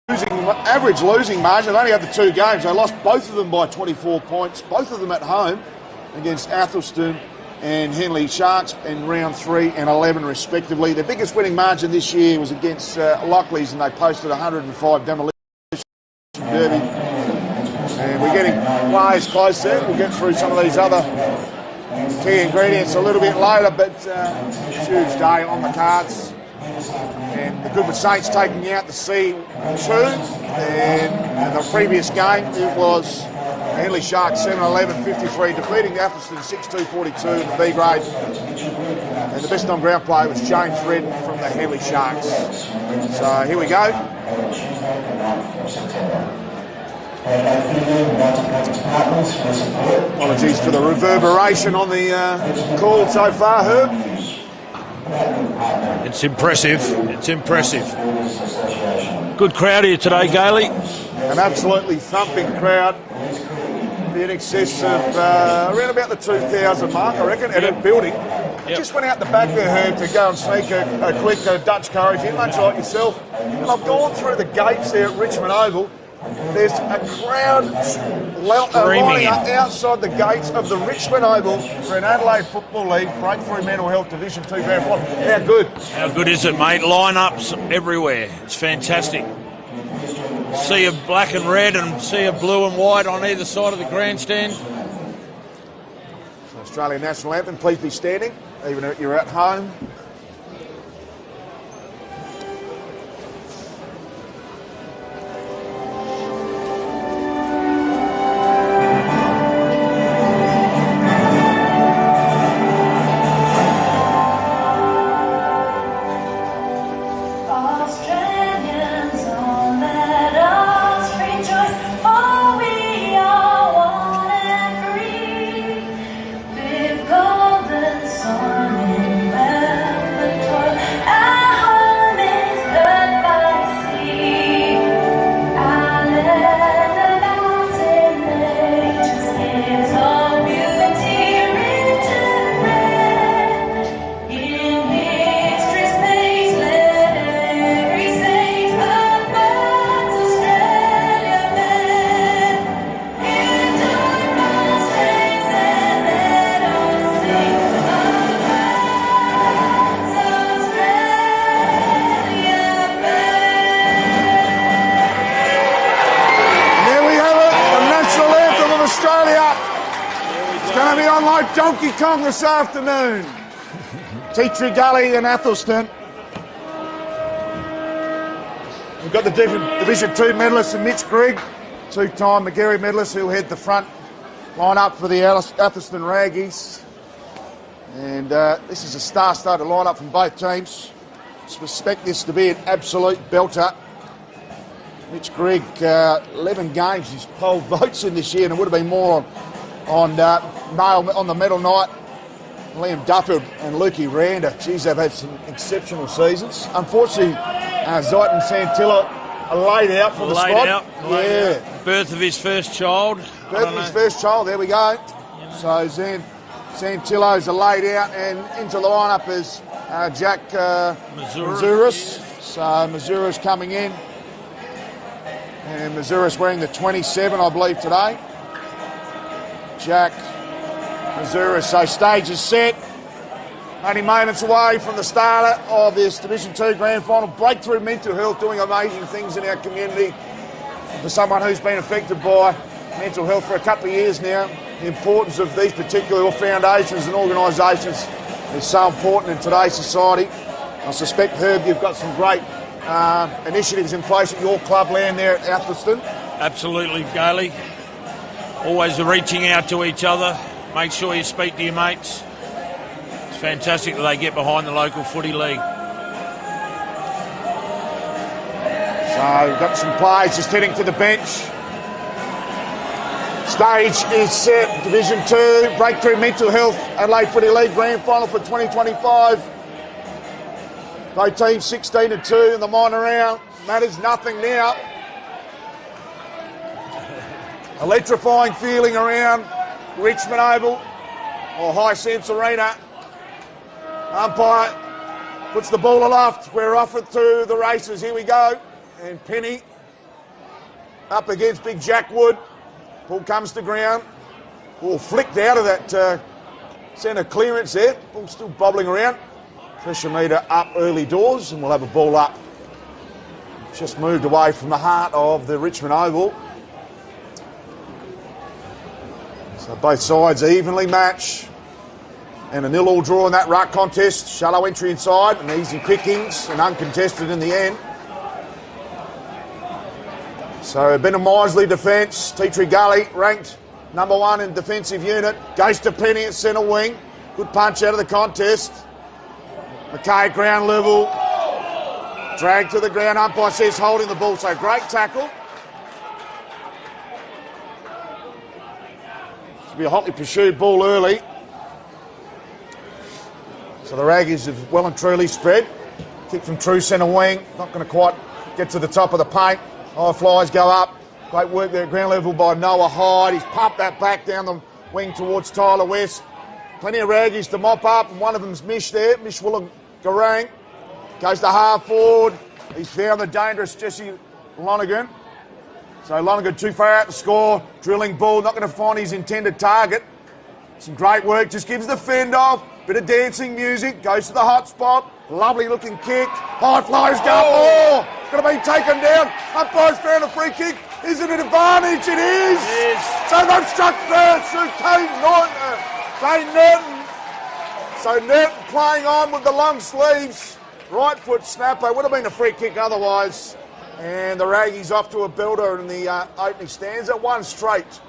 average losing margin. They've only had the 2 games. They lost both of them by 24 points, both of them at home against Athelstone and Henley Sharks in round 3 and 11 respectively. Their biggest winning margin this year was against Lockleys, and they posted 105 demolition derby. And we're getting players close there. We'll get through some of these other key ingredients a little bit later, but huge day on the cards. And the Goodwood Saints taking out the C2, and the previous game it was Henley Sharks 7-11-53, defeating the Athelstone 6-2-42 in the B grade. And the best on ground player was James Redden from the Henley Sharks. So here we go. Apologies for the reverberation on the call so far, Herb. It's impressive. It's impressive. Good crowd here today, Gully. An absolutely thumping crowd. In excess of around about the 2,000 mark, I reckon, at a building. Yep. Just went out the back there, Herb, to go and sneak a quick Dutch courage in, much like yourself. And I've gone through the gates there at Richmond Oval. There's a crowd lining up outside the gates of the Richmond Oval for an Adelaide Football League Breakthrough Mental Health Division 2 Grand Final. How good? How good is it, mate? Line-ups everywhere. It's fantastic. Sea of black and red and sea of blue and white on either side of the grandstand. Australian National Anthem, please be standing, even if you're at home. Donkey Kong this afternoon. Tea Gully and Athelstone. We've got the Division 2 medalist and Mitch Grigg, 2-time Magarey medalist, who'll head the front line up for the Athelstone Raggies. And this is a star-studded line-up from both teams. Suspect this to be an absolute belter. Mitch Grigg, 11 games he's polled votes in this year, and it would have been more on the medal night. Liam Dufford and Lukey Randa, geez, they've had some exceptional seasons. Unfortunately, Zayt and Santilla are laid out for the squad. Yeah. Birth of his first child. Birth of his first child, there we go. So Santillo's are laid out, and into the lineup is Jack Mazuris. So Mazuris coming in. And Mazuris wearing the 27, I believe, today. Jack Mazuris. So stage is set. Only moments away from the start of this Division 2 Grand Final. Breakthrough Mental Health doing amazing things in our community. For someone who's been affected by mental health for a couple of years now, the importance of these particular foundations and organisations is so important in today's society. I suspect, Herb, you've got some great initiatives in place at your clubland there at Athelstone. Absolutely, Gully. Always reaching out to each other. Make sure you speak to your mates. It's fantastic that they get behind the local footy league. So we've got some players just heading to the bench. Stage is set. Division 2, Breakthrough Mental Health, Adelaide Footy League Grand Final for 2025. Both teams 16-2 in the minor round. Matters nothing now. Electrifying feeling around Richmond Oval or High Sense Arena. Umpire puts the ball aloft. We're off it to the races. Here we go. And Penny up against Big Jack Wood. Ball comes to ground. Ball flicked out of that centre clearance there. Ball still bobbling around. Pressure meter up early doors, and we'll have a ball up. Just moved away from the heart of the Richmond Oval. So both sides evenly matched. And a 0-0 draw in that ruck contest. Shallow entry inside and easy pickings and uncontested in the end. So Ben Misley defence. Tea Tree Gully ranked number 1 in defensive unit. Goes to Penny at centre wing. Good punch out of the contest. McKay at ground level. Drag to the ground. Umpire says holding the ball. So great tackle. Should be a hotly pursued ball early. So the Raggies have well and truly spread. Kick from true centre wing. Not going to quite get to the top of the paint. High flies go up. Great work there at ground level by Noah Hyde. He's pumped that back down the wing towards Tyler West. Plenty of Raggies to mop up, and one of them's Mish there. Mish Wollongong goes to half forward. He's found the dangerous Jesse Lonergan. So Lonergan too far out to score. Drilling ball, not going to find his intended target. Some great work, just gives the fend off. Bit of dancing music, goes to the hot spot. Lovely looking kick. High flies go. Oh, going to be taken down. Umpire's found a free kick. Is it an advantage? It is. Yes. So they've struck first through Kane Norton. So Norton playing on with the long sleeves. Right foot snapper. Would have been a free kick otherwise. And the Raggies off to a builder in the opening stanza. One straight.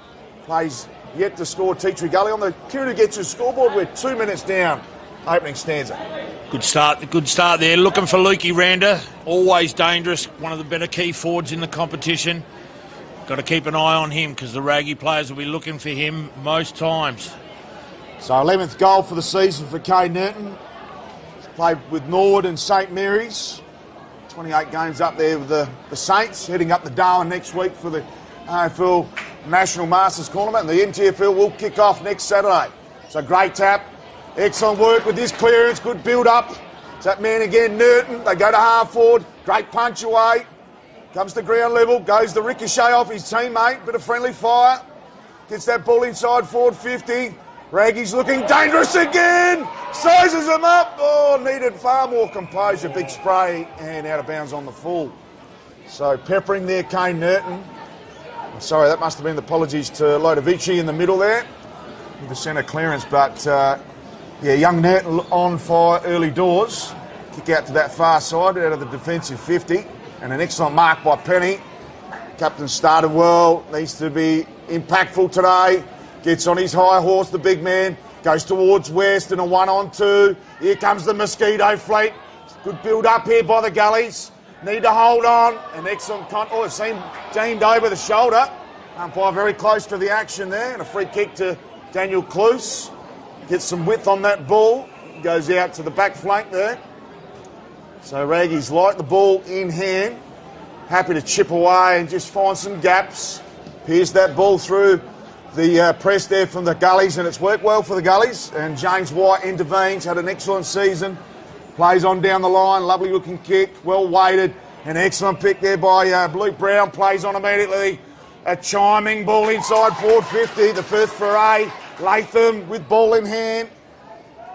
Plays yet to score Tea Tree Gully on the cue to get to scoreboard. We're 2 minutes down. Opening stanza. Good start there. Looking for Lukey Randa. Always dangerous. One of the better key forwards in the competition. Got to keep an eye on him because the Raggy players will be looking for him most times. So 11th goal for the season for Kay Norton. He's played with Norwood and St Mary's. 28 games up there with the Saints. Heading up to Darwin next week for the AFL National Masters Tournament. And the NTFL will kick off next Saturday. So great tap. Excellent work with this clearance. Good build up. It's that man again, Norton. They go to half forward. Great punch away. Comes to ground level. Goes the ricochet off his teammate. Bit of friendly fire. Gets that ball inside forward 50. Raggy's looking dangerous again. Sizes him up. Oh, needed far more composure. Big spray and out of bounds on the full. So peppering there, Kane Norton. I'm sorry, that must have been the apologies to Lodovici in the middle there. With the centre clearance, but yeah, young Norton on fire early doors. Kick out to that far side out of the defensive 50. And an excellent mark by Penny. Captain started well. Needs to be impactful today. Gets on his high horse, the big man. Goes towards West in a 1-on-2. Here comes the Mosquito fleet. Good build up here by the Gullies. Need to hold on. An excellent it seemed deemed over the shoulder. Umpire very close to the action there. And a free kick to Daniel Cluse. Gets some width on that ball. Goes out to the back flank there. So Raggies like the ball in hand. Happy to chip away and just find some gaps. Pierce that ball through the press there from the Gullies, and it's worked well for the Gullies. And James White intervenes, had an excellent season. Plays on down the line, lovely looking kick, well weighted. An excellent pick there by Luke Brown. Plays on immediately. A chiming ball inside forward 50. The first foray. Latham with ball in hand.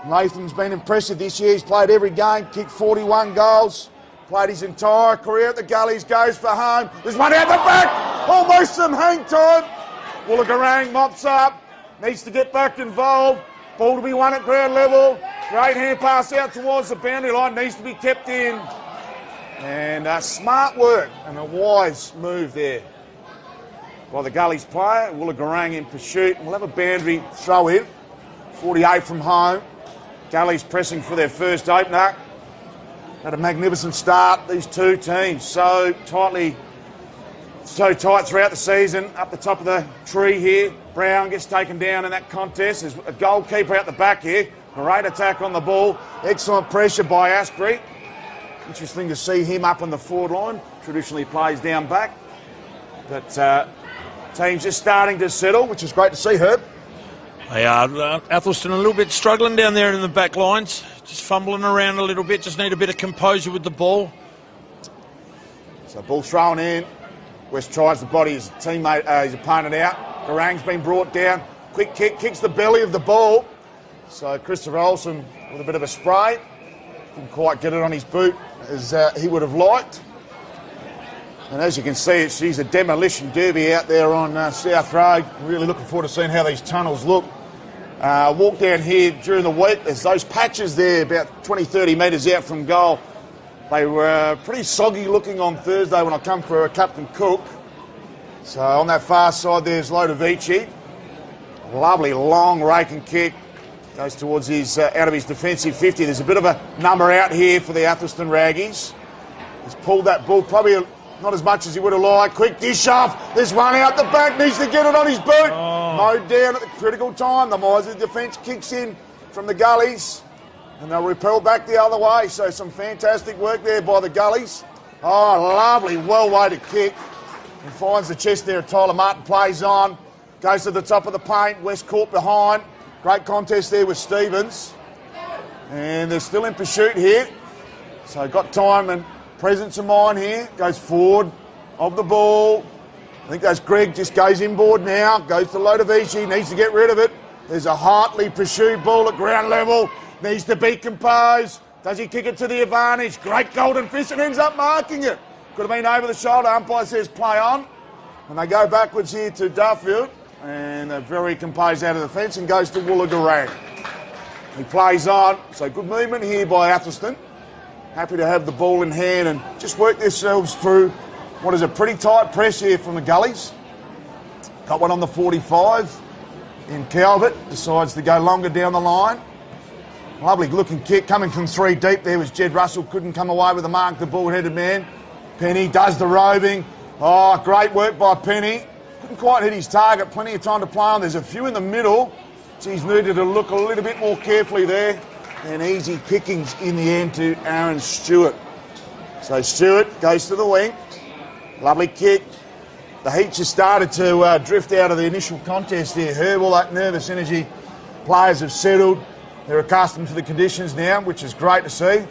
Latham's been impressive this year. He's played every game, kicked 41 goals. Played his entire career at the Gullies, goes for home. There's one out the back. Almost some hang time. Wollongong mops up. Needs to get back involved. Ball to be won at ground level. Great hand pass out towards the boundary line. Needs to be kept in. And smart work and a wise move there by the Gullies player. Wollongong in pursuit. We'll have a boundary throw in. 48 from home. Gullies pressing for their first opener. Had a magnificent start. These two teams so tight throughout the season. Up the top of the tree here. Brown gets taken down in that contest. There's a goalkeeper out the back here. Great attack on the ball. Excellent pressure by Asprey. Interesting to see him up on the forward line. Traditionally plays down back. But teams just starting to settle, which is great to see, Herb. They are. Athelstone a little bit struggling down there in the back lines. Just fumbling around a little bit. Just need a bit of composure with the ball. So ball thrown in. West tries to body his teammate, his opponent out. Garang's been brought down. Quick kick, kicks the belly of the ball. So Christopher Olsen with a bit of a spray. Didn't quite get it on his boot as he would have liked. And as you can see, she's a demolition derby out there on South Road. Really looking forward to seeing how these tunnels look. Walk down here during the week. There's those patches there about 20, 30 metres out from goal. They were pretty soggy looking on Thursday when I come for Captain Cook. So on that far side there's Lodovici. Lovely long rake and kick. Goes towards his, out of his defensive 50. There's a bit of a number out here for the Athelstone Raggies. He's pulled that ball probably not as much as he would have liked. Quick dish off. There's one out the back. Needs to get it on his boot. Mowed down at the critical time. The Miser defence kicks in from the Gullies. And they'll repel back the other way. So some fantastic work there by the Gullies. Oh, lovely, well-weighted kick. And finds the chest there. Tyler Martin plays on. Goes to the top of the paint. West caught behind. Great contest there with Stevens. And they're still in pursuit here. So got time and presence of mind here. Goes forward of the ball. I think that's Greg. Just goes inboard now. Goes to Lodovici. Needs to get rid of it. There's a Hartley pursued ball at ground level. Needs to be composed. Does he kick it to the advantage? Great golden fist and ends up marking it. Could have been over the shoulder. Umpire says play on. And they go backwards here to Duffield. And they're very composed out of the fence and goes to Wollongong. He plays on. So good movement here by Athelstone. Happy to have the ball in hand and just work themselves through what is a pretty tight press here from the Gullies. Got one on the 45 in Calvert. Decides to go longer down the line. Lovely looking kick coming from 3 deep. There was Jed Russell. Couldn't come away with the mark, the ball-headed man. Penny does the roving. Oh, great work by Penny. Couldn't quite hit his target. Plenty of time to play on. There's a few in the middle. She's needed to look a little bit more carefully there. And easy pickings in the end to Aaron Stewart. So Stewart goes to the wing. Lovely kick. The heat just started to drift out of the initial contest there. Herb, all that nervous energy. Players have settled. They're accustomed to the conditions now, which is great to see.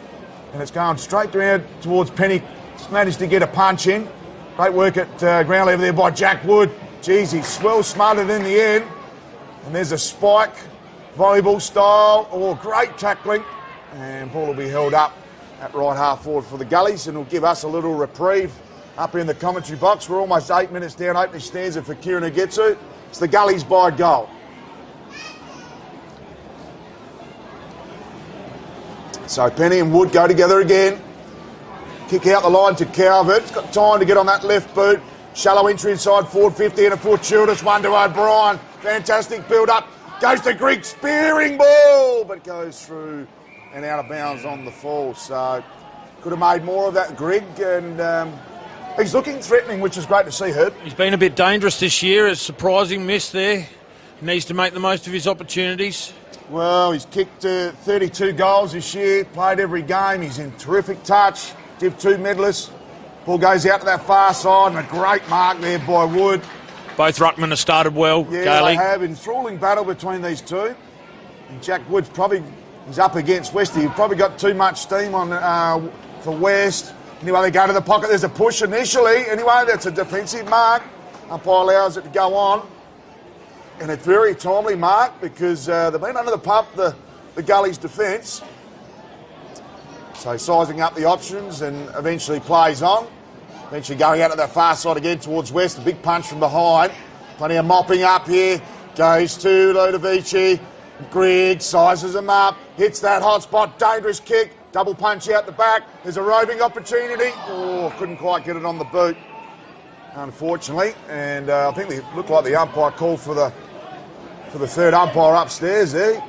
And it's going straight around towards Penny. Just managed to get a punch in. Great work at ground level there by Jack Wood. Geez, he's well smothered in the end. And there's a spike, volleyball style. Oh, great tackling. And ball will be held up at right half forward for the Gullies, and will give us a little reprieve up in the commentary box. We're almost 8 minutes down opening stanza for Kieran Ugetsu. It's the Gullies by goal. So Penny and Wood go together again. Kick out the line to Calvert. He's got time to get on that left boot. Shallow entry inside, forward 50 and a fortuitous one to O'Brien. Fantastic build-up. Goes to Grigg, spearing ball, but goes through and out of bounds on the fall. So could have made more of that, Grigg, and he's looking threatening, which is great to see, Herb. He's been a bit dangerous this year. A surprising miss there. He needs to make the most of his opportunities. Well, he's kicked 32 goals this year, played every game. He's in terrific touch. Div 2 medalist. Ball goes out to that far side, and a great mark there by Wood. Both ruckmen have started well, Yeah, Gully. they have. Enthralling battle between these two. And Jack Wood's probably, he's up against Westy. He's probably got too much steam on for West. Anyway, they go to the pocket. There's a push initially. Anyway, that's a defensive mark. Umpire allows it to go on. And a very timely mark because they've been under the pump, the Gully's defence. So sizing up the options and eventually plays on. Eventually going out to that far side again towards West. A big punch from behind. Plenty of mopping up here. Goes to Lodovici. Grigg sizes him up. Hits that hot spot. Dangerous kick. Double punch out the back. There's a roving opportunity. Oh, couldn't quite get it on the boot, unfortunately. And I think it looked like the umpire called for the third umpire upstairs there.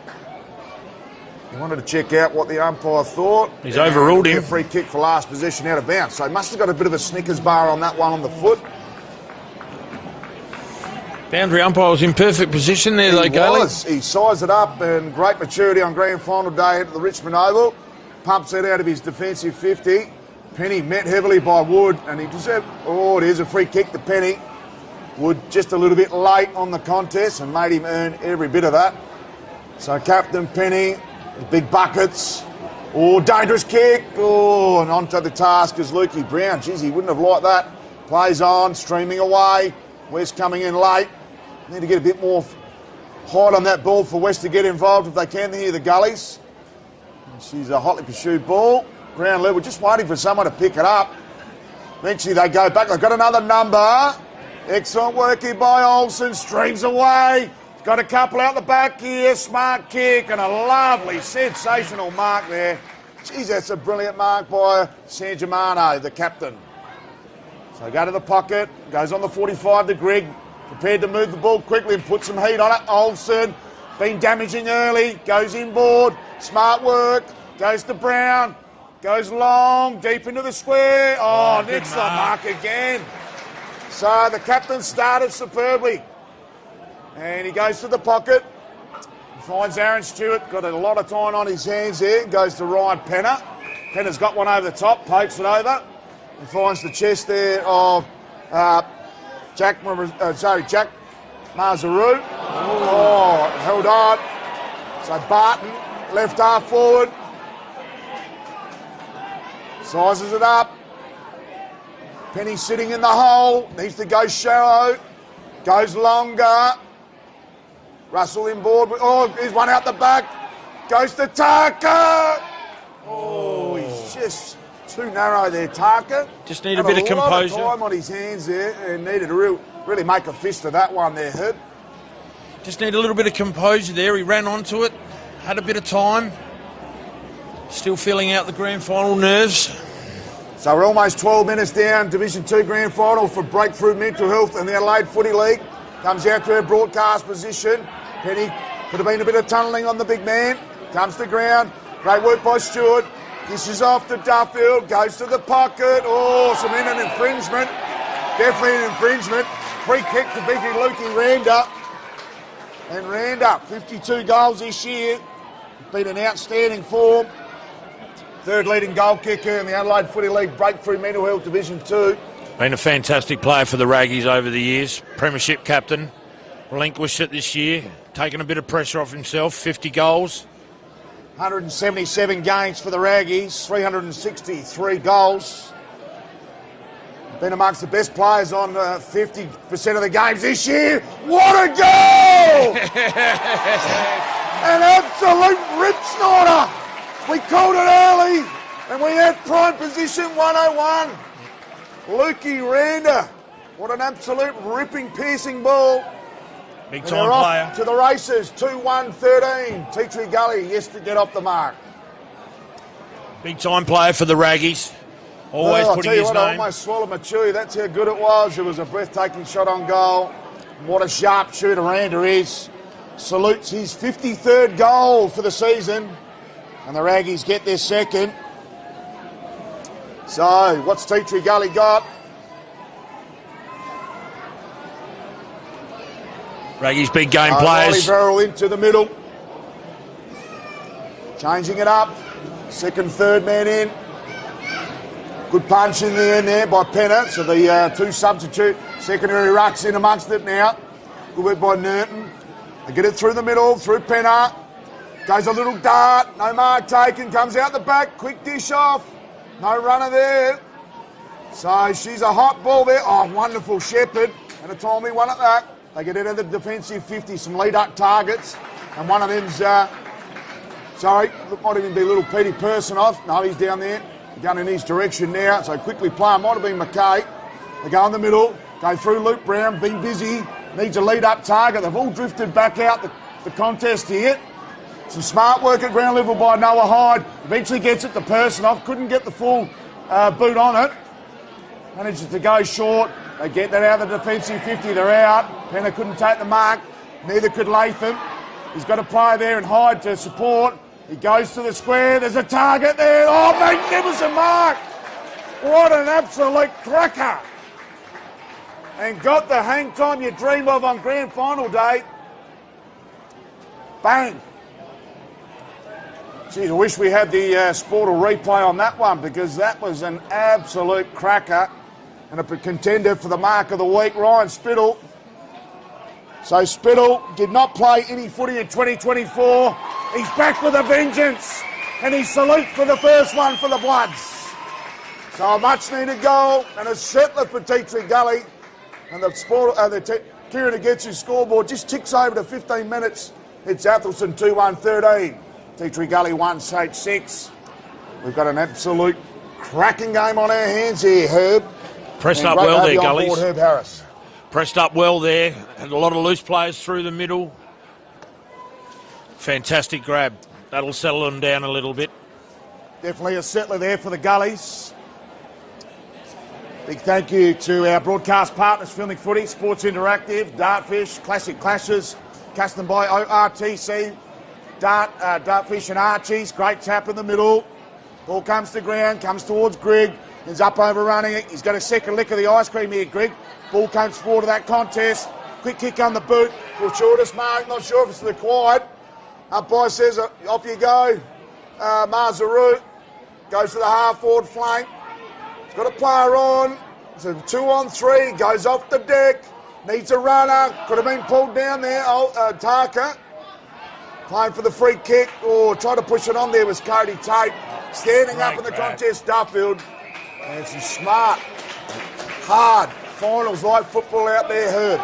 He wanted to check out what the umpire thought. He's overruled him. A free kick for last possession out of bounds. So he must have got a bit of a Snickers bar on that one on the foot. Boundary umpire was in perfect position there, though, Gully. He sized it up, and great maturity on grand final day at the Richmond Oval. Pumps it out of his defensive 50. Penny met heavily by Wood, and he deserved... Oh, it is a free kick to Penny. Wood just a little bit late on the contest and made him earn every bit of that. So Captain Penny, the big buckets. Oh, dangerous kick. Oh, and onto the task is Lukey Brown. Geez, he wouldn't have liked that. Plays on, streaming away. West coming in late. Need to get a bit more height on that ball for West to get involved if they can here, the Gullies. She's a hotly pursued ball. Ground level, just waiting for someone to pick it up. Eventually they go back. They've got another number. Excellent work here by Olsen. Streams away. Got a couple out the back here. Smart kick and a lovely, sensational mark there. Geez, that's a brilliant mark by San Germano, the captain. So go to the pocket. Goes on the 45 to Grigg. Prepared to move the ball quickly and put some heat on it. Olsen, been damaging early. Goes inboard. Smart work. Goes to Brown. Goes long, deep into the square. Oh, nicks the mark again. So the captain started superbly. And he goes to the pocket. Finds Aaron Stewart. Got a lot of time on his hands there. Goes to Ryan Penner. Penner's got one over the top. Pokes it over. He finds the chest there of Jack Mazaru. Oh, held on. So Barton, left half forward. Sizes it up. Penny sitting in the hole. Needs to go shallow. Goes longer. Russell inboard. Oh, here's one out the back. Goes to Tarka. Oh, he's just too narrow there, Tarka. Just need a bit of composure. A lot of time on his hands there and needed to really make a fist of that one there, Herb. Just need a little bit of composure there. He ran onto it. Had a bit of time. Still feeling out the grand final nerves. So we're almost 12 minutes down. Division 2 grand final for Breakthrough Mental Health and the Adelaide Footy League. Comes out to her broadcast position. Penny could have been a bit of tunnelling on the big man. Comes to ground. Great work by Stewart. Dishes off to Duffield. Goes to the pocket. Oh, some infringement. Definitely an infringement. Free kick to Vicky Lukey Randa. And Randa, 52 goals this year. Been an outstanding form. Third leading goal kicker in the Adelaide Footy League Breakthrough Mental Health Division 2. Been a fantastic player for the Raggies over the years. Premiership captain. Relinquished it this year. Taken a bit of pressure off himself. 50 goals. 177 games for the Raggies. 363 goals. Been amongst the best players on 50% of the games this year. What a goal! An absolute rip snorter. We called it early, and we had prime position 101. Lukey Randa. What an absolute ripping, piercing ball. Big time player. To the races, 2-1-13. Tea Tree Gully, yes, to get off the mark. Big time player for the Raggies. Always putting his name. I almost swallowed my chewy. That's how good it was. It was a breathtaking shot on goal. What a sharp shooter Randa is. Salutes his 53rd goal for the season. And the Raggies get their second. So, what's Tea Tree Gully got? Raggies big game players. Verrill into the middle. Changing it up. Second, third man in. Good punch in the end there by Penner. So the two substitute secondary rucks in amongst it now. Good work by Nurton. They get it through the middle, through Penner. Goes a little dart. No mark taken. Comes out the back. Quick dish off. No runner there. So she's a hot ball there. Oh, wonderful Shepherd. And a timely one at that. They get into the defensive 50. Some lead-up targets. And one of them's... might even be little Petey Personoff. No, he's down there. Going in his direction now. So quickly play. Might have been McKay. They go in the middle. Go through Luke Brown. Been busy. Needs a lead-up target. They've all drifted back out the contest here. Some smart work at ground level by Noah Hyde. Eventually gets it to Personoff. Couldn't get the full boot on it. Manages to go short. They get that out of the defensive 50. They're out. Penner couldn't take the mark. Neither could Latham. He's got a player there and Hyde to support. He goes to the square. There's a target there. Oh, magnificent mark. What an absolute cracker. And got the hang time you dream of on grand final day. Bang. Geez, I wish we had the Sportal replay on that one because that was an absolute cracker and a contender for the mark of the week. Ryan Spittle. So Spittle did not play any footy in 2024. He's back with a vengeance and he salutes for the first one for the Bloods. So a much needed goal and a settler for Tea Gully. And the Kieran Agetsu scoreboard just ticks over to 15 minutes. It's Athelstone 2-1-13. Tea Gully 1-6. We've got an absolute cracking game on our hands here, Herb. Pressed up well there, Gully. Herb Harris. Pressed up well there. Had a lot of loose players through the middle. Fantastic grab. That'll settle them down a little bit. Definitely a settler there for the Gullies. Big thank you to our broadcast partners, Filming Footy, Sports Interactive, Dartfish, Classic Clashes, custom by ORTC, Dartfish and Archies. Great tap in the middle. Ball comes to ground, comes towards Greg. He's up overrunning it. He's got a second lick of the ice cream here, Greg. Ball comes forward to that contest. Quick kick on the boot for shortest mark. Not sure if it's required. Umpire says, off you go. Mazaru goes to the half-forward flank. He's got a player on. It's a 2-on-3. Goes off the deck. Needs a runner. Could have been pulled down there. Tarka playing for the free kick. Oh, trying to push it on there was Cody Tate. Standing up in the contest, Duffield. And some smart, hard finals like football out there, Herb.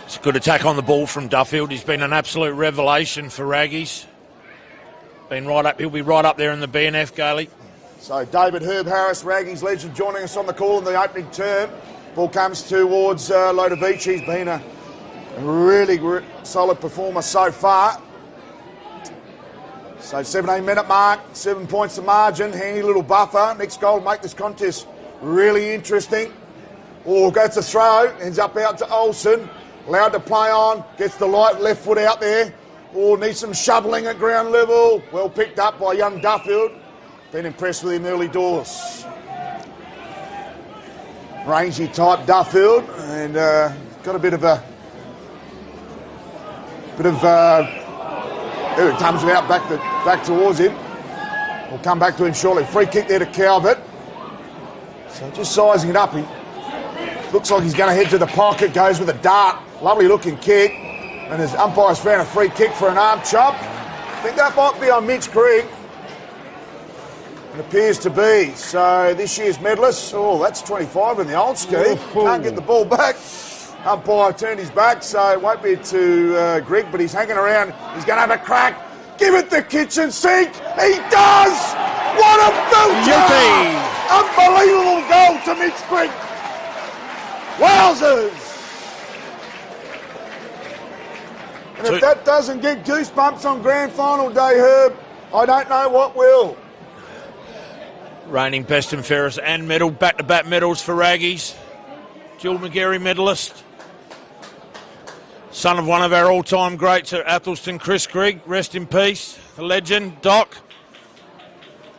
It's a good attack on the ball from Duffield. He's been an absolute revelation for Raggies. He'll be right up there in the BNF, Gully. So David Herb Harris, Raggies legend, joining us on the call in the opening term. Ball comes towards Lodovici. He's been a really solid performer so far. So 17-minute mark, 7 points to margin, handy little buffer. Next goal to make this contest really interesting. Oh, gets a throw, ends up out to Olsen. Allowed to play on, gets the light left foot out there. Oh, needs some shoveling at ground level. Well picked up by young Duffield. Been impressed with him early doors. Rangy type Duffield, and got a bit of here it comes out back towards him. We'll come back to him shortly. Free kick there to Calvert. So just sizing it up. He looks like he's going to head to the pocket. Goes with a dart. Lovely looking kick. And his umpire's found a free kick for an arm chop. I think that might be on Mitch Grigg. It appears to be. So this year's medalist, oh, that's 25 in the old ski. Can't get the ball back. Umpire turned his back, so it won't be to Grigg, but he's hanging around. He's going to have a crack. Give it the kitchen sink. He does! What a belter! Unbelievable goal to Mitch Grigg. Wowzers! And if that doesn't get goosebumps on grand final day, Herb, I don't know what will. Reigning best and fairest and medal, back-to-back medals for Raggies. Jill McGarry medalist. Son of one of our all-time greats at Athelstone, Chris Grigg. Rest in peace. The legend, Doc.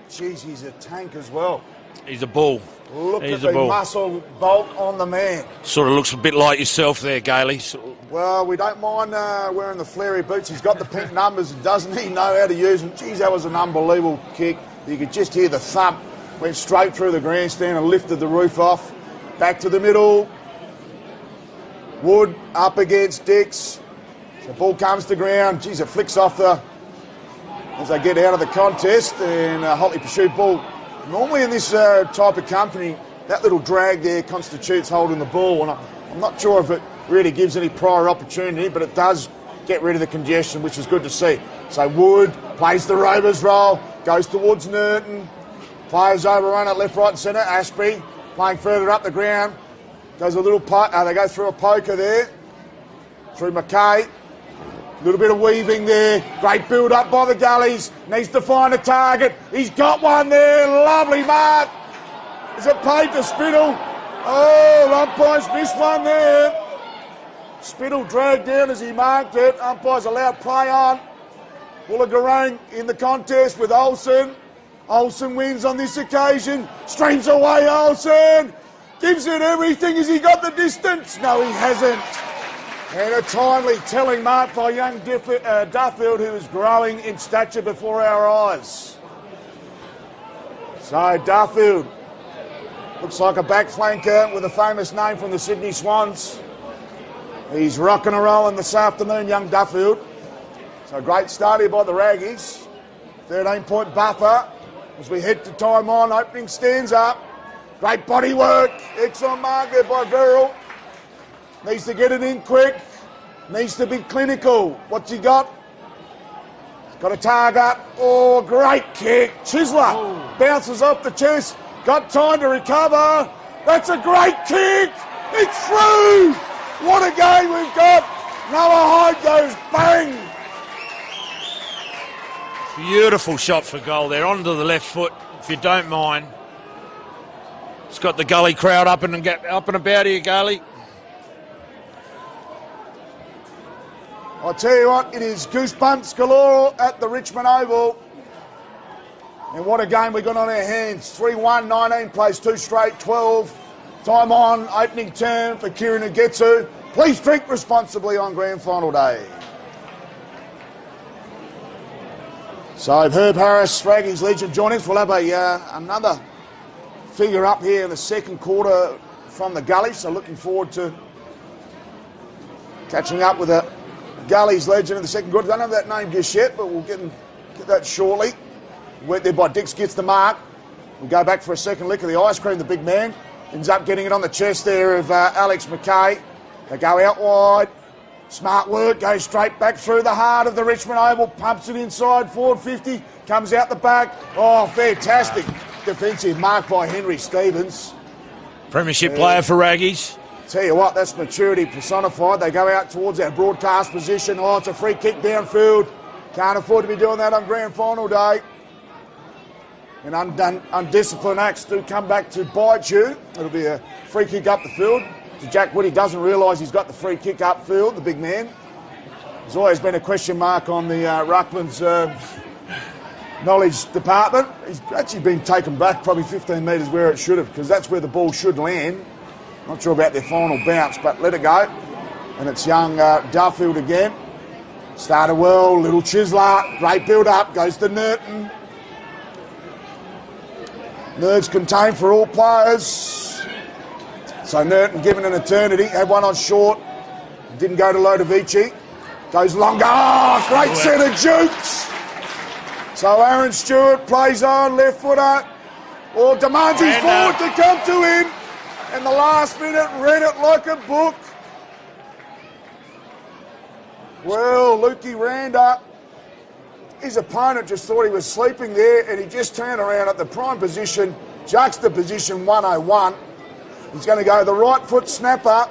Jeez, he's a tank as well. He's a bull. Look at the muscle bulk on the man. Sort of looks a bit like yourself there, Gailey. Well, we don't mind wearing the flary boots. He's got the pink numbers, and doesn't he know how to use them? Jeez, that was an unbelievable kick. You could just hear the thump. Went straight through the grandstand and lifted the roof off. Back to the middle. Wood up against Dix. The ball comes to ground. Jeez, it flicks off as they get out of the contest, and hotly pursued ball. Normally in this type of company, that little drag there constitutes holding the ball, and I'm not sure if it really gives any prior opportunity, but it does get rid of the congestion, which is good to see. So Wood plays the Rovers role, goes towards Nurton, players overrun at left, right and centre. Ashby playing further up the ground. Goes a little they go through a poker there, through McKay. A little bit of weaving there. Great build up by the Gullies. Needs to find a target. He's got one there. Lovely mark. Is it paid to Spittle? Oh, umpire's missed one there. Spittle dragged down as he marked it. Umpire's allowed play on. Wollongong in the contest with Olsen. Olsen wins on this occasion. Streams away Olsen. Gives it everything. Has he got the distance? No, he hasn't. And a timely telling mark by young Duffield, who is growing in stature before our eyes. So Duffield looks like a back flanker with a famous name from the Sydney Swans. He's rocking and rolling this afternoon, young Duffield. So a great start here by the Raggies. 13-point buffer as we head to time on. Opening stands up. Great body work. Excellent mark there by Verrill. Needs to get it in quick. Needs to be clinical. What's he got? He's got a target. Oh, great kick. Chisler bounces off the chest. Got time to recover. That's a great kick. It's through. What a game we've got. Noah Hyde goes bang. Beautiful shot for goal there, onto the left foot, if you don't mind. It's got the Gully crowd up and about here, Gully. I'll tell you what, it is goosebumps galore at the Richmond Oval. And what a game we got on our hands. 3-1, 19 plays 2 straight, 12. Time on, opening term for Kieran Ugetsu. Please drink responsibly on grand final day. So Herb Harris, Raggy's Legion, join us. We'll have another figure up here in the second quarter from the Gully. So looking forward to catching up with a Gully's Legend in the second quarter. Don't have that name just yet, but we'll get that shortly. Went there by Dix, gets the mark. We'll go back for a second lick of the ice cream, the big man. Ends up getting it on the chest there of Alex McKay. They go out wide. Smart work, goes straight back through the heart of the Richmond Oval, pumps it inside, forward 50, comes out the back. Oh, fantastic defensive mark by Henry Stevens. Premiership player for Raggies. Tell you what, that's maturity personified. They go out towards our broadcast position. Oh, it's a free kick downfield. Can't afford to be doing that on grand final day. And undisciplined acts do come back to bite you. It'll be a free kick up the field. To Jack Wood, he doesn't realise he's got the free kick upfield, the big man. There's always been a question mark on the Ruckland's knowledge department. He's actually been taken back probably 15 metres where it should have, because that's where the ball should land. Not sure about their final bounce, but let it go. And it's young Duffield again. Started well, little Chisler, great build-up, goes to Nerton. Nerds contained for all players. So Nerton given an eternity, had one on short, didn't go to Lodovici. Goes longer, oh, great set of jukes. So Aaron Stewart plays on, left footer. Or demands his forward to come to him. And the last minute, read it like a book. Well, Lukey Randa, his opponent just thought he was sleeping there, and he just turned around at the prime position, juxtaposition 101. He's going to go the right foot snapper.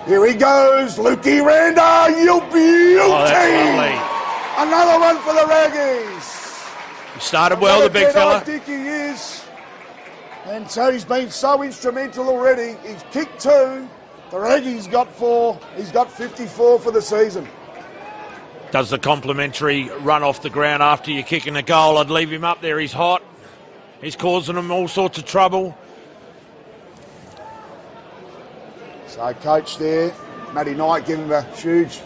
Here he goes, Lukey Randa, you beauty! Oh, that's lovely. Another one for the Raggies. He started well, the big fella. I think he is. And so he's been so instrumental already. He's kicked 2. The Raggies got 4. He's got 54 for the season. Does the complimentary run off the ground after you're kicking a goal? I'd leave him up there. He's hot. He's causing them all sorts of trouble. So coach there, Matty Knight, giving him a huge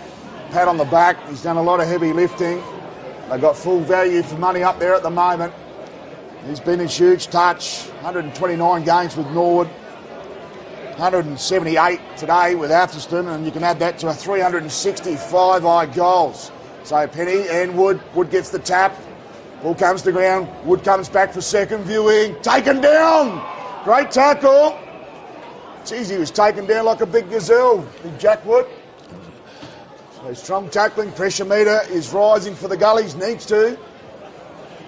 pat on the back. He's done a lot of heavy lifting. They've got full value for money up there at the moment. He's been in huge touch. 129 games with Norwood. 178 today with Athelstone, and you can add that to a 365 odd goals. So Penny and Wood gets the tap. Ball comes to ground. Wood comes back for second viewing. Taken down. Great tackle. Jeez, he was taken down like a big gazelle. Big Jack Wood. So strong tackling. Pressure meter is rising for the Gullies. Needs to.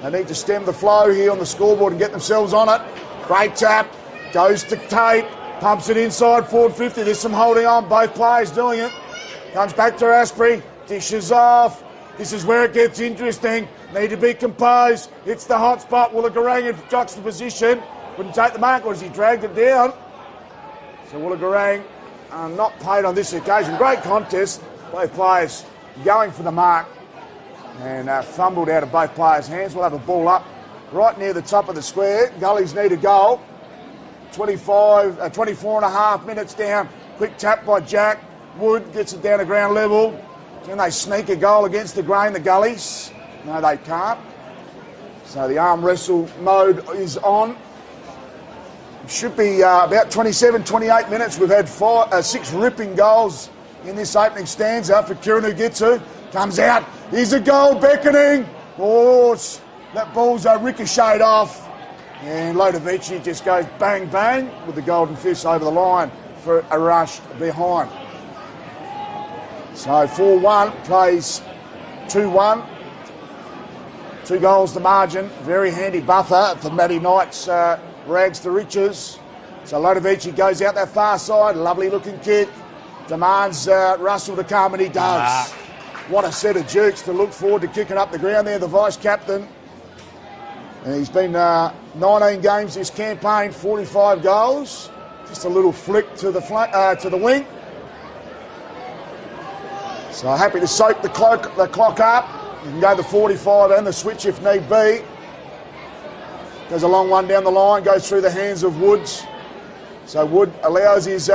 They need to stem the flow here on the scoreboard and get themselves on it. Great tap. Goes to Tate. Pumps it inside, forward 50. There's some holding on. Both players doing it. Comes back to Asprey. Dishes off. This is where it gets interesting. Need to be composed. It's the hot spot. Woolagarang in juxtaposition. Wouldn't take the mark, or as he dragged it down. So Woolagarang not paid on this occasion. Great contest. Both players going for the mark. And fumbled out of both players' hands. We'll have a ball up right near the top of the square. Gullies need a goal. 24 and a half minutes down. Quick tap by Jack. Wood gets it down to ground level. Can they sneak a goal against the grain, the Gullies? No, they can't. So the arm wrestle mode is on. It should be about 27, 28 minutes. We've had 6 ripping goals in this opening stanza for Kieran Ugetsu. Comes out. Here's a goal beckoning. Oh, that ball's ricocheted off. And Lodovici just goes bang, bang with the golden fist over the line for a rush behind. So 4-1 plays 2-1. 2 goals to margin. Very handy buffer for Matty Knight's rags to riches. So Lodovici goes out that far side. Lovely looking kick. Demands Russell to come, and he does. What a set of jukes to look forward to kicking up the ground there, the vice-captain. And he's been 19 games this campaign, 45 goals. Just a little flick to the wing. So happy to soak the clock up. You can go the 45 and the switch if need be. Goes a long one down the line, goes through the hands of Woods. So Wood allows his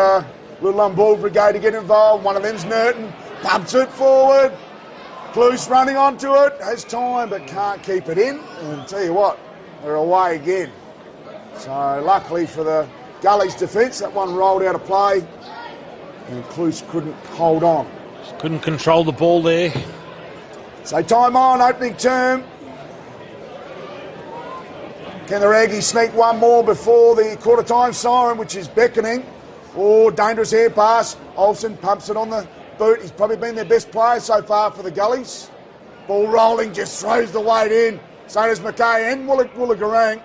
little on-ball brigade to get involved. One of them's Nerton, pumps it forward. Cluse running onto it, has time but can't keep it in. And tell you what, they're away again. So luckily for the Gully's defence, that one rolled out of play and Cluse couldn't hold on. Couldn't control the ball there. So time on, opening term. Can the Raggies sneak one more before the quarter-time siren, which is beckoning? Oh, dangerous air pass. Olsen pumps it on the boot. He's probably been their best player so far for the Gullies. Ball rolling, just throws the weight in. So does McKay and Woolagarang.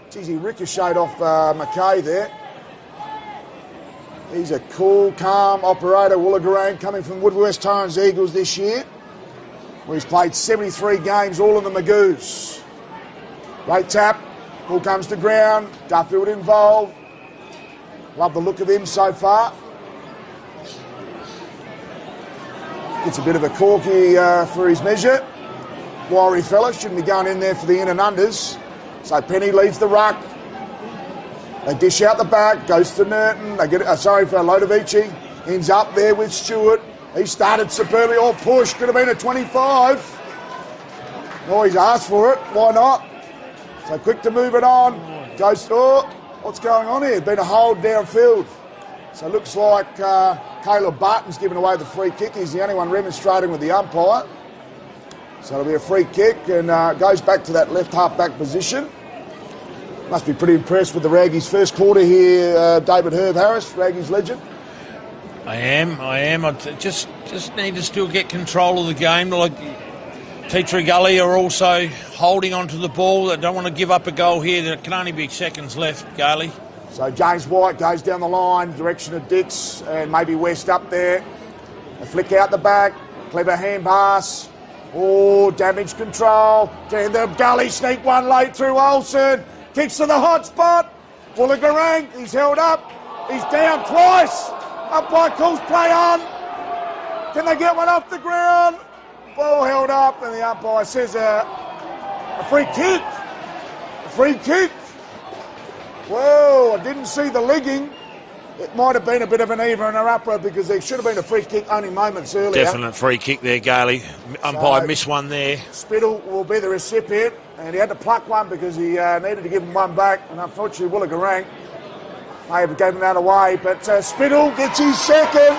Geez, he ricocheted off McKay there. He's a cool, calm operator, Woolagarang, coming from Woodwest Torrens Eagles this year, where he's played 73 games, all in the Magoos. Great tap. Ball comes to ground. Duffield involved. Love the look of him so far. Gets a bit of a corky for his measure. Wiry fella, shouldn't be going in there for the in and unders. So Penny leads the ruck. They dish out the back, goes to Nerton. They get for Lodovici. Ends up there with Stewart. He started superbly. Oh, push. Could have been a 25. Oh, he's asked for it. Why not? So quick to move it on. Goes, what's going on here? Been a hold downfield. So it looks like Caleb Barton's given away the free kick. He's the only one remonstrating with the umpire. So it'll be a free kick and goes back to that left half-back position. Must be pretty impressed with the Raggies' first quarter here, David Herb Harris, Raggies legend. I am. I just need to still get control of the game. Like Teatree Gully are also holding onto the ball. They don't want to give up a goal here. There can only be seconds left, Gully. So James White goes down the line, direction of Dix, and maybe West up there. A flick out the back, clever hand pass. Oh, damage control. Can the Gully sneak one late through Olsen? Kicks to the hot spot. Woolagarang, he's held up. He's down twice. Umpire calls play on. Can they get one off the ground? Ball held up, and the umpire says a free kick. A free kick. Whoa, I didn't see the legging. It might have been a bit of an either and an upper because there should have been a free kick only moments earlier. Definite free kick there, Gailey. Umpire missed one there. Spittle will be the recipient, and he had to pluck one because he needed to give him one back, and unfortunately Woolagarang may have given that away, but Spittle gets his second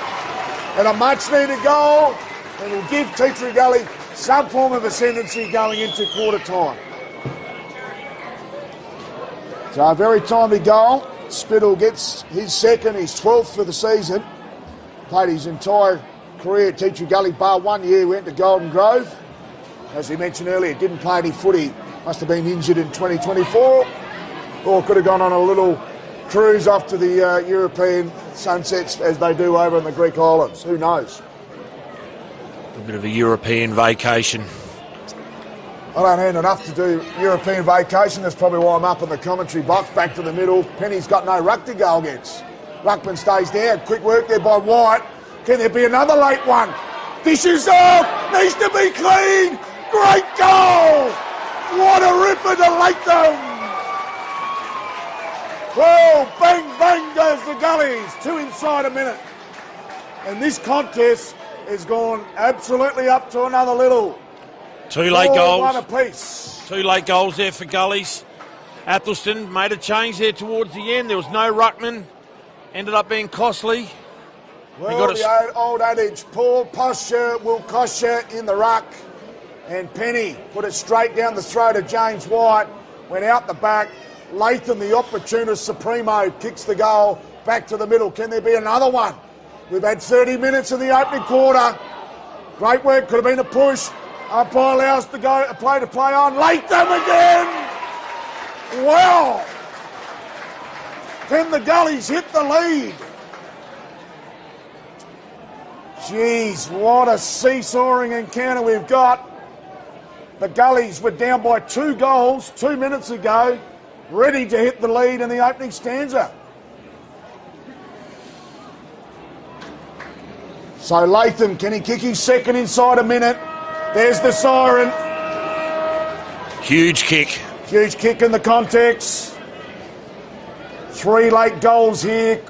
and a much-needed goal, and will give Teatree Gully some form of ascendancy going into quarter time. So a very timely goal. Spittle gets his second, his 12th for the season. Played his entire career at Teatree Gully, bar 1 year, went to Golden Grove. As we mentioned earlier, didn't play any footy, must have been injured in 2024, or could have gone on a little cruise off to the European sunsets as they do over in the Greek islands. Who knows? A bit of a European vacation. I don't earn enough to do European vacation. That's probably why I'm up in the commentary box, back to the middle. Penny's got no ruck to go against. Ruckman stays there. Quick work there by White. Can there be another late one? Dishes off. Needs to be clean. Great goal. What a ripper to Latham. Well, bang, bang goes the Gullies. 2 inside a minute. And this contest has gone absolutely up to another little. 2 late goals. 1 apiece. 2 late goals there for Gullies. Athelstone made a change there towards the end. There was no ruckman. Ended up being costly. Well, the old adage, poor posture will cost you in the ruck. And Penny put it straight down the throat of James White. went out the back. Latham, the opportunist supremo, kicks the goal back to the middle. Can there be another one? We've had 30 minutes in the opening quarter. Great work, could have been a push. Umpire allows to go, a play to play on. Latham again! Well, can the Gullies hit the lead? Jeez, what a seesawing encounter we've got. The Gullies were down by 2 goals 2 minutes ago, ready to hit the lead in the opening stanza. So Latham, can he kick his second inside a minute? There's the siren. Huge kick. Huge kick in the context. 3 late goals here.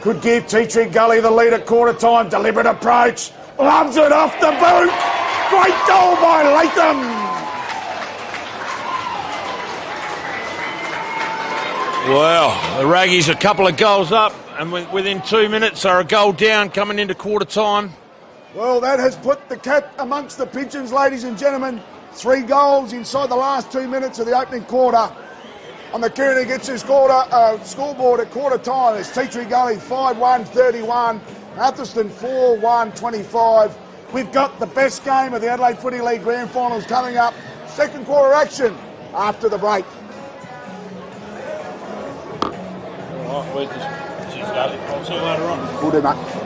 Could give Tea Tree Gully the lead at quarter time. Deliberate approach. Loves it off the boot. Great goal by Latham. Well, the Raggies a couple of goals up, and within 2 minutes are a goal down coming into quarter time. Well, that has put the cat amongst the pigeons, ladies and gentlemen. 3 goals inside the last 2 minutes of the opening quarter. On the Kearney gets his scoreboard at quarter time. It's Tea Tree Gully 5-1-31, Athelstone 4-1-25. We've got the best game of the Adelaide Footy League Grand Finals coming up. Second quarter action after the break. All right, cheers, David. I'll see you later on. Will do, mate.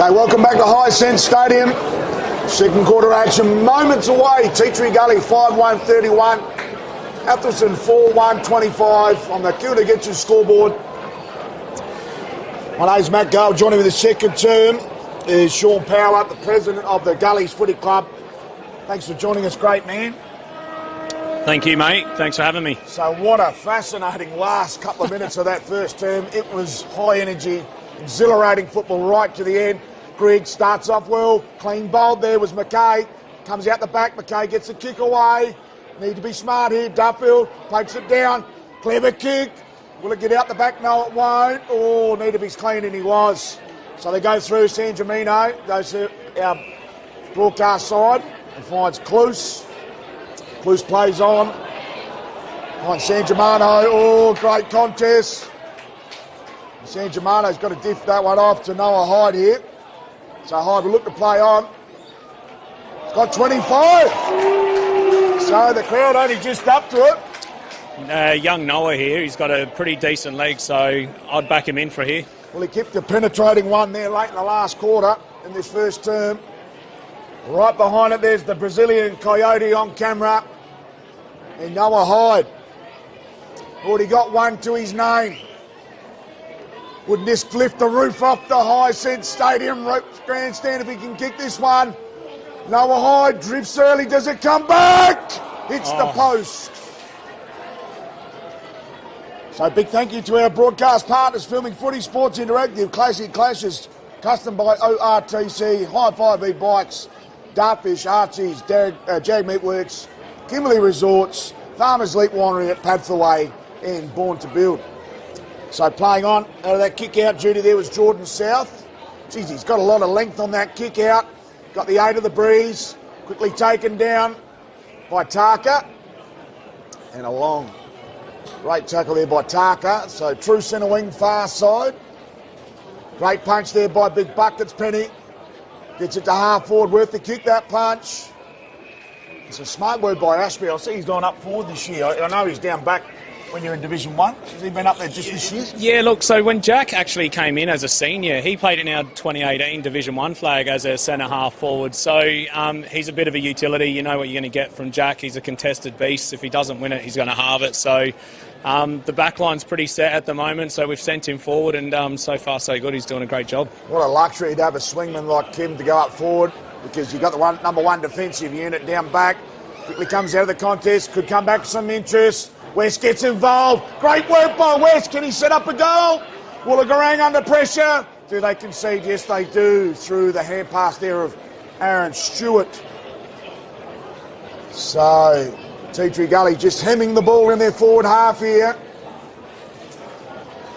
Okay, welcome back to Hyacinth Stadium. Second quarter action, moments away. Tea Tree Gully 5-1-31. Athelstone 4-1-25 on the Kilda Gets You scoreboard. My name's Matt Gale. Joining me the second term is Sean Power, the president of the Gully's Footy Club. Thanks for joining us, great man. Thank you, mate. Thanks for having me. So what a fascinating last couple of minutes of that first term. It was high energy, exhilarating football right to the end. Greg starts off well, clean bowled there was McKay. Comes out the back, McKay gets the kick away. Need to be smart here, Duffield takes it down. Clever kick. Will it get out the back? No, it won't. Oh, need to be clean, and he was. So they go through. San Gemino goes to our broadcast side and finds Cluse. Cluse plays on. Finds San Germano. Oh, great contest. San Germano's got to diff that one off to Noah Hyde here. So Hyde will look to play on. It's got 25. So the crowd only just up to it. Young Noah here, he's got a pretty decent leg, so I'd back him in for here. Well, he kept a penetrating one there late in the last quarter in this first term. Right behind it, there's the Brazilian Coyote on camera. And Noah Hyde. Already got one to his name. Wouldn't this lift the roof off the Hyacinth Stadium grandstand if he can kick this one? Noah Hyde drifts early. Does it come back? Hits the post. So big thank you to our broadcast partners, Filming Footy, Sports Interactive, Classic Clashes, custom by ORTC, High 5E Bikes, Dartfish, Archie's, Jag Meatworks, Kimberley Resorts, Farmers Leap Winery at Padthaway, and Born to Build. So playing on, out of that kick out duty there was Jordan South. Geez, he's got a lot of length on that kick out. Got the 8 of the breeze, quickly taken down by Tarka. And a long, great tackle there by Tarka. So true centre wing, far side. Great punch there by Big Buckets Penny. Gets it to half forward, worth the kick, that punch. It's a smart word by Ashby. I see he's gone up forward this year. I know he's down back when you're in Division 1. Has he been up there just this year? Yeah, look, so when Jack actually came in as a senior, he played in our 2018 Division 1 flag as a centre half forward. So he's a bit of a utility. You know what you're going to get from Jack. He's a contested beast. If he doesn't win it, he's going to halve it. So the back line's pretty set at the moment, so we've sent him forward, and so far so good. He's doing a great job. What a luxury to have a swingman like Kim to go up forward, because you've got the number one defensive unit down back. Quickly comes out of the contest, could come back with some interest. West gets involved. Great work by West. Can he set up a goal? Wollongong under pressure. Do they concede? Yes, they do, through the hand pass there of Aaron Stewart. So Tea Tree Gully just hemming the ball in their forward half here.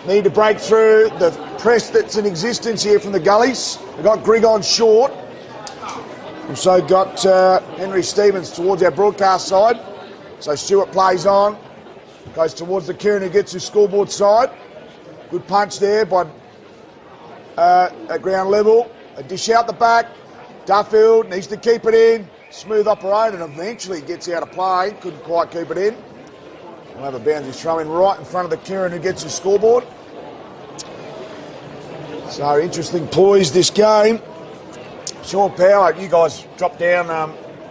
Need to break through the press that's in existence here from the Gullies. They've got Greg on short. Also got Henry Stevens towards our broadcast side. So Stewart plays on. Goes towards the Kieran who gets his scoreboard side. Good punch there by at ground level. A dish out the back. Duffield needs to keep it in. Smooth operate and eventually gets out of play. Couldn't quite keep it in. We'll have a boundary throw in right in front of the Kieran who gets his scoreboard. So interesting poise this game. Sean Power, you guys dropped down.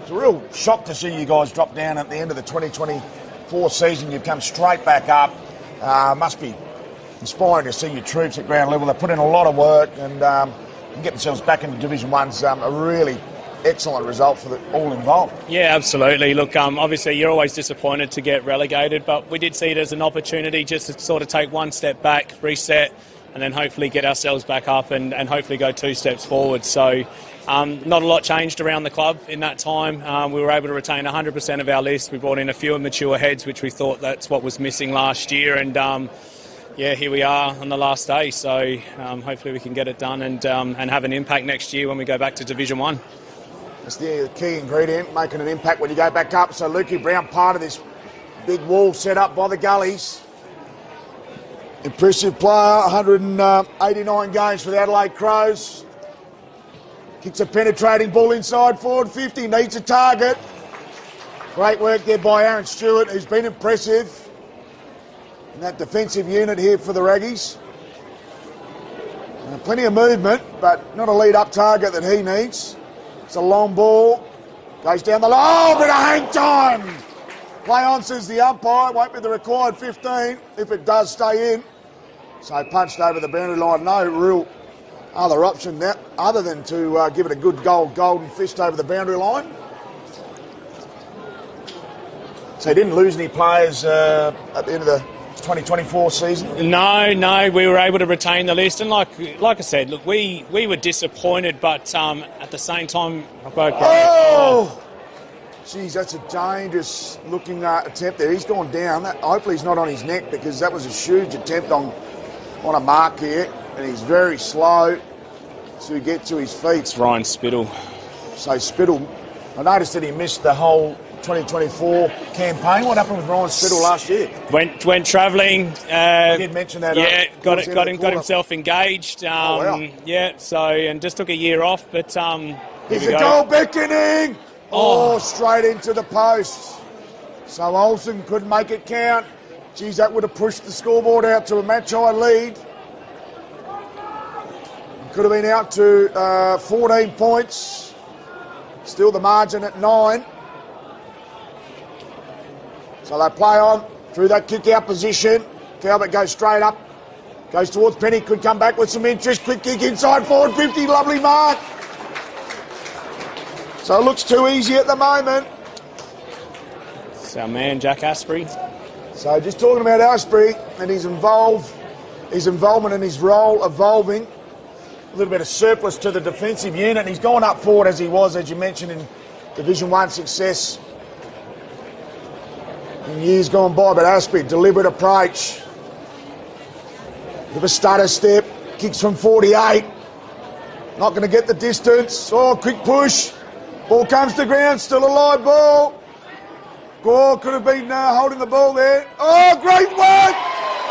It's a real shock to see you guys drop down at the end of the 2024 season. You've come straight back up. Must be inspiring to see your troops at ground level. They put in a lot of work and can get themselves back into Division 1's a really excellent result for all involved. Yeah, absolutely. Look, obviously you're always disappointed to get relegated, but we did see it as an opportunity just to sort of take one step back, reset, and then hopefully get ourselves back up and hopefully go 2 steps forward. So not a lot changed around the club in that time. We were able to retain 100% of our list. We brought in a few mature heads, which we thought that's what was missing last year. And yeah, here we are on the last day. So hopefully we can get it done and have an impact next year when we go back to Division 1. That's the key ingredient, making an impact when you go back up. So Lukey Brown, part of this big wall set up by the Gullies. Impressive player, 189 games for the Adelaide Crows. Kicks a penetrating ball inside, forward 50, needs a target. Great work there by Aaron Stewart, who's been impressive in that defensive unit here for the Raggies. Plenty of movement, but not a lead-up target that he needs. It's a long ball. Goes down the line. Oh, bit of hang time! Play on, says the umpire. Won't be the required 15 if it does stay in. So punched over the boundary line. No real other option now, other than to give it a good golden fist over the boundary line. So he didn't lose any players at the end of the 2024 season? No, we were able to retain the list. And like I said, look, we were disappointed, but at the same time... Oh! Geez, that's a dangerous looking attempt there. He's gone down. Hopefully he's not on his neck, because that was a huge attempt on a mark here, and he's very slow to get to his feet. It's Ryan Spittle. So Spittle, I noticed that he missed the whole 2024 campaign. What happened with Ryan Spittle last year? Went travelling. You did mention that. Yeah, got himself engaged. Wow. Yeah, so, and just took a year off, but here's a goal beckoning. Oh, straight into the post. So Olsen couldn't make it count. Geez, that would have pushed the scoreboard out to a match-high lead. Could have been out to 14 points. Still the margin at 9. So they play on through that kick-out position. Calvert goes straight up. Goes towards Penny. Could come back with some interest. Quick kick inside forward 50. Lovely mark. So it looks too easy at the moment. It's our man, Jack Asprey. So just talking about Asprey and his involvement in his role evolving. A little bit of surplus to the defensive unit. And he's gone up forward as he was, as you mentioned, in Division 1 success in years gone by. But Asprey, deliberate approach. With a stutter step. Kicks from 48. Not going to get the distance. Oh, quick push. Ball comes to ground. Still a live ball. Gore could have been holding the ball there. Oh, great work!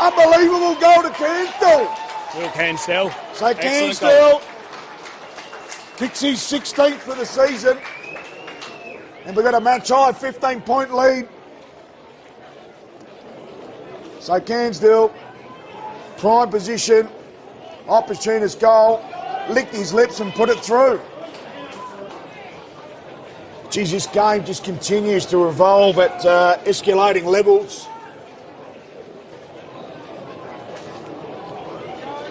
Unbelievable goal to Cairnsdale. Will Cairnsdale. So Cairnsdale kicks his 16th for the season. And we've got a match-high 15-point lead. So Cairnsdale, prime position, opportunist goal, licked his lips and put it through. Geez, this game just continues to evolve at escalating levels.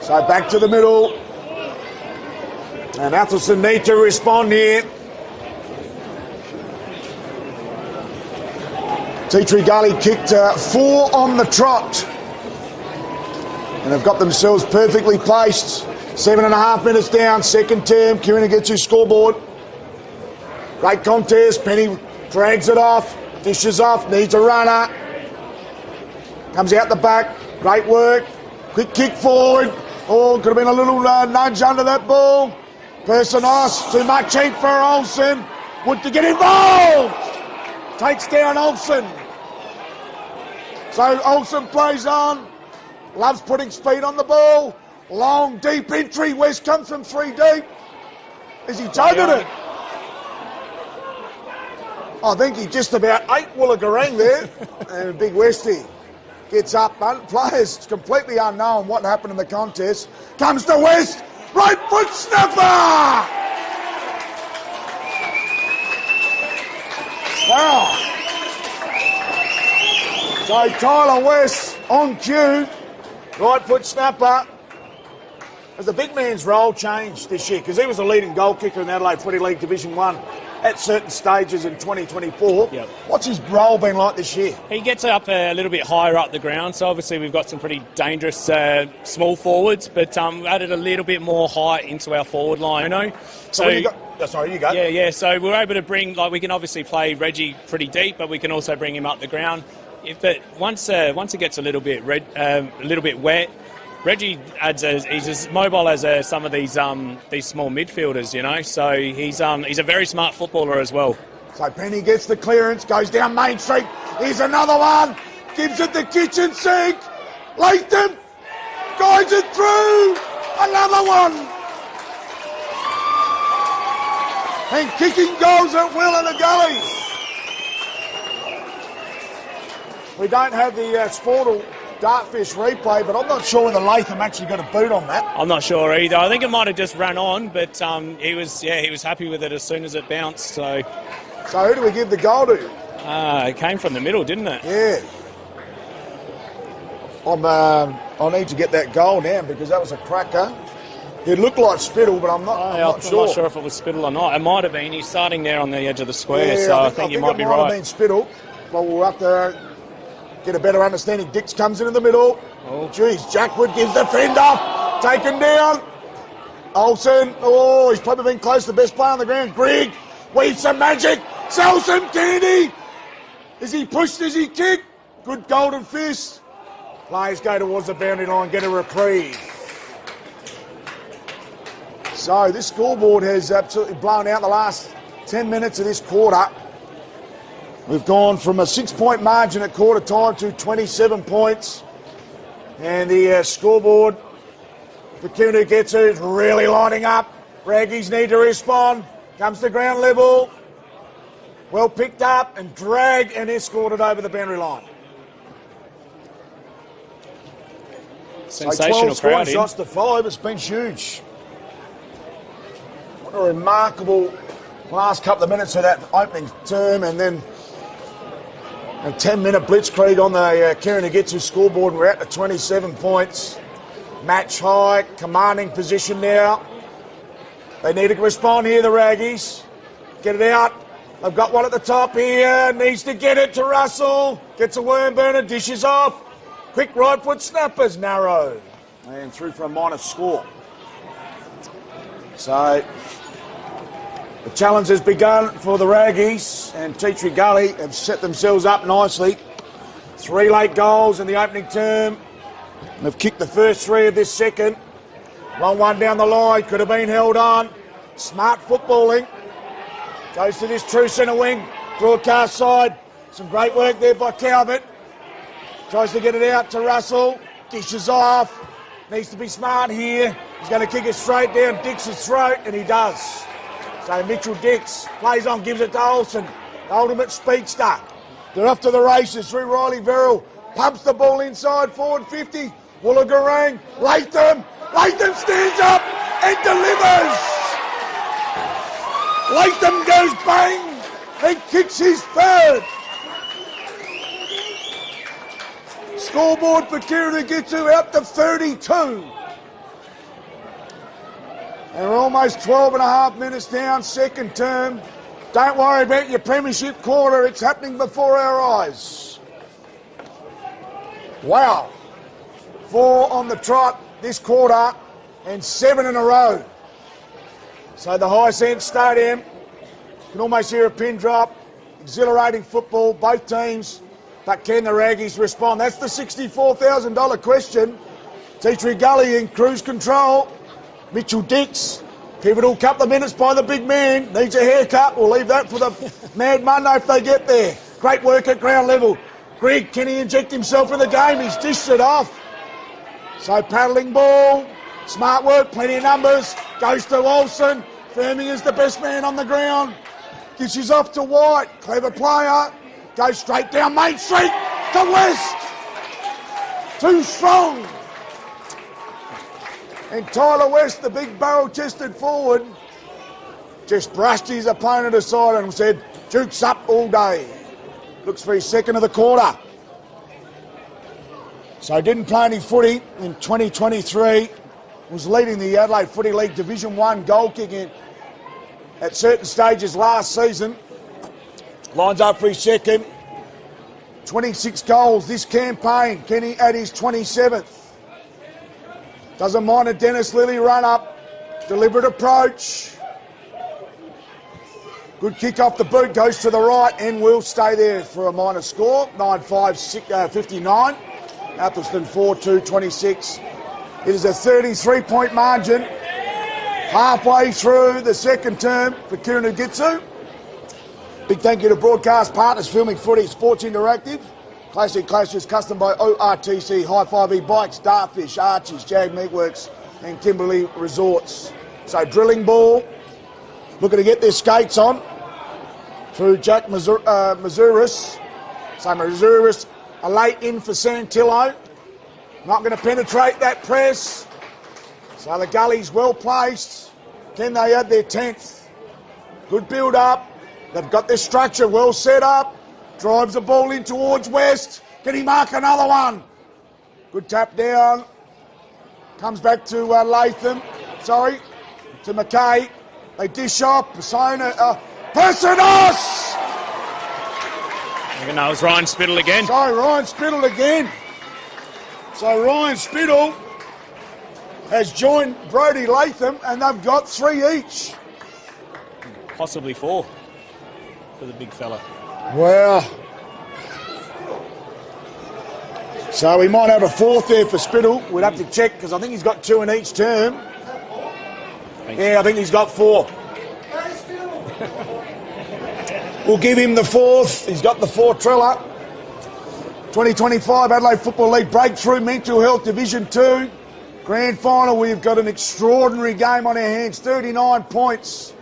So back to the middle. And Athelstone need to respond here. Tea Gully kicked 4 on the trot. And they've got themselves perfectly placed. 7.5 minutes down, second term. Kieran gets his scoreboard. Great contest. Penny drags it off, dishes off, needs a runner. Comes out the back. Great work. Quick kick forward. Oh, could have been a little nudge under that ball. Personos, too much heat for Olsen. Wood to get involved. Takes down Olsen. So Olsen plays on. Loves putting speed on the ball. Long, deep entry. West comes from 3 deep. Is he tugging it? I think he just about ate Wollongong there. And Big Westie gets up. Players completely unknown what happened in the contest. Comes to West. Right foot snapper! Wow. So Tyler West on cue. Right foot snapper. Has the big man's role changed this year? Because he was the leading goal kicker in the Adelaide Footy League Division 1 at certain stages in 2024. Yep. What's his role been like this year? He gets up a little bit higher up the ground, so obviously we've got some pretty dangerous small forwards, but added a little bit more height into our forward line. You know? So you go. Sorry, you go. Yeah. So we're able to bring, we can obviously play Reggie pretty deep, but we can also bring him up the ground. But once it gets a little bit wet, Reggie he's as mobile as some of these small midfielders, you know. So he's a very smart footballer as well. So Penny gets the clearance, goes down Main Street. Here's another one. Gives it the kitchen sink. Latham guides it through. Another one. And kicking goals at will in the gullies. We don't have the Sportal Dartfish replay, but I'm not sure whether Latham actually got a boot on that. I'm not sure either. I think it might have just ran on, but he was happy with it as soon as it bounced. So who do we give the goal to? It came from the middle, didn't it? Yeah. I need to get that goal down because that was a cracker. It looked like Spittle, but I'm not sure. I'm not sure if it was Spittle or not. It might have been. He's starting there on the edge of the square, Yeah, so I think you might be it might right. have been Spittle, but we'll have to get a better understanding. Dix comes in the middle. Oh. Jeez, Jackwood gives the fend off. Taken down. Olsen. Oh, he's probably been close to the best player on the ground. Grigg weaves some magic. Sells some candy. Is he pushed? Is he kicked? Good golden fist. Players go towards the boundary line, get a reprieve. So this scoreboard has absolutely blown out the last 10 minutes of this quarter. We've gone from a 6-point margin at quarter time to 27 points. And the scoreboard for Koonagetsu is really lining up. Raggies need to respond. Comes to ground level. Well picked up and dragged and escorted over the boundary line. Sensational 12 scoring crowd in. shots to 5. It's been huge. What a remarkable last couple of minutes of that opening term, and then a 10-minute blitzkrieg on the Koonagetsu scoreboard. We're at the 27 points. Match high, commanding position now. They need to respond here, the Raggies. Get it out. They've got one at the top here. Needs to get it to Russell. Gets a worm burner, dishes off. Quick right foot snappers, narrow. And through for a minus score. So the challenge has begun for the Raggies, and Teachery Gully have set themselves up nicely. 3 late goals in the opening term. They've kicked the first 3 of this second. Long one down the line, could have been held on. Smart footballing. Goes to this true centre wing, broadcast side. Some great work there by Calvert. Tries to get it out to Russell. Dishes off. Needs to be smart here. He's going to kick it straight down Dix's throat, and he does. So Mitchell Dix plays on, gives it to Olsen. The ultimate speedster. They're off to the races through Riley Verrill. Pumps the ball inside, forward 50. Woolagarang. Latham. Latham stands up and delivers. Latham goes bang and kicks his third. Scoreboard for Koonagetsu out to 32. And we're almost 12 and a half minutes down, second term. Don't worry about your premiership quarter, it's happening before our eyes. Wow. 4 on the trot this quarter and 7 in a row. So the Hisense Stadium, you can almost hear a pin drop. Exhilarating football, both teams. But can the Raggies respond? That's the $64,000 question. Teachery Gully in cruise control. Mitchell Dix, pivotal couple of minutes by the big man. Needs a haircut. We'll leave that for the Mad Monday if they get there. Great work at ground level. Grigg, can he inject himself in the game? He's dished it off. So paddling ball. Smart work, plenty of numbers. Goes to Olsen. Firming is the best man on the ground. Dishes off to White. Clever player. Goes straight down Main Street to West. Too strong. And Tyler West, the big barrel-chested forward, just brushed his opponent aside and said, Duke's up all day. Looks for his second of the quarter. So didn't play any footy in 2023. Was leading the Adelaide Footy League Division 1 goal kicking at certain stages last season. Lines up for his second. 26 goals this campaign. Kenny at his 27th. Doesn't mind a Dennis Lilly run up. Deliberate approach. Good kick off the boot. Goes to the right and will stay there for a minor score. 9-5-59. Athelstone 4-2-26. It is a 33-point margin. Halfway through the second term for Koonagetsu. Big thank you to broadcast partners Filming Footy, Sports Interactive, Classic Clashes, custom by ORTC, High 5E Bikes, Dartfish, Archie's, Jag Meatworks and Kimberley Resorts. So drilling ball, looking to get their skates on through Jack Mazuris. So Mazuris, a late in for Santillo. Not going to penetrate that press. So the Gully's well placed. Can they add their 10th? Good build up. They've got their structure well set up. Drives the ball in towards West. Can he mark another one? Good tap down. Comes back to Latham. Sorry, to McKay. They dish off. Persona. Personos! No, it was Ryan Spittle again. Sorry, Ryan Spittle again. So Ryan Spittle has joined Brodie Latham and they've got 3 each. Possibly 4 for the big fella. Well, so we might have a 4th there for Spittle. We'd have to check because I think he's got 2 in each term. I think he's got 4. We'll give him the 4th. He's got the 4 triller. 2025 Adelaide Football League Breakthrough Mental Health Division 2. Grand final. We've got an extraordinary game on our hands. 39 points.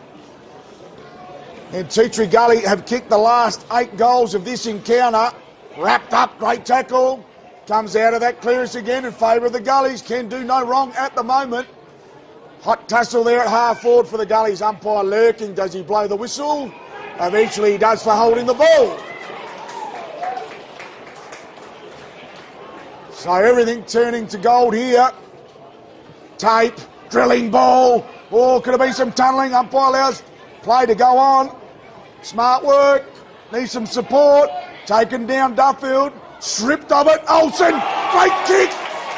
And Tea Tree Gully have kicked the last 8 goals of this encounter. Wrapped up. Great tackle. Comes out of that clearance again in favour of the Gullies. Can do no wrong at the moment. Hot tussle there at half forward for the Gullies. Umpire lurking. Does he blow the whistle? Eventually he does for holding the ball. So everything turning to gold here. Tape, drilling ball. Oh, could have been some tunnelling. Umpire allows play to go on. Smart work. Needs some support. Taken down Duffield. Stripped of it. Olsen. Great kick.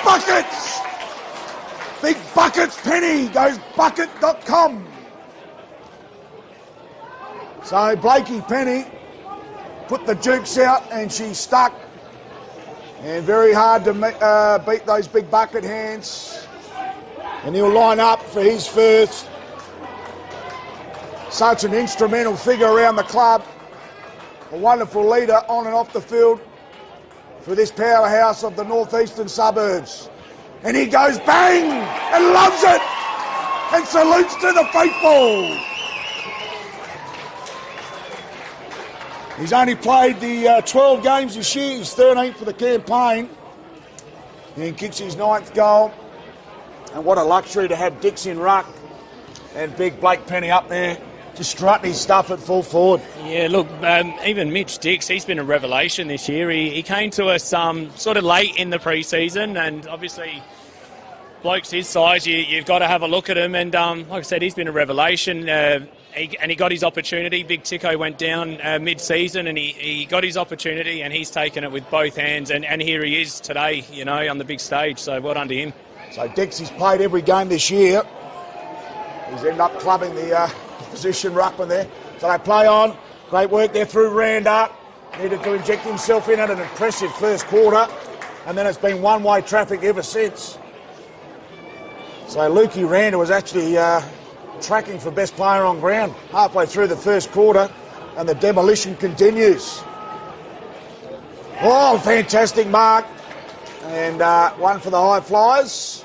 Buckets. Big buckets. Penny goes bucket.com. So Blakey Penny put the jukes out and she stuck. And very hard to beat those big bucket hands. And he'll line up for his first. Such an instrumental figure around the club. A wonderful leader on and off the field for this powerhouse of the northeastern suburbs. And he goes bang and loves it and salutes to the faithful. He's only played the 12 games this year. He's 13th for the campaign. And he kicks his 9th goal. And what a luxury to have Dix in ruck and big Blake Penny up there just strutting his stuff at full forward. Yeah, look, even Mitch Dix, he's been a revelation this year. He came to us sort of late in the pre-season, and obviously blokes his size, you've got to have a look at him. And like I said, he's been a revelation. He got his opportunity. Big Tico went down mid-season and he got his opportunity and he's taken it with both hands. And here he is today, you know, on the big stage. So well done to him. So Dixie's played every game this year. He's ended up clubbing the opposition ruckman there. So they play on. Great work there through Randa. Needed to inject himself in at an impressive first quarter. And then it's been one-way traffic ever since. So Lukey Randa was actually tracking for best player on ground halfway through the first quarter, and the demolition continues. Oh, fantastic mark. And one for the high flyers.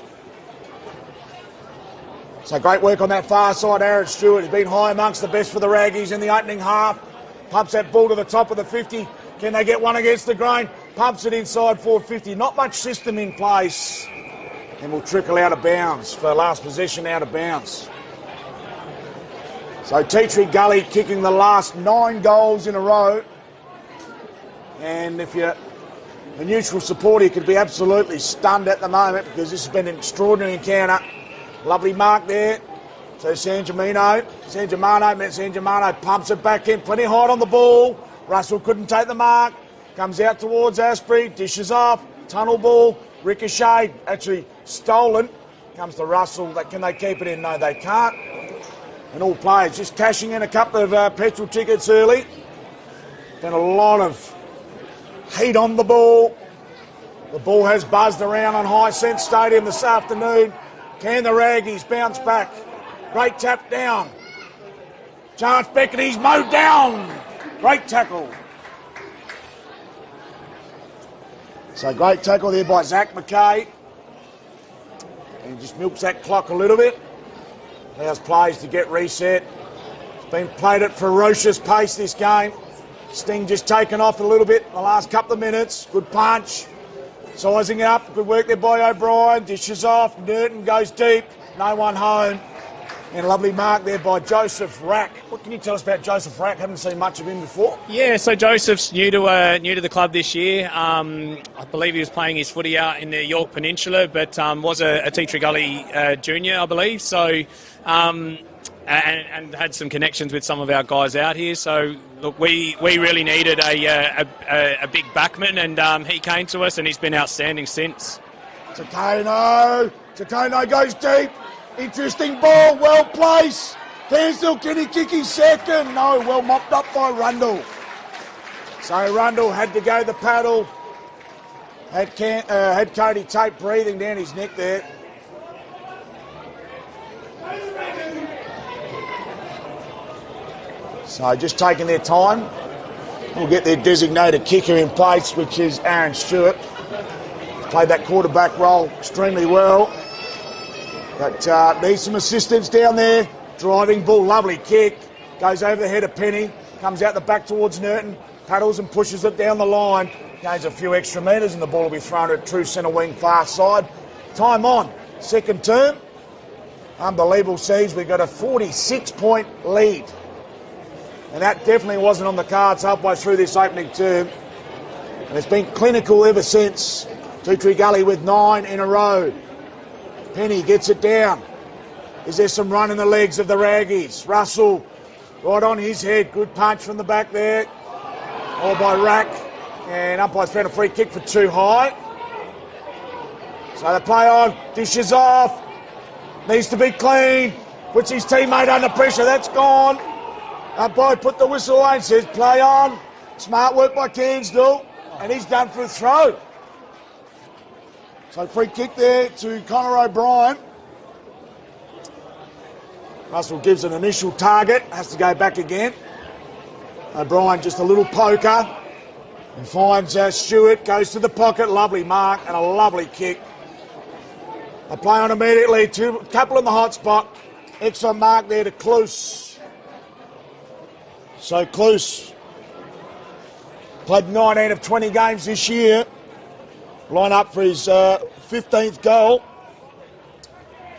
So great work on that far side. Aaron Stewart has been high amongst the best for the Raggies in the opening half. Pumps that ball to the top of the 50. Can they get one against the grain? Pumps it inside 450. Not much system in place. And will trickle out of bounds for last possession out of bounds. So Tea Tree Gully kicking the last 9 goals in a row. And if you're a neutral supporter, you could be absolutely stunned at the moment because this has been an extraordinary encounter. Lovely mark there. So San Germano pumps it back in. Plenty hard on the ball. Russell couldn't take the mark. Comes out towards Asprey. Dishes off. Tunnel ball. Ricochet. Actually stolen. Comes to Russell. Can they keep it in? No, they can't. And all players just cashing in a couple of petrol tickets early. Been a lot of heat on the ball. The ball has buzzed around on Hisense Stadium this afternoon. Can the Raggies bounce back? Great tap down. Chance Beckett, he's mowed down. Great tackle. So great tackle there by Zach McKay. And just milks that clock a little bit. Allows players to get reset. It's been played at ferocious pace this game. Sting just taken off a little bit in the last couple of minutes. Good punch. Sizing it up, good work there by O'Brien. Dishes off, Newton goes deep, no one home. And a lovely mark there by Joseph Rack. What can you tell us about Joseph Rack? Haven't seen much of him before. Yeah, so Joseph's new to the club this year. I believe he was playing his footy out in the York Peninsula, but was a Tea Tree Gully junior, I believe. So, and had some connections with some of our guys out here. So, look, we really needed a big backman, and he came to us, and he's been outstanding since. Takano goes deep. Interesting ball, well placed. Townsville, can he kick his second? No, well mopped up by Rundle. So Rundle had to go the paddle. Had Cody Tate breathing down his neck there. So just taking their time. We'll get their designated kicker in place, which is Aaron Stewart. Played that quarterback role extremely well. But needs some assistance down there. Driving ball, lovely kick. Goes over the head of Penny. Comes out the back towards Newton. Paddles and pushes it down the line. Gains a few extra metres and the ball will be thrown at true centre wing far side. Time on. Second term. Unbelievable sees. We've got a 46-point lead. And that definitely wasn't on the cards halfway through this opening term. And it's been clinical ever since. Tea Tree Gully with 9 in a row. Penny gets it down. Is there some run in the legs of the Raggies? Russell, right on his head. Good punch from the back there. All by Rack. And umpire's found a free kick for too high. So the play on. Dishes off. Needs to be clean. Puts his teammate under pressure. That's gone. Umpire put the whistle away and says play on. Smart work by Cairnsdale. And he's done for a throw. So free kick there to Connor O'Brien. Russell gives an initial target, has to go back again. O'Brien just a little poker and finds Stewart, goes to the pocket, lovely mark and a lovely kick. They play on immediately, couple in the hot spot. Excellent mark there to Kloos. So Kloos played 19 of 20 games this year. Line up for his 15th goal.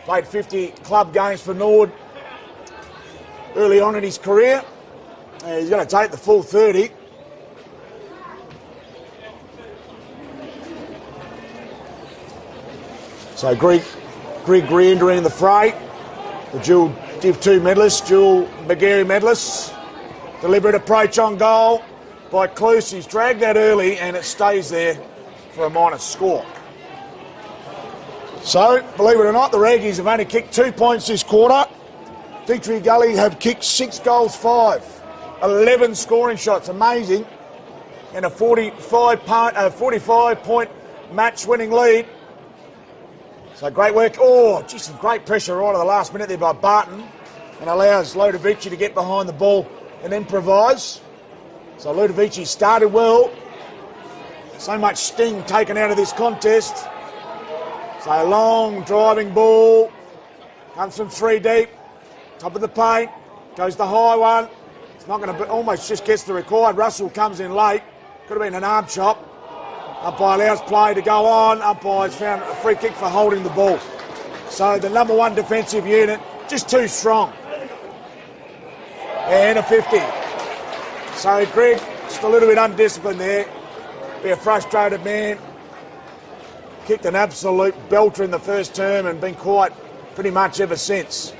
Played 50 club games for Nord early on in his career. And he's going to take the full 30. So Greg re-entering the fray. The dual Div 2 medalist, dual McGarry medalist. Deliberate approach on goal by Kloos. He's dragged that early and it stays there for a minus score. So, believe it or not, the Raggies have only kicked 2 points this quarter. Tea Tree Gully have kicked 6 goals, 5. 11 scoring shots, amazing. And a 45-point match-winning lead. So great work. Oh, geez, some great pressure right at the last minute there by Barton. And allows Ludovici to get behind the ball and improvise. So Ludovici started well. So much sting taken out of this contest. So long driving ball. Comes from 3 deep. Top of the paint. Goes the high one. It's not going to be, almost just gets the required. Russell comes in late. Could have been an arm chop. Umpire allows play to go on. Umpire's found a free kick for holding the ball. So the number 1 defensive unit, just too strong. And a 50. So Greg, just a little bit undisciplined there. Be a frustrated man. Kicked an absolute belter in the first term and been quiet pretty much ever since.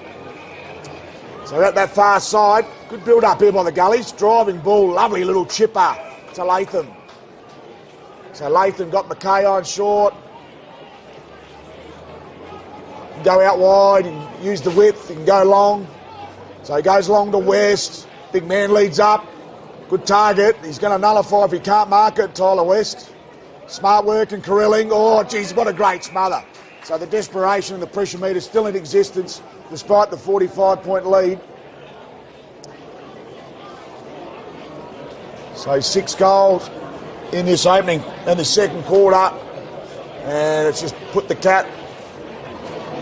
So at that far side, good build up here by the Gullies. Driving ball, lovely little chipper to Latham. So Latham got McKay on short. Go out wide and use the width and go long. So he goes long to West. Big man leads up. Good target. He's going to nullify if he can't mark it, Tyler West. Smart work and Carilling. Oh, geez, what a great smother. So the desperation and the pressure meter still in existence despite the 45-point lead. So 6 goals in this opening and the second quarter. And it's just put the cat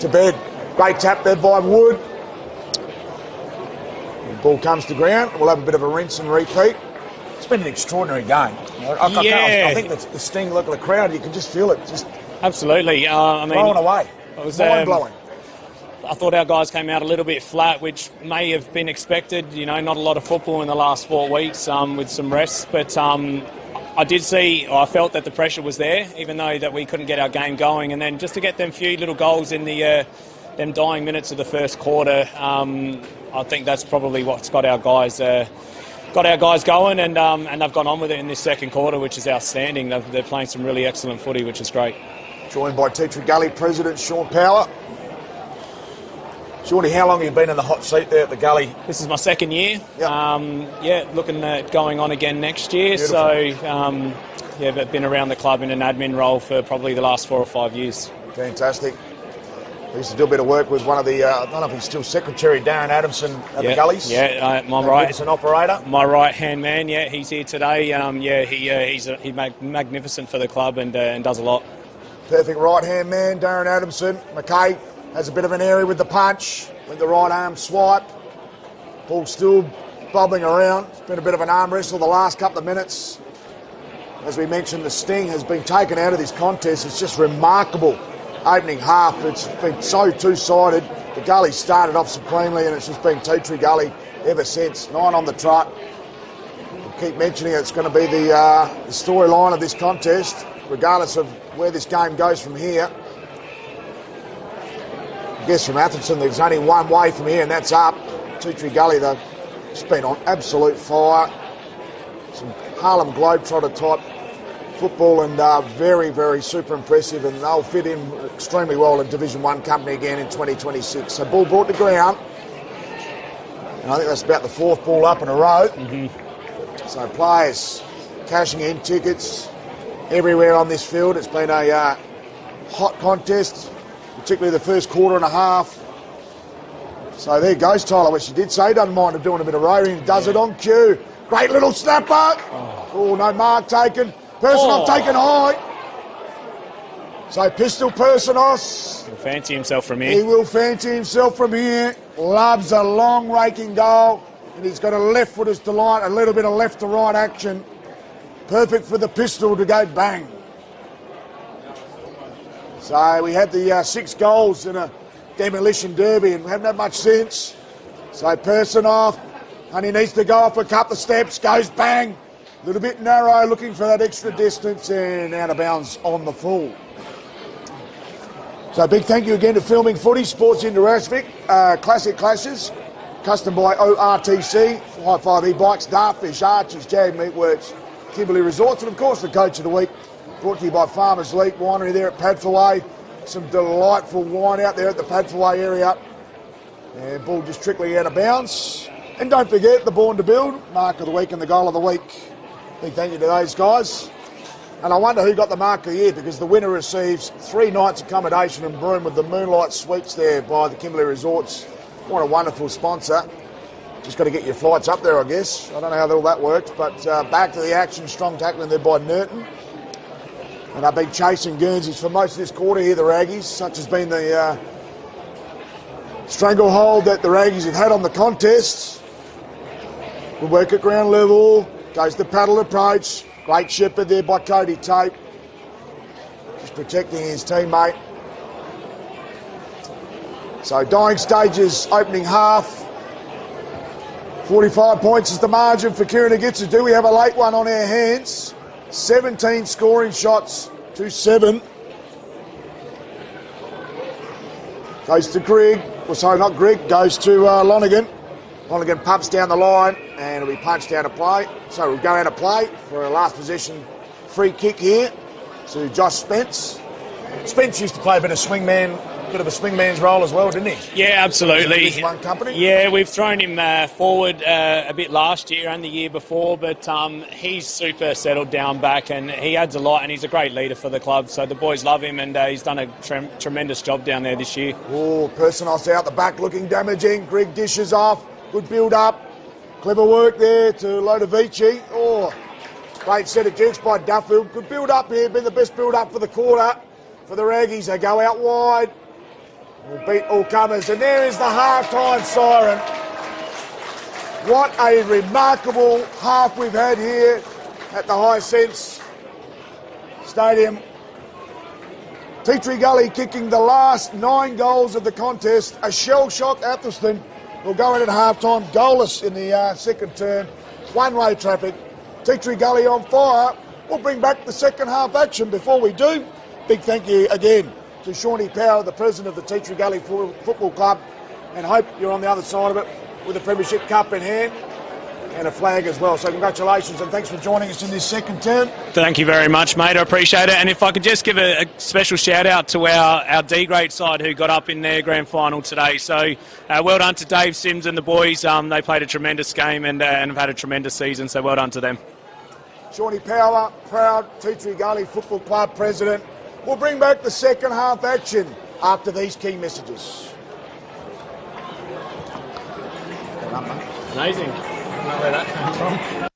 to bed. Great tap there by Wood. The ball comes to ground. We'll have a bit of a rinse and repeat. It's been an extraordinary game. I think that's the sting, look at the crowd, you can just feel it, just absolutely. blowing away. It was mind-blowing. I thought our guys came out a little bit flat, which may have been expected. You know, not a lot of football in the last 4 weeks with some rest. But I felt that the pressure was there, even though that we couldn't get our game going. And then just to get them few little goals in the them dying minutes of the first quarter, I think that's probably what's got our guys going, and they've gone on with it in this second quarter, which is outstanding. They're playing some really excellent footy, which is great. Joined by Gully President Sean Power. Shawnee, how long have you been in the hot seat there at the Gully? This is my second year. Yep. Looking at going on again next year. Beautiful. So, but been around the club in an admin role for probably the last 4 or 5 years. Fantastic. I used to do a bit of work with one of the, I don't know if he's still secretary, Darren Adamson at the Gullies. Yeah, my right. He's an operator. My right-hand man, he's here today. He's magnificent for the club and does a lot. Perfect right-hand man, Darren Adamson. McKay has a bit of an area with the punch, with the right arm swipe. Ball still bubbling around. It's been a bit of an arm wrestle the last couple of minutes. As we mentioned, the sting has been taken out of this contest. It's just remarkable. Opening half, it's been so two-sided. The Gully started off supremely and it's just been Tea Tree Gully ever since. 9 on the trot. We'll keep mentioning it's going to be the storyline of this contest, regardless of where this game goes from here. I guess from Athelstone, there's only one way from here, and that's up. Tea Tree Gully, they've just been on absolute fire. Some Harlem Globetrotter type football, and very, very super impressive, and they'll fit in extremely well in Division 1 company again in 2026. So ball brought to ground, and I think that's about the 4th ball up in a row. Mm-hmm. So players cashing in tickets everywhere on this field. It's been a hot contest, particularly the first quarter and a half. So there goes Tyler, which he did say he doesn't mind doing a bit of rowing. He does it on cue. Great little snapper. Oh, no mark taken. Personoff taken high. So pistol Personos. He'll fancy himself from here. He will fancy himself from here. Loves a long raking goal. And he's got a left footer's delight, a little bit of left to right action. Perfect for the pistol to go bang. So we had the 6 goals in a demolition derby and we haven't had much since. So Personoff, and he needs to go off a couple of steps, goes bang. A little bit narrow, looking for that extra distance, and out of bounds on the full. So big thank you again to Filming Footy, Sports Interactive, Classic Clashes, custom by ORTC, High 5 E-Bikes, Darfish, Archers, Jag Meatworks, Kimberley Resorts, and of course the Coach of the Week, brought to you by Farmers Leap Winery there at Padfaway. Some delightful wine out there at the Padfaway area. And ball just trickling out of bounds. And don't forget the Born to Build, Mark of the Week and the Goal of the Week. Big thank you to those guys. And I wonder who got the Mark of the Year, because the winner receives 3 nights accommodation and Broome with the Moonlight Suites there by the Kimberley Resorts. What a wonderful sponsor. Just got to get your flights up there, I guess. I don't know how all that works, but back to the action. Strong tackling there by Nurton. And I've been chasing Guernseys for most of this quarter here, the Raggies. Such has been the stranglehold that the Raggies have had on the contest. Good work at ground level. Goes the paddle approach. Great shepherd there by Cody Tate. Just protecting his teammate. So dying stages, opening half. 45 points is the margin for Kieran Agitsa. Do we have a late one on our hands? 17 scoring shots to 7. Goes to Grigg. Well, sorry, not Grigg. Goes to Lonergan. Lonergan pumps down the line and it'll be punched out of play. So we'll go out of play for a last possession free kick here to Josh Spence. Spence used to play a bit of a swingman's role as well, didn't he? Yeah, absolutely. One company. Yeah, we've thrown him forward a bit last year and the year before, but he's super settled down back and he adds a lot and he's a great leader for the club. So the boys love him and he's done a tremendous job down there this year. Oh, Personos out the back looking damaging. Grigg dishes off. Good build up. Clever work there to Lodovici. Oh, great set of jukes by Duffield. Good build up here. Been the best build up for the quarter for the Raggies. They go out wide. We'll beat all comers. And there is the half-time siren. What a remarkable half we've had here at the High Sense Stadium. Tea Tree Gully kicking the last 9 goals of the contest. A shell-shocked Athelstone will go in at half-time goalless in the second term. One-way traffic. Tea Tree Gully on fire. We'll bring back the second half action. Before we do, big thank you again to Shawnee Power, the president of the Tea Tree Gully Football Club, and hope you're on the other side of it with a Premiership Cup in hand and a flag as well. So congratulations and thanks for joining us in this second term. Thank you very much, mate. I appreciate it. And if I could just give a special shout out to our D-grade side who got up in their grand final today. So well done to Dave Sims and the boys. They played a tremendous game and have had a tremendous season. So well done to them. Shawnee Power, proud Tea Tree Gully Football Club president. We'll bring back the second half action after these key messages. Amazing. I don't know where that came from.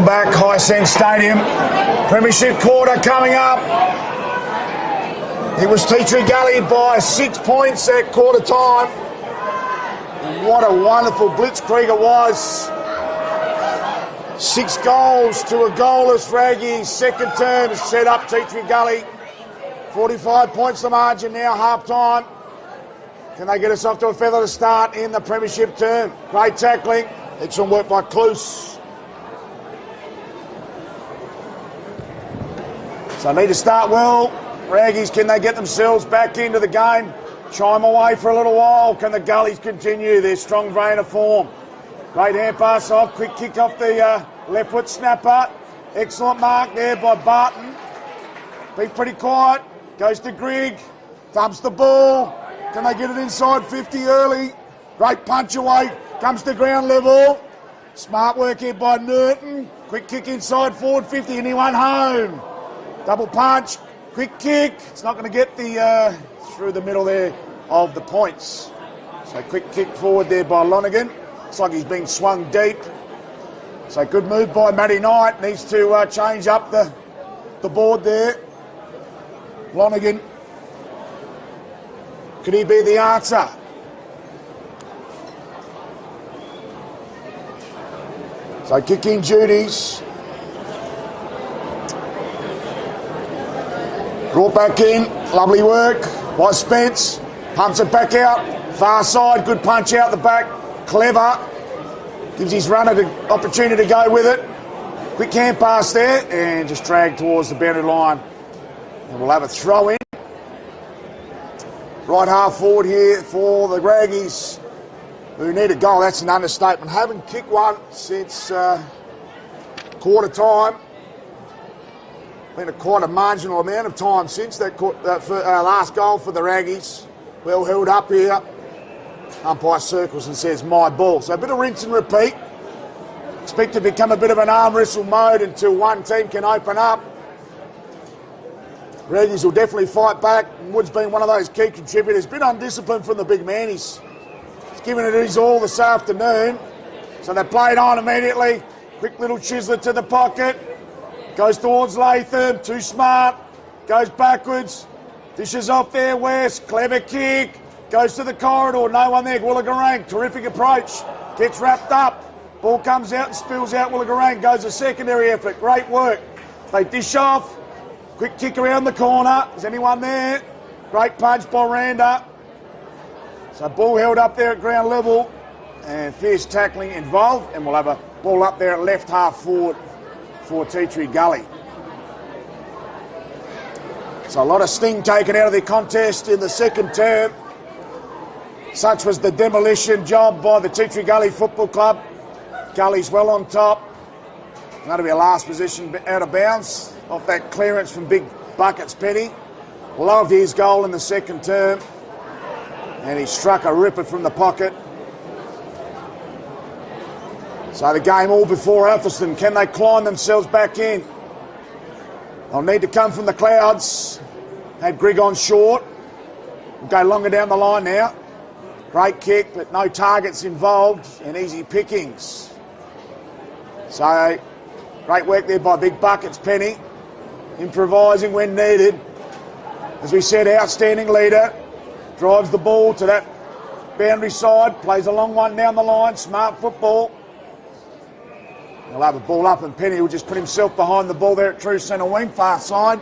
Welcome back, Hisense Stadium. Premiership quarter coming up. It was Tea Tree Gully by 6 points at quarter time. And what a wonderful blitzkrieg it was. 6 goals to a goalless Raggy. Second term has set up Tea Tree Gully. 45 points the margin now, half time. Can they get us off to a feather to start in the premiership term? Great tackling. Excellent work by Kloos. So need to start well. Raggies, can they get themselves back into the game? Chime away for a little while. Can the Gullies continue their strong vein of form? Great hand pass off. Quick kick off the left foot snapper. Excellent mark there by Barton. Be pretty quiet. Goes to Grigg. Thumps the ball. Can they get it inside 50 early? Great punch away. Comes to ground level. Smart work here by Newton. Quick kick inside forward 50 and he went home. Double punch. Quick kick. It's not going to get the through the middle there of the points. So quick kick forward there by Lonergan. Looks like he's been swung deep. So good move by Matty Knight. Needs to change up the board there. Lonergan. Could he be the answer? So kicking duties. Brought back in. Lovely work by Spence. Pumps it back out. Far side. Good punch out the back. Clever. Gives his runner the opportunity to go with it. Quick hand pass there. And just dragged towards the boundary line. And we'll have a throw in. Right half forward here for the Raggies, who need a goal. That's an understatement. Haven't kicked one since quarter time. Been quite a marginal amount of time since that last goal for the Raggies. Well held up here. Umpire circles and says, my ball. So a bit of rinse and repeat. Expect to become a bit of an arm wrestle mode until one team can open up. Raggies will definitely fight back. Wood's been one of those key contributors. Been undisciplined from the big man. He's given it his all this afternoon. So they played on immediately. Quick little chiseler to the pocket. Goes towards Latham. Too smart. Goes backwards. Dishes off there, West. Clever kick. Goes to the corridor. No one there. Wollongong. Terrific approach. Gets wrapped up. Ball comes out and spills out. Wollongong goes a secondary effort. Great work. They dish off. Quick kick around the corner. Is anyone there? Great punch by Randa. So ball held up there at ground level and fierce tackling involved, and we'll have a ball up there at left half forward for Tea Tree Gully. So a lot of sting taken out of the contest in the second term. Such was the demolition job by the Tea Tree Gully Football Club. Gully's well on top. That'll be a last position out of bounds off that clearance from Big Buckets Penny. Loved his goal in the second term. And he struck a ripper from the pocket. So the game all before Athelstone. Can they climb themselves back in? They'll need to come from the clouds. Had Grigg on short. We'll go longer down the line now. Great kick, but no targets involved and easy pickings. So great work there by Big Buckets Penny. Improvising when needed. As we said, outstanding leader. Drives the ball to that boundary side. Plays a long one down the line. Smart football. He'll have a ball up and Penny will just put himself behind the ball there at true centre wing, far side.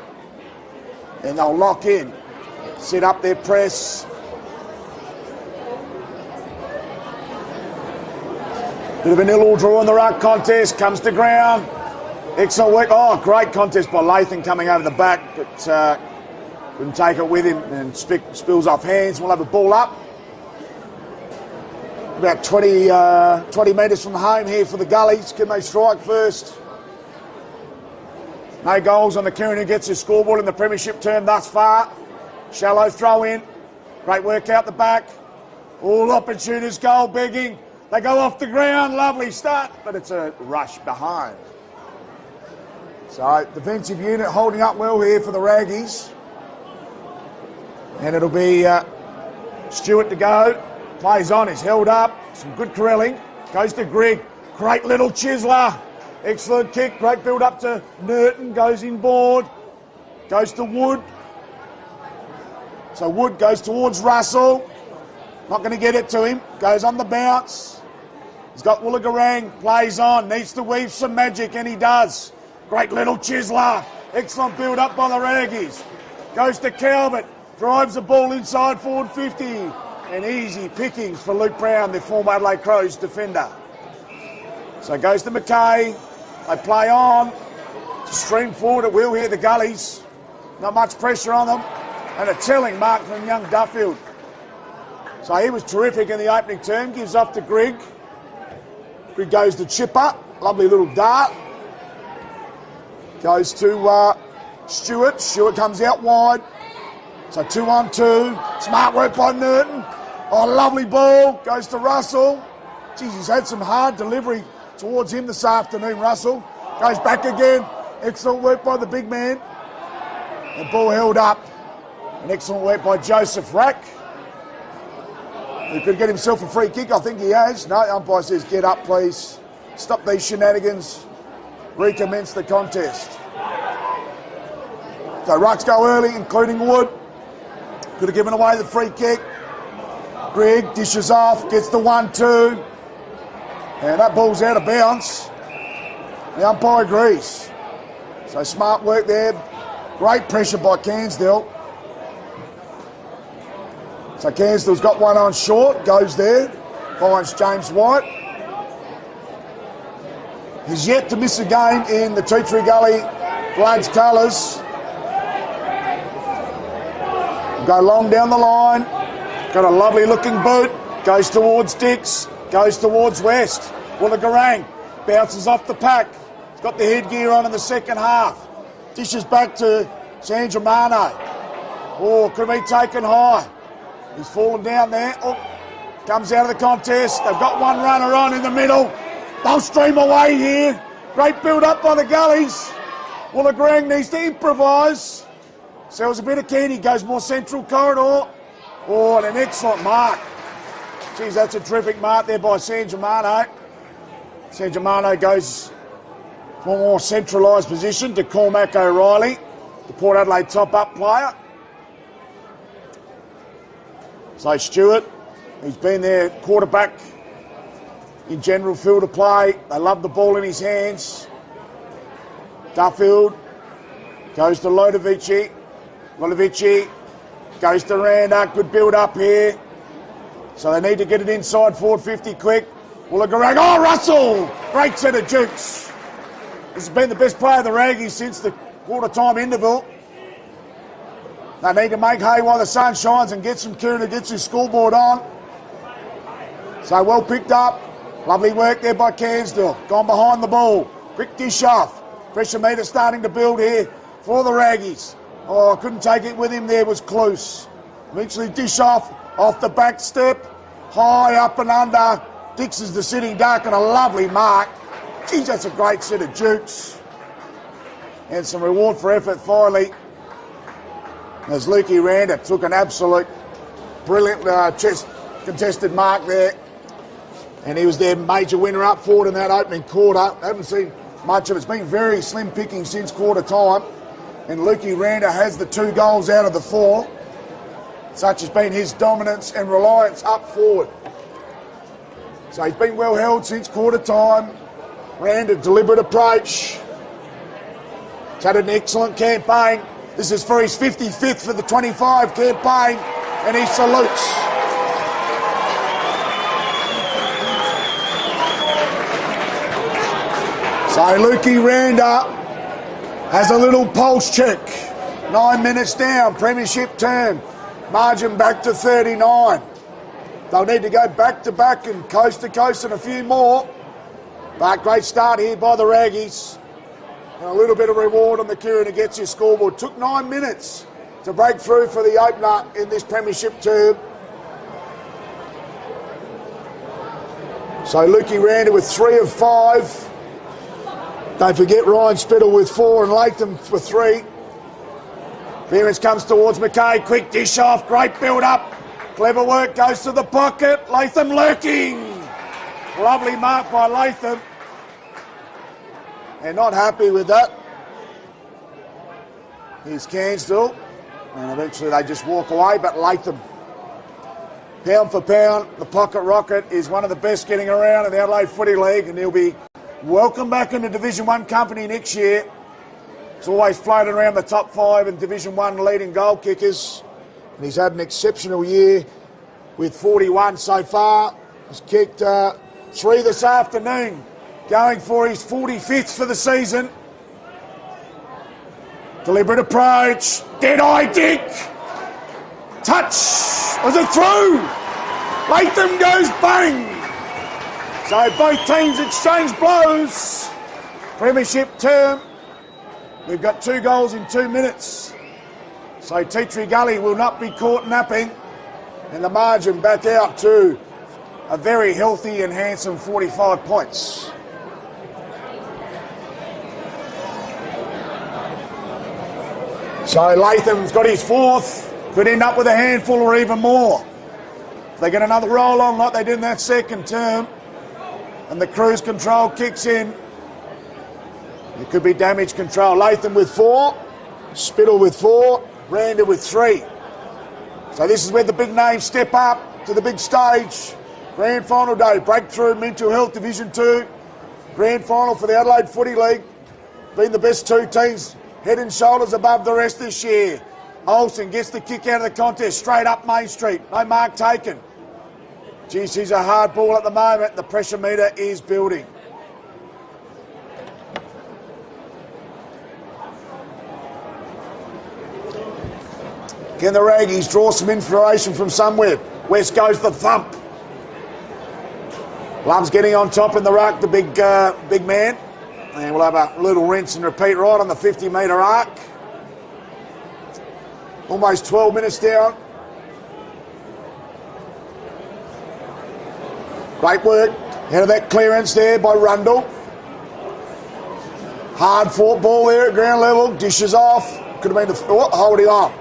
And they'll lock in. Set up their press. Bit of a nil-all draw in the ruck contest. Comes to ground. Excellent work. Oh, great contest by Latham coming over the back, but couldn't take it with him and spills off hands. We'll have a ball up. About 20 metres from home here for the Gullies. Can they strike first? No goals on the Kieran who gets his scoreboard in the premiership term thus far. Shallow throw in. Great work out the back. All opportunities goal begging. They go off the ground. Lovely start, but it's a rush behind. So defensive unit holding up well here for the Raggies. And it'll be Stewart to go. Plays on, is held up. Some good corralling. Goes to Grigg. Great little chiseler. Excellent kick, great build up to Nerton, goes inboard, goes to Wood. So Wood goes towards Russell, not going to get it to him, goes on the bounce. He's got Wollongong, plays on, needs to weave some magic, and he does. Great little chiseler, excellent build up by the Raggies. Goes to Calvert, drives the ball inside forward 50, and easy pickings for Luke Brown, the former Adelaide Crows defender. So goes to McKay, they play on, stream forward at will here, the Gullies. Not much pressure on them, and a telling mark from young Duffield. So he was terrific in the opening term, gives off to Grigg. Grigg goes to Chipper, lovely little dart. Goes to Stewart, Stewart comes out wide. So 2-on-2, smart work by Nerton. Oh, lovely ball, goes to Russell. Geez, he's had some hard delivery towards him this afternoon, Russell. Goes back again, excellent work by the big man. The ball held up. An excellent work by Joseph Rack. He could get himself a free kick, I think he has. No, the umpire says, get up, please. Stop these shenanigans. Recommence the contest. So rucks go early, including Wood. Could have given away the free kick. Grigg dishes off, gets the 1-2. And that ball's out of bounds. The umpire agrees. So smart work there. Great pressure by Cairnsdale. So Cairnsdale's got one on short, goes there, finds James White. He's yet to miss a game in the Tea Tree Gully Bloods colours. Go long down the line, got a lovely looking boot, goes towards Dix, goes towards West. Wollongong bounces off the pack, he's got the headgear on in the second half. Dishes back to Sandra Mano. Oh, could be taken high. He's fallen down there. Oh, comes out of the contest. They've got one runner on in the middle. They'll stream away here. Great build up by the Gullies. Wollongong needs to improvise. Sells a bit of candy, goes more central corridor. Oh, and an excellent mark. Geez, that's a terrific mark there by Sandra Mano. Sandra Mano goes for a more centralised position to Cormac O'Reilly, the Port Adelaide top-up player. So Stewart, he's been their quarterback in general field of play. They love the ball in his hands. Duffield goes to Lodovici. Lodovici goes to Randa. Good build up here. So they need to get it inside forward 50 quick. Wollongong. Oh, Russell! Great set of jukes. This has been the best player of the Raggies since the quarter-time interval. They need to make hay while the sun shines and get some Kieran who gets his scoreboard on. So well picked up. Lovely work there by Cairnsdale. Gone behind the ball. Quick dish off. Pressure meter starting to build here for the Raggies. Oh, couldn't take it with him there, was close. Eventually dish off the back step. High up and under. Dix is the sitting duck and a lovely mark. Geez, that's a great set of jukes. And some reward for effort finally. As Lukey Randa took an absolute brilliant chest contested mark there. And he was their major winner up forward in that opening quarter. I haven't seen much of it. It's been very slim picking since quarter time. And Lukey Randa has the 2 goals out of the 4. Such has been his dominance and reliance up forward. So he's been well held since quarter time. Randa, deliberate approach. He's had an excellent campaign. This is for his 55th for the 25 campaign, and he salutes. So Lukey Randa has a little pulse check. 9 minutes down, premiership term. Margin back to 39. They'll need to go back to back and coast to coast and a few more. But great start here by the Raggies. And a little bit of reward on the Kieran who gets his scoreboard. Took 9 minutes to break through for the opener in this premiership term. So Lukey Randa with 3 of 5. Don't forget Ryan Spittle with 4 and Latham for 3. Clearance comes towards McKay. Quick dish off. Great build up. Clever work. Goes to the pocket. Latham lurking. Lovely mark by Latham. and not happy with that. Here's Cairnsville, and eventually they just walk away, but Latham, pound for pound, the pocket rocket is one of the best getting around in the Adelaide Footy League, and he'll be welcome back into Division 1 company next year. He's always floated around the top 5 in Division 1 leading goal kickers, and he's had an exceptional year with 41 so far. He's kicked 3 this afternoon, going for his 45th for the season. Deliberate approach, dead-eye dick, touch, was it through? Latham goes bang. So both teams exchange blows. Premiership term, we've got 2 goals in 2 minutes. So Gully will not be caught napping, and the margin back out to a very healthy and handsome 45 points. So Latham's got his 4th, could end up with a handful or even more. If they get another roll on like they did in that second term, and the cruise control kicks in, it could be damage control. Latham with 4, Spittle with 4, Randa with 3. So this is where the big names step up to the big stage. Grand final day, breakthrough mental health Division 2. Grand final for the Adelaide Footy League. Been the best 2 teams head and shoulders above the rest this year. Olsen gets the kick out of the contest, straight up Main Street. No mark taken. Geez, he's a hard ball at the moment. The pressure meter is building. Can the Raggies draw some inspiration from somewhere? West goes the thump. Love's getting on top in the ruck, the big man. And we'll have a little rinse and repeat right on the 50-metre arc. Almost 12 minutes down. Great work out of that clearance there by Rundle. Hard fought ball there at ground level. Dishes off. Could have been holding on.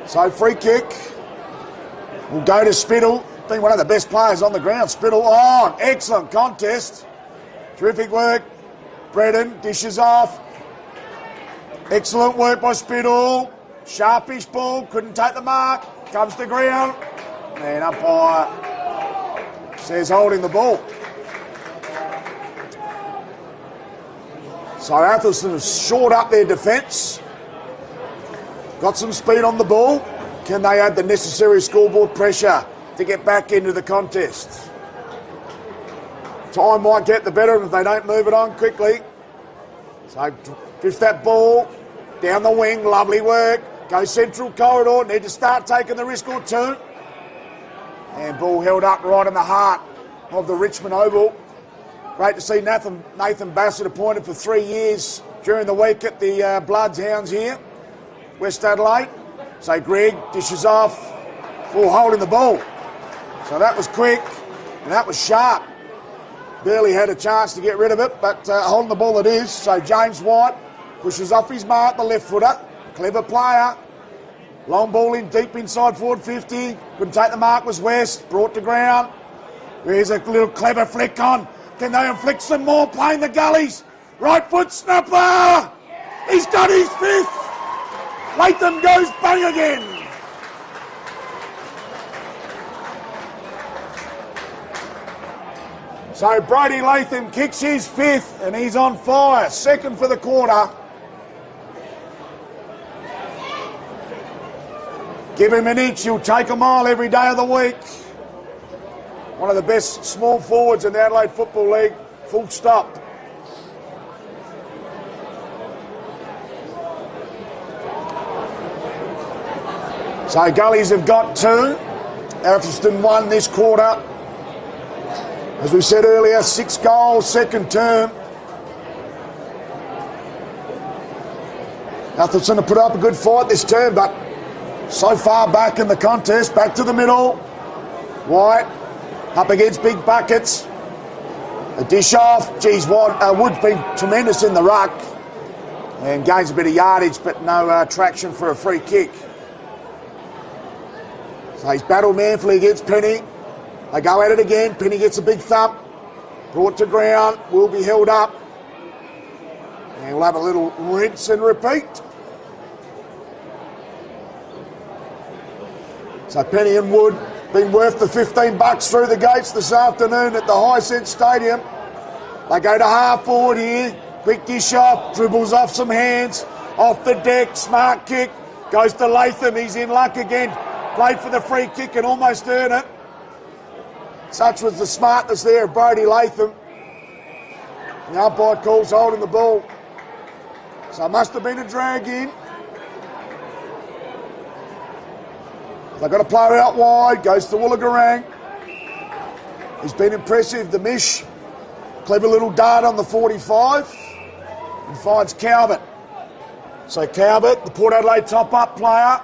So free kick. Will go to Spittle. Been one of the best players on the ground. Spittle on. Excellent contest. Terrific work. Bredden dishes off. Excellent work by Spittle. Sharpish ball. Couldn't take the mark. Comes to ground. And umpire says holding the ball. So Athelstone has shored up their defence. Got some speed on the ball. Can they add the necessary scoreboard pressure to get back into the contest? Time might get the better of them if they don't move it on quickly. So drifts that ball down the wing. Lovely work. Go central corridor. Need to start taking the risk or 2. And ball held up right in the heart of the Richmond Oval. Great to see Nathan Bassett appointed for 3 years during the week at the Bloods Hounds here, West Adelaide. So Greg dishes off for holding the ball. So that was quick and that was sharp. Barely had a chance to get rid of it, but holding the ball it is. So James White pushes off his mark, the left footer. Clever player. Long ball in deep inside forward 50. Couldn't take the mark, was West. Brought to ground. Here's a little clever flick on. Can they inflict some more? Playing the gullies. Right foot snapper. He's got his 5th. Latham goes bang again. So Brody Latham kicks his 5th and he's on fire. 2nd for the quarter. Give him an inch, he'll take a mile every day of the week. One of the best small forwards in the Adelaide Football League, full stop. So Gullies have got 2. Athelstone 1 this quarter. As we said earlier, 6 goals, second term. Athelstone have put up a good fight this term, but so far back in the contest, back to the middle. White up against big buckets. A dish off. Geez, Wood's been tremendous in the ruck and gains a bit of yardage, but no traction for a free kick. So he's battled manfully against Penny. They go at it again. Penny gets a big thump. Brought to ground. Will be held up. And we'll have a little rinse and repeat. So Penny and Wood been worth the $15 through the gates this afternoon at the Hisense Stadium. They go to half forward here. Quick dish off, dribbles off some hands, off the deck, smart kick, goes to Latham, he's in luck again. Played for the free kick and almost earned it. Such was the smartness there of Brodie Latham. The umpire calls holding the ball. So it must have been a drag in. They've got to play out wide, goes to Wollongong. He's been impressive, the Mish. Clever little dart on the 45 and finds Calvert. So Calvert, the Port Adelaide top-up player.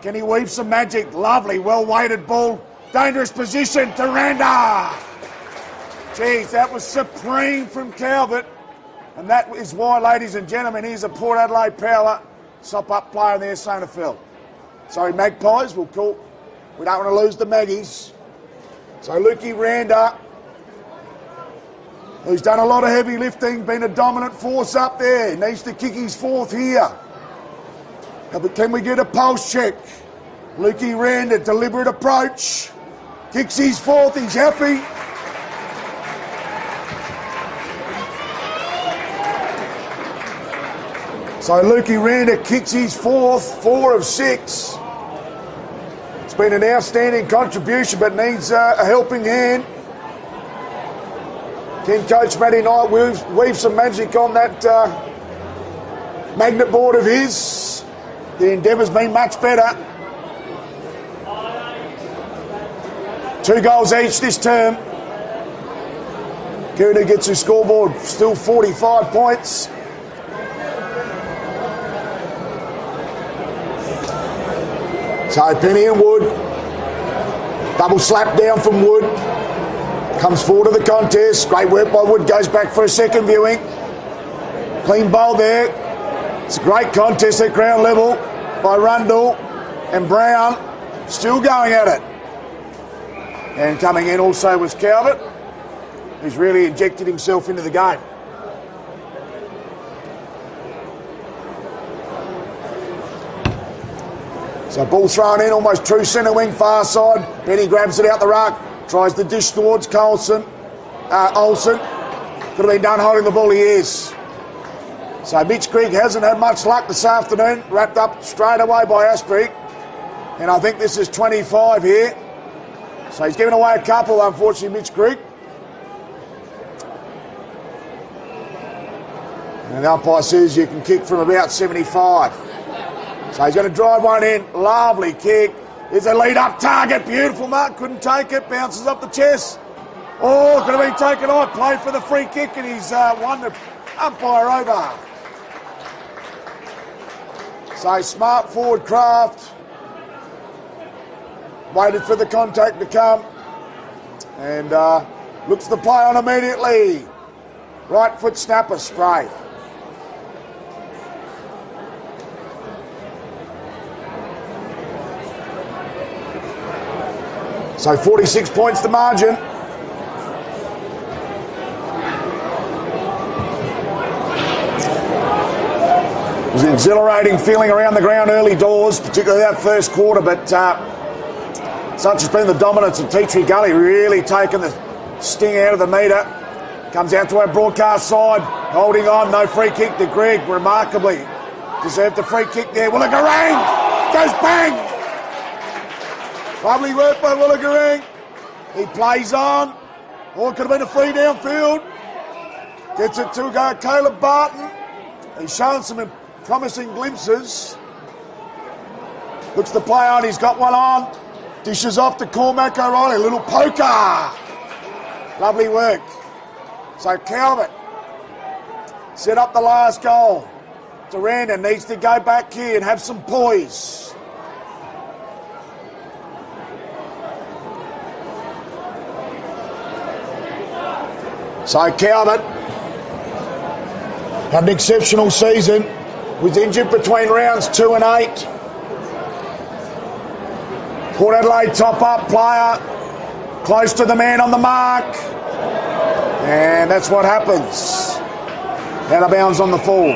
Can he weave some magic? Lovely, well-weighted ball. Dangerous position to Randa. Geez, that was supreme from Calvert. And that is why, ladies and gentlemen, he's a Port Adelaide power top-up player in the Essona field. Sorry, Magpies, we'll call. We don't want to lose the Maggies. So Lukey Randa, who's done a lot of heavy lifting, been a dominant force up there, needs to kick his fourth here. But can we get a pulse check? Lukey Randa, deliberate approach. Kicks his fourth, he's happy. So Lukey Randa kicks his fourth, 4 of 6. It's been an outstanding contribution, but needs a helping hand. Can Coach Matty Knight weave some magic on that magnet board of his? The endeavour's been much better. 2 goals each this term. Kuna gets his scoreboard, still 45 points. So Penny and Wood, double slap down from Wood, comes forward to the contest, great work by Wood, goes back for a second viewing, clean bowl there, it's a great contest at ground level by Rundle and Brown, still going at it, and coming in also was Calvert, who's really injected himself into the game. So ball thrown in, almost true centre wing, far side. Penny grabs it out the ruck, tries to dish towards Olsen. Could have been done holding the ball, he is. So Mitch Grigg hasn't had much luck this afternoon, wrapped up straight away by Asprey. And I think this is 25 here. So he's given away a couple, unfortunately, Mitch Grigg. And the umpire says you can kick from about 75. So he's going to drive one in. Lovely kick. There's a lead-up target. Beautiful mark. Couldn't take it. Bounces up the chest. Oh, could have been taken on. Played for the free kick and he's won the umpire over. So smart forward craft. Waited for the contact to come. And looks the play on immediately. Right foot snapper spray. So 46 points the margin. It was an exhilarating feeling around the ground early doors, particularly that first quarter, but such has been the dominance of Tea Tree Gully, really taking the sting out of the metre. Comes out to our broadcast side, holding on, no free kick to Greg, remarkably deserved the free kick there. Wollongong goes bang! Lovely work by Wollongong. He plays on. Or it could have been a free downfield. Gets it to Caleb Barton. He's showing some promising glimpses. Looks the play on. He's got one on. Dishes off to Cormac O'Reilly. A little poker. Lovely work. So Calvert set up the last goal. Duranda needs to go back here and have some poise. So Calvert had an exceptional season, was injured between rounds 2 and 8. Port Adelaide top-up player, close to the man on the mark. And that's what happens. Out of bounds on the full.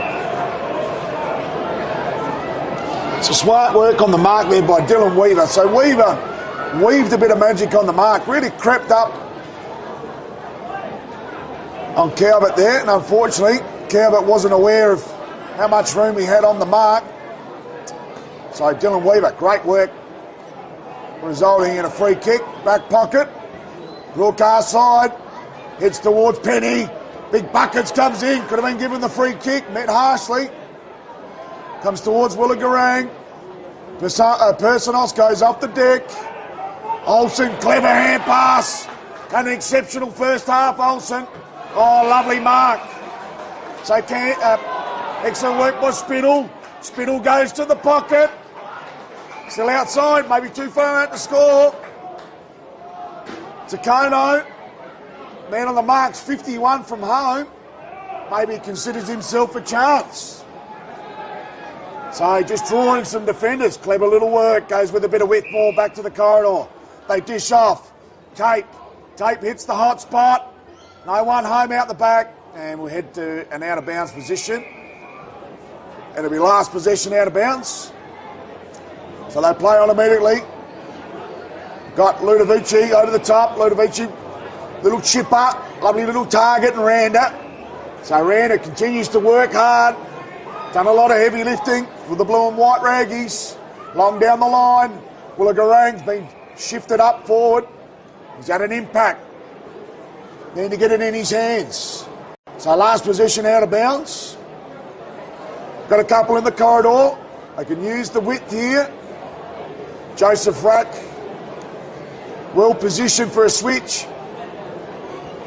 It's a smart work on the mark there by Dylan Weaver. So Weaver weaved a bit of magic on the mark, really crept up on Calvert there, and unfortunately Calvert wasn't aware of how much room he had on the mark. So Dylan Weaver, great work, resulting in a free kick, back pocket, broadcast side, heads towards Penny, big buckets comes in, could have been given the free kick, met harshly, comes towards Wollongong, Personos goes off the deck, Olsen, clever hand pass, and an exceptional first half, Olsen. Oh, lovely mark. So excellent work by Spittle. Spittle goes to the pocket. Still outside, maybe too far out to score. Takono, man on the marks, 51 from home. Maybe he considers himself a chance. So just drawing some defenders. Clever little work. Goes with a bit of width more back to the corridor. They dish off. Tape. Tape hits the hot spot. No one home out the back. And we'll head to an out of bounds position. It'll be last possession out of bounds. So they play on immediately. Got Ludovici over the top. Ludovici, little chipper, lovely little target, and Randa. So Randa continues to work hard. Done a lot of heavy lifting for the blue and white Raggies. Long down the line. Wollongong's been shifted up forward. He's had an impact. Need to get it in his hands. So last possession out of bounds. Got a couple in the corridor. They can use the width here. Joseph Rack, well positioned for a switch.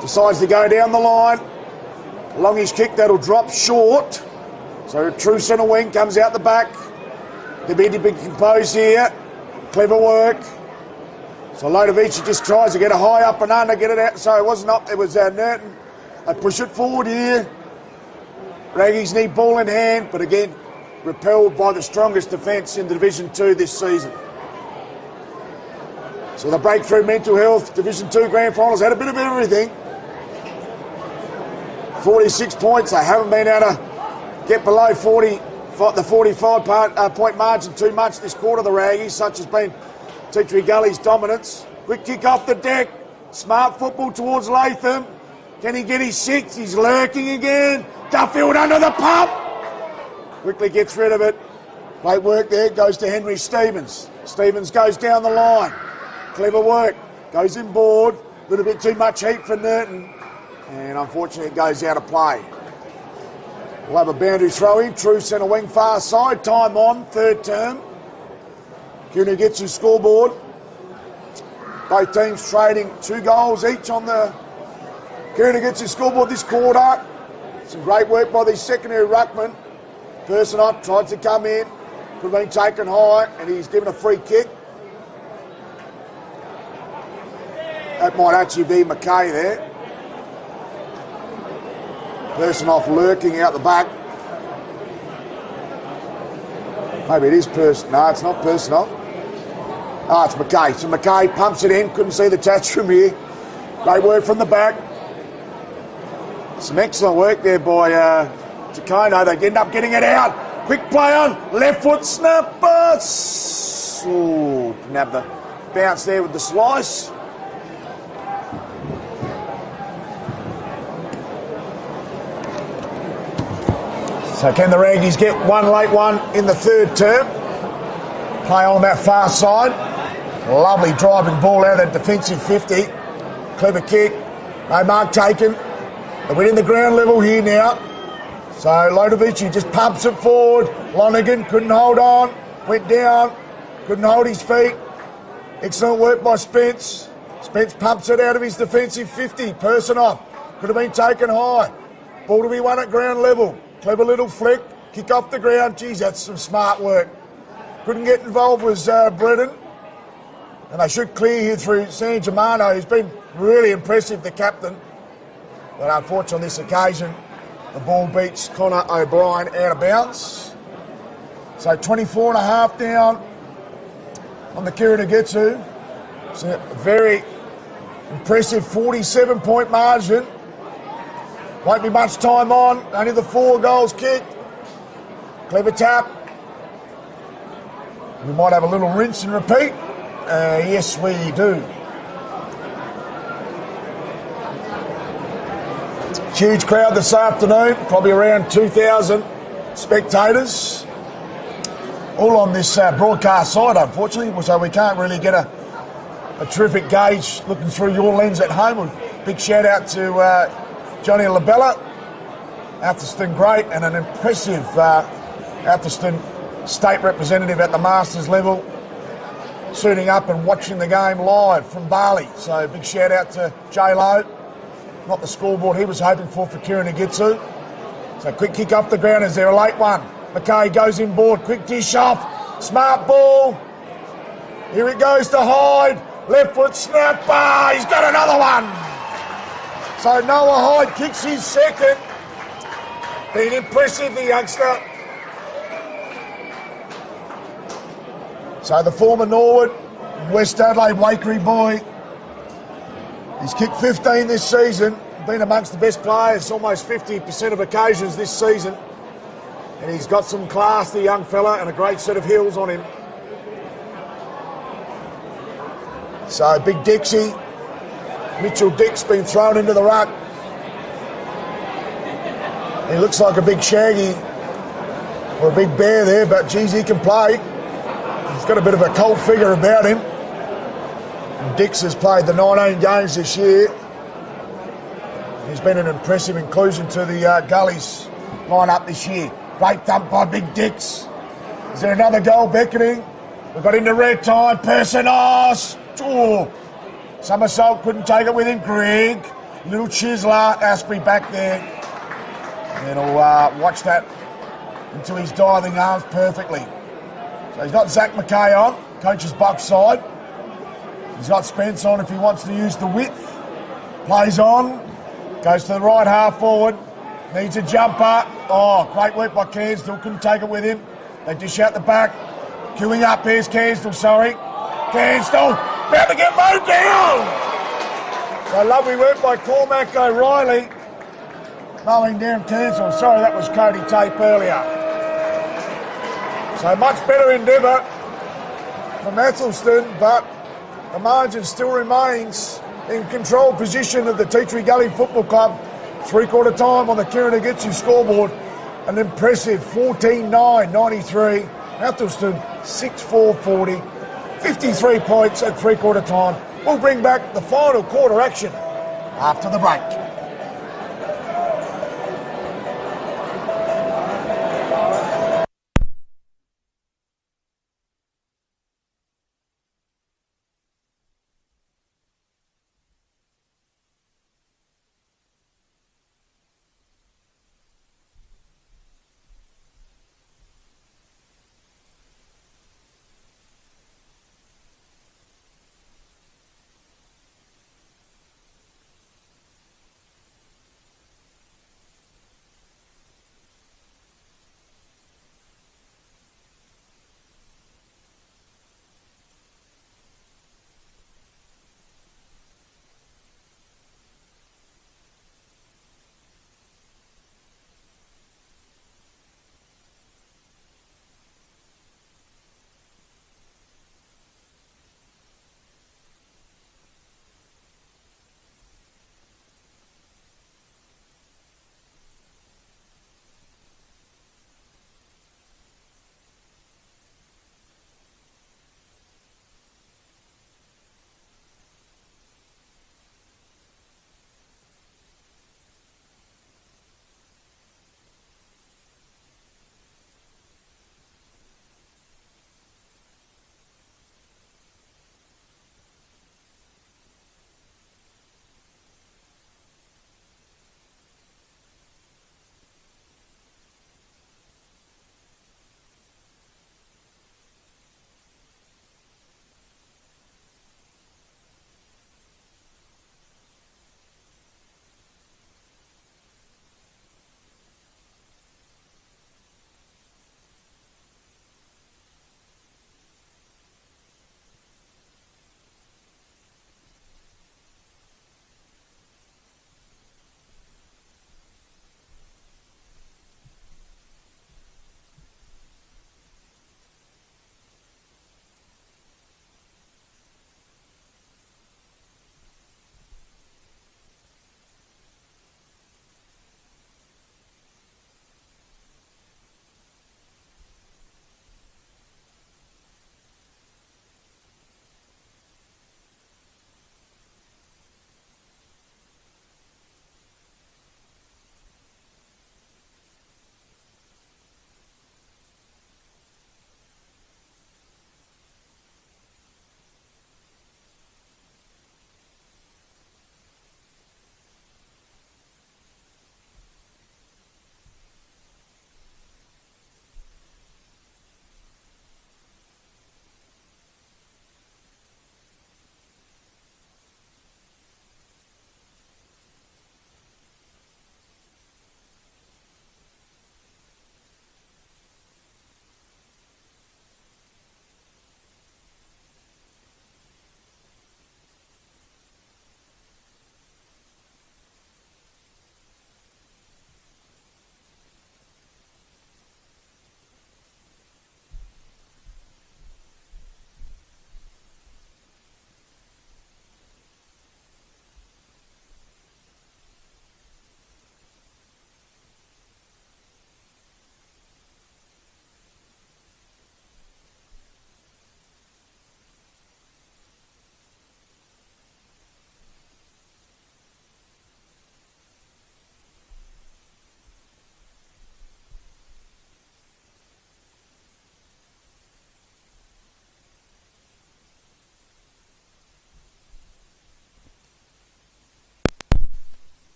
Decides to go down the line. Along his kick, that'll drop short. So a true centre wing comes out the back. The big composed here. Clever work. So Lodovici just tries to get a high up and under, get it out. So it wasn't up, it was Nerton. They push it forward here. Raggies need ball in hand, but again, repelled by the strongest defence in Division 2 this season. So the breakthrough mental health, Division 2 Grand Finals, had a bit of everything. 46 points, they haven't been able to get below 40, the 45 point margin too much this quarter, the Raggies, such has been Teachery Gully's dominance. Quick kick off the deck, smart football towards Latham. Can he get his six? He's lurking again. Duffield under the pump. Quickly gets rid of it. Great work there, goes to Henry Stevens. Stevens goes down the line. Clever work, goes inboard. A little bit too much heat for Nerton. And unfortunately it goes out of play. We'll have a boundary throw in, true centre wing far side, time on, third term. Cunha gets his scoreboard. Both teams trading 2 goals each on the... Cunha gets his scoreboard this quarter. Some great work by the secondary ruckman. Personot tried to come in, could have been taken high, and he's given a free kick. That might actually be McKay there. Personoff lurking out the back. Maybe it is No, it's not Personoff. Oh, it's McKay. So McKay pumps it in. Couldn't see the touch from here. Great work from the back. Some excellent work there by Takono. They end up getting it out. Quick play on. Left foot snapper. Ooh, can have the bounce there with the slice. So can the Raggies get one late one in the third term? Play on that far side. Lovely driving ball out of that defensive 50. Clever kick. No mark taken. They're within the ground level here now. So Lodovici just pumps it forward. Lonergan couldn't hold on. Went down. Couldn't hold his feet. Excellent work by Spence. Spence pumps it out of his defensive 50. Personoff. Could have been taken high. Ball to be won at ground level. Clever little flick, kick off the ground. Geez, that's some smart work. Couldn't get involved with Bredden. And they should clear here through San Germano, who's been really impressive, the captain. But unfortunately on this occasion, the ball beats Connor O'Brien out of bounds. So 24 and a half down on the Kirinagetsu. It's a very impressive 47-point margin. Won't be much time on. Only the 4 goals kicked. Clever tap. We might have a little rinse and repeat. Yes, we do. Huge crowd this afternoon. Probably around 2,000 spectators. All on this broadcast side, unfortunately, so we can't really get a terrific gauge looking through your lens at home. Big shout out to Johnny Labella, Athelstone great, and an impressive Athelstone state representative at the Masters level, suiting up and watching the game live from Bali. So big shout out to J-Lo. Not the scoreboard he was hoping for Kieran Agitsu. So quick kick off the ground. Is there a late one? McKay goes inboard. Quick dish off. Smart ball. Here it goes to Hyde. Left foot snapper. He's got another one. So Noah Hyde kicks his second. Been impressive, the youngster. So the former Norwood, West Adelaide Wakery boy. He's kicked 15 this season. Been amongst the best players, almost 50% of occasions this season. And he's got some class, the young fella, and a great set of heels on him. So big Dixie. Mitchell Dick's been thrown into the ruck. He looks like a big shaggy or a big bear there, but geez, he can play. He's got a bit of a cold figure about him. And Dix has played the 19 games this year. He's been an impressive inclusion to the Gully's line-up this year. Great dump by Big Dix. Is there another goal beckoning? We've got into red time. Personos. Oh, somersault, couldn't take it with him. Greg. Little chiseler. Asprey back there. And he'll watch that into his diving arms perfectly. So he's got Zach McKay on, coach's box side. He's got Spence on if he wants to use the width. Plays on. Goes to the right half forward. Needs a jumper. Oh, great work by Cairnsdale. Couldn't take it with him. They dish out the back. Queuing up. Here's Cairnsdale, sorry. Cairnsdale. About to get mowed down. So lovely work by Cormac O'Reilly. Mowing down Cairnsdale. Sorry, that was Cody Tape earlier. So much better endeavour from Athelstone, but the margin still remains in control position of the Tea Tree Gully Football Club. 3/4 time on the Kieran Agitsu scoreboard. An impressive 14-9-93. Athelstone 6-4-40. 53 points at 3/4 time. We'll bring back the final quarter action after the break.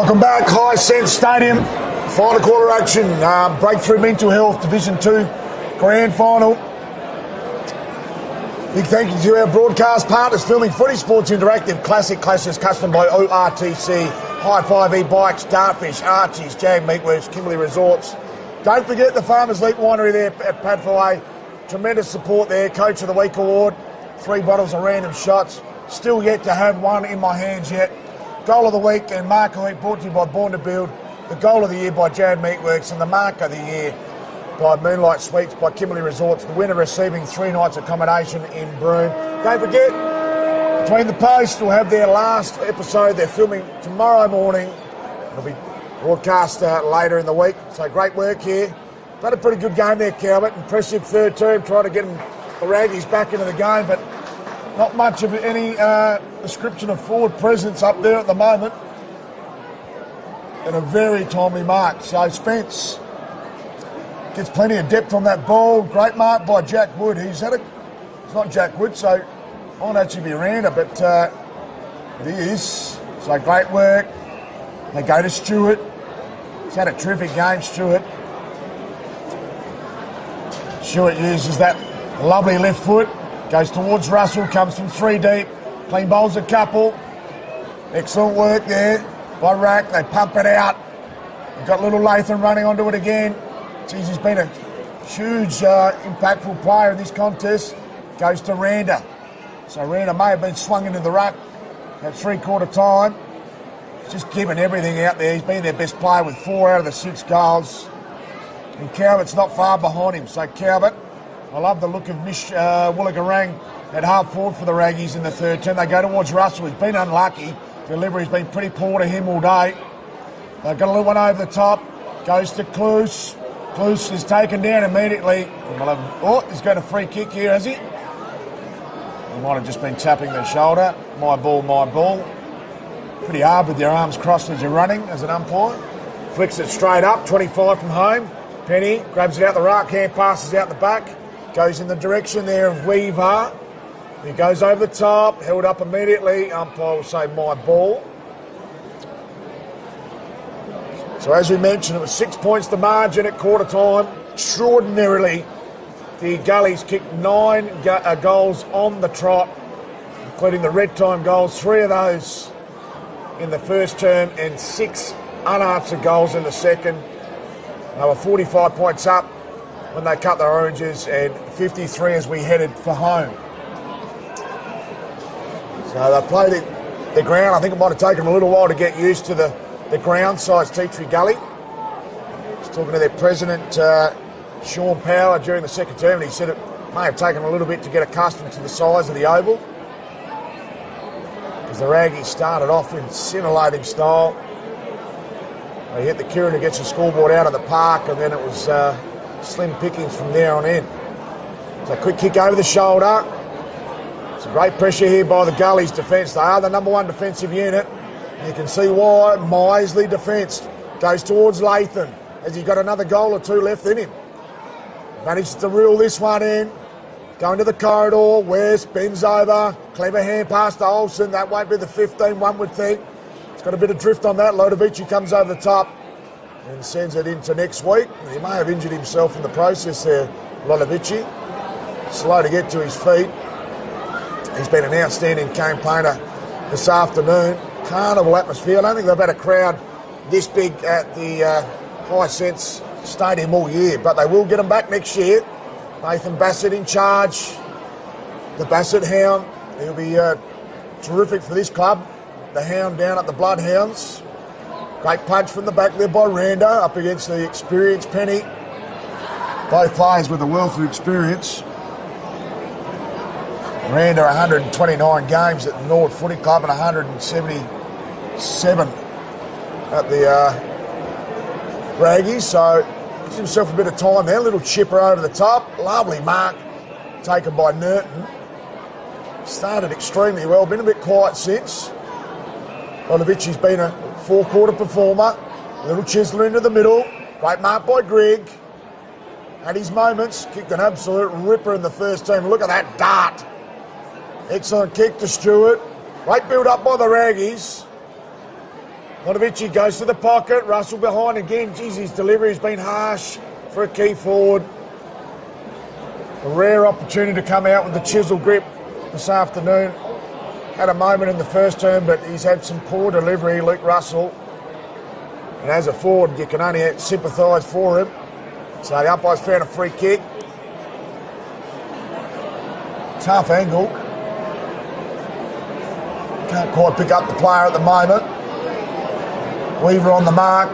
Welcome back, High Sense Stadium. Final quarter action, Breakthrough Mental Health Division 2 Grand Final. Big thank you to our broadcast partners, Filming Footy, Sports Interactive, Classic Clashes, custom by ORTC, High 5 E-Bikes, Dartfish, Archie's, Jag Meatworks, Kimberley Resorts. Don't forget the Farmers Leap Winery there at Padfaway. Tremendous support there, Coach of the Week Award, 3 bottles of random shots. Still yet to have one in my hands yet. Goal of the Week and Mark of the Week brought to you by Born to Build. The Goal of the Year by Jag Meatworks and the Mark of the Year by Moonlight Suites by Kimberley Resorts. The winner receiving 3 nights accommodation in Broome. Don't forget, Between the Posts will have their last episode. They're filming tomorrow morning. It'll be broadcast later in the week. So great work here. Had a pretty good game there, Calvert. Impressive third term, trying to get the Raggies back into the game, but not much of any description of forward presence up there at the moment. And a very timely mark. So Spence gets plenty of depth on that ball. Great mark by Jack Wood. It's not Jack Wood, so it might actually be Randa, but it is. So great work. They go to Stewart. He's had a terrific game, Stewart. Stewart uses that lovely left foot. Goes towards Russell, comes from 3 deep. Clean bowls a couple. Excellent work there by Rack. They pump it out. We've got little Latham running onto it again. Geez, he's been a huge, impactful player in this contest. Goes to Randa. So Randa may have been swung into the ruck at 3/4 time. He's just given everything out there. He's been their best player with 4 out of the 6 goals. And Calvert's not far behind him. So Calvert, I love the look of Mish Woolagarang at half forward for the Raggies in the third term. They go towards Russell. He's been unlucky. Delivery's been pretty poor to him all day. They've got a little one over the top. Goes to Kloos. Kloos is taken down immediately. Oh, he's got a free kick here, has he? He might have just been tapping the shoulder. My ball, my ball. Pretty hard with your arms crossed as you're running as an umpire. Flicks it straight up, 25 from home. Penny grabs it out the right hand, passes out the back. Goes in the direction there of Weaver. He goes over the top, held up immediately. Umpire will say my ball. So as we mentioned, it was 6 points the margin at quarter time. Extraordinarily, the Gullies kicked 9 goals on the trot, including the red time goals. 3 of those in the first term and 6 unanswered goals in the second. They were 45 points up when they cut their oranges and 53 as we headed for home. So they played the ground. I think it might have taken them a little while to get used to the ground size Tea Tree Gully. I was talking to their president, Sean Power, during the second term, and he said it may have taken a little bit to get accustomed to the size of the oval. Because the Raggies started off in scintillating style. They hit the Kieran who gets the scoreboard out of the park, and then it was slim pickings from there on in. So a quick kick over the shoulder. Some great pressure here by the Gullies defence. They are the number 1 defensive unit. You can see why. Misley defence goes towards Latham as he's got another goal or 2 left in him. Manages to reel this one in. Going to the corridor. West bends over. Clever hand pass to Olsen. That won't be the 15, one would think. It's got a bit of drift on that. Lodovici comes over the top and sends it into next week. He may have injured himself in the process there, Lodovici. Slow to get to his feet. He's been an outstanding campaigner this afternoon. Carnival atmosphere. I don't think they've had a crowd this big at the High Sense Stadium all year, but they will get them back next year. Nathan Bassett in charge. The Bassett Hound. He'll be terrific for this club. The Hound down at the Bloodhounds. Great punch from the back there by Randa up against the experienced Penny. Both players with a wealth of experience. Randa 129 games at the Norwood Footy Club and 177 at the Raggies. So gives himself a bit of time there. Little chipper over the top. Lovely mark taken by Nurton. Started extremely well. Been a bit quiet since. Lolovici's been a 4-quarter performer. Little chiseler into the middle. Great mark by Greg. Had his moments. Kicked an absolute ripper in the first team. Look at that dart. Excellent kick to Stewart. Great build up by the Raggies. Monovici goes to the pocket. Russell behind again. Geez, his delivery's been harsh for a key forward. A rare opportunity to come out with the chisel grip this afternoon. Had a moment in the first term, but he's had some poor delivery, Luke Russell. And as a forward, you can only sympathise for him. So the umpire's found a free kick. Tough angle. Can't quite pick up the player at the moment. Weaver on the mark.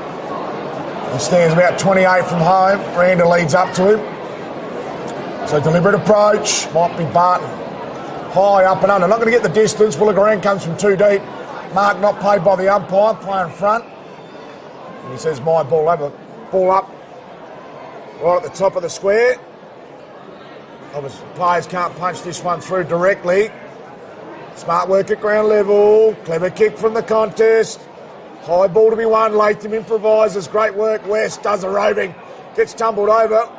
He stands about 28 from home. Randa leads up to him. So deliberate approach. Might be Barton. High up and under. Not going to get the distance. Willagarang comes from too deep. Mark not paid by the umpire. Player in front. And he says, my ball over. Ball up. Right at the top of the square. Obviously, players can't punch this one through directly. Smart work at ground level. Clever kick from the contest. High ball to be won. Latham improvises. Great work. West does a roving. Gets tumbled over.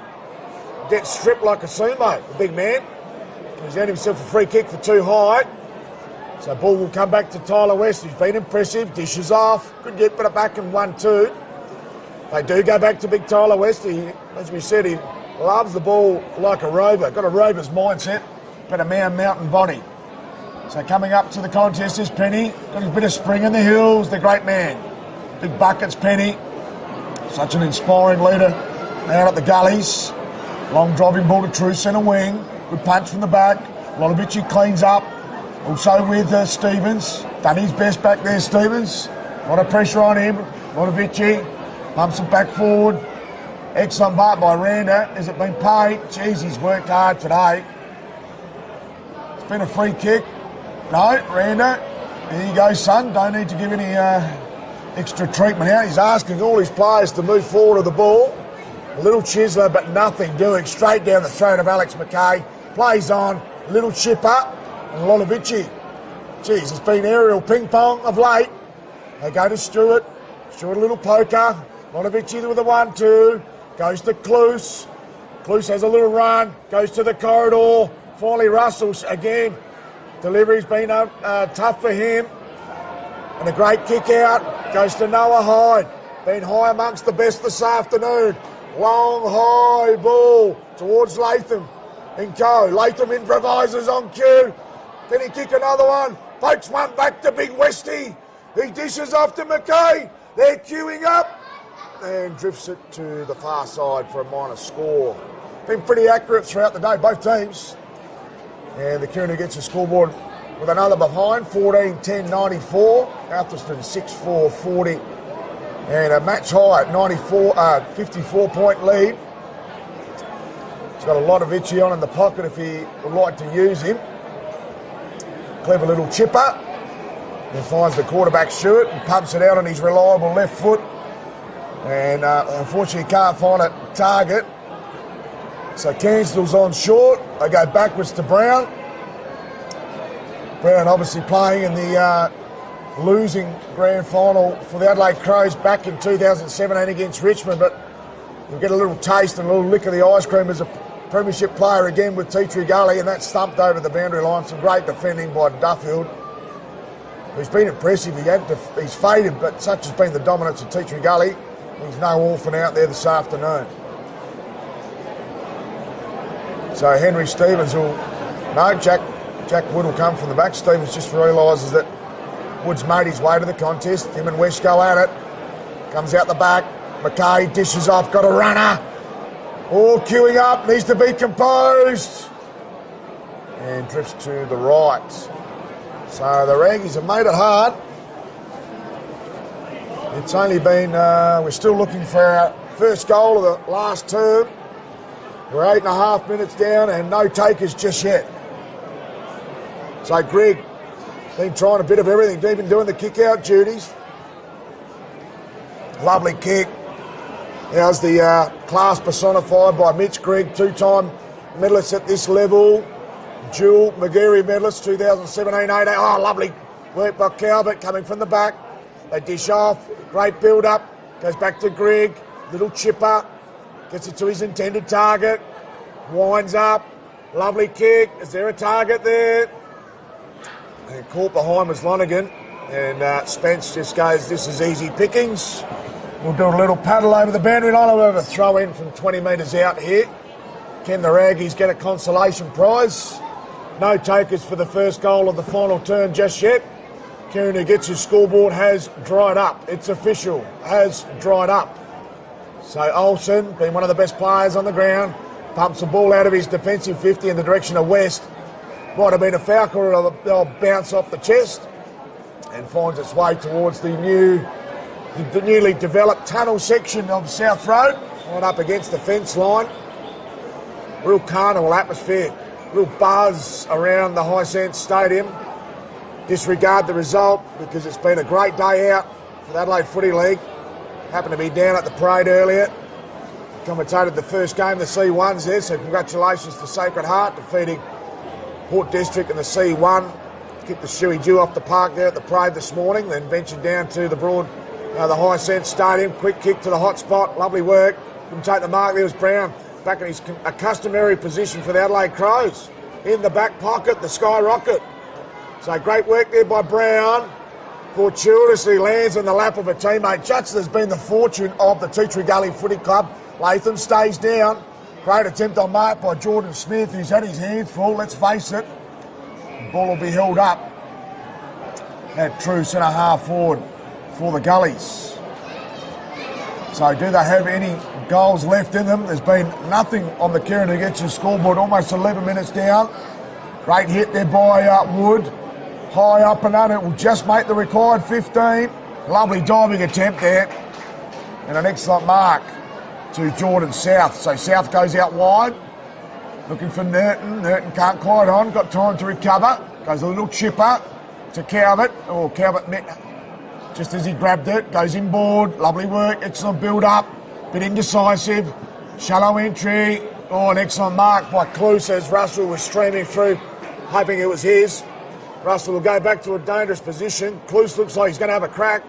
Gets stripped like a sumo. The big man. He's earned himself a free kick for too high. So ball will come back to Tyler West, who's been impressive. Dishes off. Could get it back in 1-2. They do go back to big Tyler West. He, as we said, he loves the ball like a rover. Got a rover's mindset, but a mountain body. So coming up to the contest is Penny. Got a bit of spring in the hills. The great man. Big buckets, Penny. Such an inspiring leader out at the gullies. Long driving ball to true centre wing. Good punch from the back. Lotovici cleans up. Also with Stevens. Done his best back there, Stevens. A lot of pressure on him. Lotovici pumps it back forward. Excellent mark by Randa. Has it been paid? Jeez, he's worked hard today. It's been a free kick. No, Randa. There you go, son. Don't need to give any extra treatment out. He's asking all his players to move forward of the ball. A little chiseler, but nothing doing. Straight down the throat of Alex McKay. Plays on. Little chip up. And Lotovici. Jeez, it's been aerial ping pong of late. They go to Stewart. Stewart a little poker. Lotovici with a 1-2. Goes to Kloos. Kloos has a little run. Goes to the corridor. Finally Russell again. Delivery's been tough for him. And a great kick out. Goes to Noah Hyde. Been high amongst the best this afternoon. Long high ball towards Latham and Co. Latham improvises on cue. Can he kick another one? Pokes one back to Big Westy. He dishes off to McKay. They're queuing up. And drifts it to the far side for a minor score. Been pretty accurate throughout the day, both teams. And the Kooringal gets a scoreboard with another behind, 14-10-94. Athelstone 6-4-40. And a match high at 54-point lead. He's got a lot of itchy on in the pocket if he would like to use him. Clever little chipper. Then finds the quarterback Stewart and pumps it out on his reliable left foot. And unfortunately can't find a target. So Cansdale's on short. They go backwards to Brown. Brown obviously playing in the losing grand final for the Adelaide Crows back in 2017 against Richmond, but we'll get a little taste and a little lick of the ice cream as a premiership player again with Gully, and that's thumped over the boundary line. Some great defending by Duffield. He's been impressive. He's faded, but such has been the dominance of Gully. He's no orphan out there this afternoon. So Henry Stevens will... No, Jack Wood will come from the back. Stevens just realises that Wood's made his way to the contest. Him and West go at it. Comes out the back. McKay dishes off. Got a runner. All queuing up. Needs to be composed. And drifts to the right. So the Raggies have made it hard. It's only been... we're still looking for our first goal of the last term. We're 8.5 minutes down and no takers just yet. So Greg been trying a bit of everything, even doing the kick-out duties. Lovely kick. How's the class personified by Mitch Grigg, two-time medalist at this level. Dual Magarey medalist, 2017-18. Oh, lovely work by Calvert coming from the back. They dish off. Great build-up. Goes back to Grigg. Little chipper. Gets it to his intended target. Winds up. Lovely kick. Is there a target there? And caught behind was Lonergan. And Spence just goes, this is easy pickings. We'll do a little paddle over the boundary line. I'll have a throw in from 20 metres out here. Can the Raggies get a consolation prize? No takers for the first goal of the final turn just yet. Kieran, who gets his scoreboard, has dried up. It's official, has dried up. So Olsen, being one of the best players on the ground, pumps the ball out of his defensive 50 in the direction of West. Might have been a foul or they'll bounce off the chest and finds its way towards the newly developed tunnel section of South Road, right up against the fence line. Real carnival atmosphere, real buzz around the Hisense Stadium. Disregard the result because it's been a great day out for the Adelaide Footy League. Happened to be down at the parade earlier. Commentated the first game, the C1s there, so congratulations to Sacred Heart defeating Port District in the C1. Kicked the Shuey Dew off the park there at the parade this morning, then ventured down to the the Hisense Stadium. Quick kick to the hot spot, lovely work. Couldn't take the mark, there was Brown back in his customary position for the Adelaide Crows. In the back pocket, the skyrocket. So great work there by Brown. Fortuitously lands in the lap of a teammate. Just has been the fortune of the Gully Footy Club. Latham stays down. Great attempt on mark by Jordan Smith. He's had his hands full, let's face it. The ball will be held up at true centre half forward for the Gullies. So do they have any goals left in them? There's been nothing on the Kieran who gets his scoreboard, almost 11 minutes down. Great hit there by Wood. High up and under, it will just make the required 15. Lovely diving attempt there. And an excellent mark to Jordan South. So South goes out wide, looking for Nerton. Nerton can't quite on, got time to recover. Goes a little chipper to Calvert. Oh, Calvert met just as he grabbed it. Goes inboard, lovely work, excellent build-up. Bit indecisive, shallow entry. Oh, an excellent mark by Cluse as Russell was streaming through, hoping it was his. Russell will go back to a dangerous position. Cluse looks like he's going to have a crack.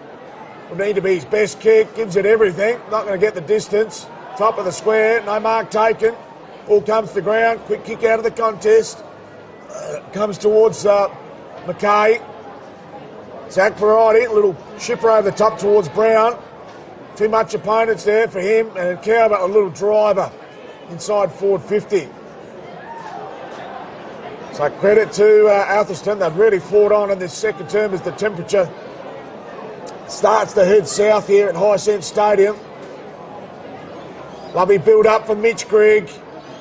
Will need to be his best kick. Gives it everything. Not going to get the distance. Top of the square. No mark taken. Ball comes to ground. Quick kick out of the contest. Comes towards McKay. Zach Variety. Little chipper over the top towards Brown. Too much opponents there for him. And Calvert, a little driver inside forward 50. So credit to Athelstone. They've really fought on in this second term as the temperature starts to head south here at Hisense Stadium. Lovely build up for Mitch Grigg.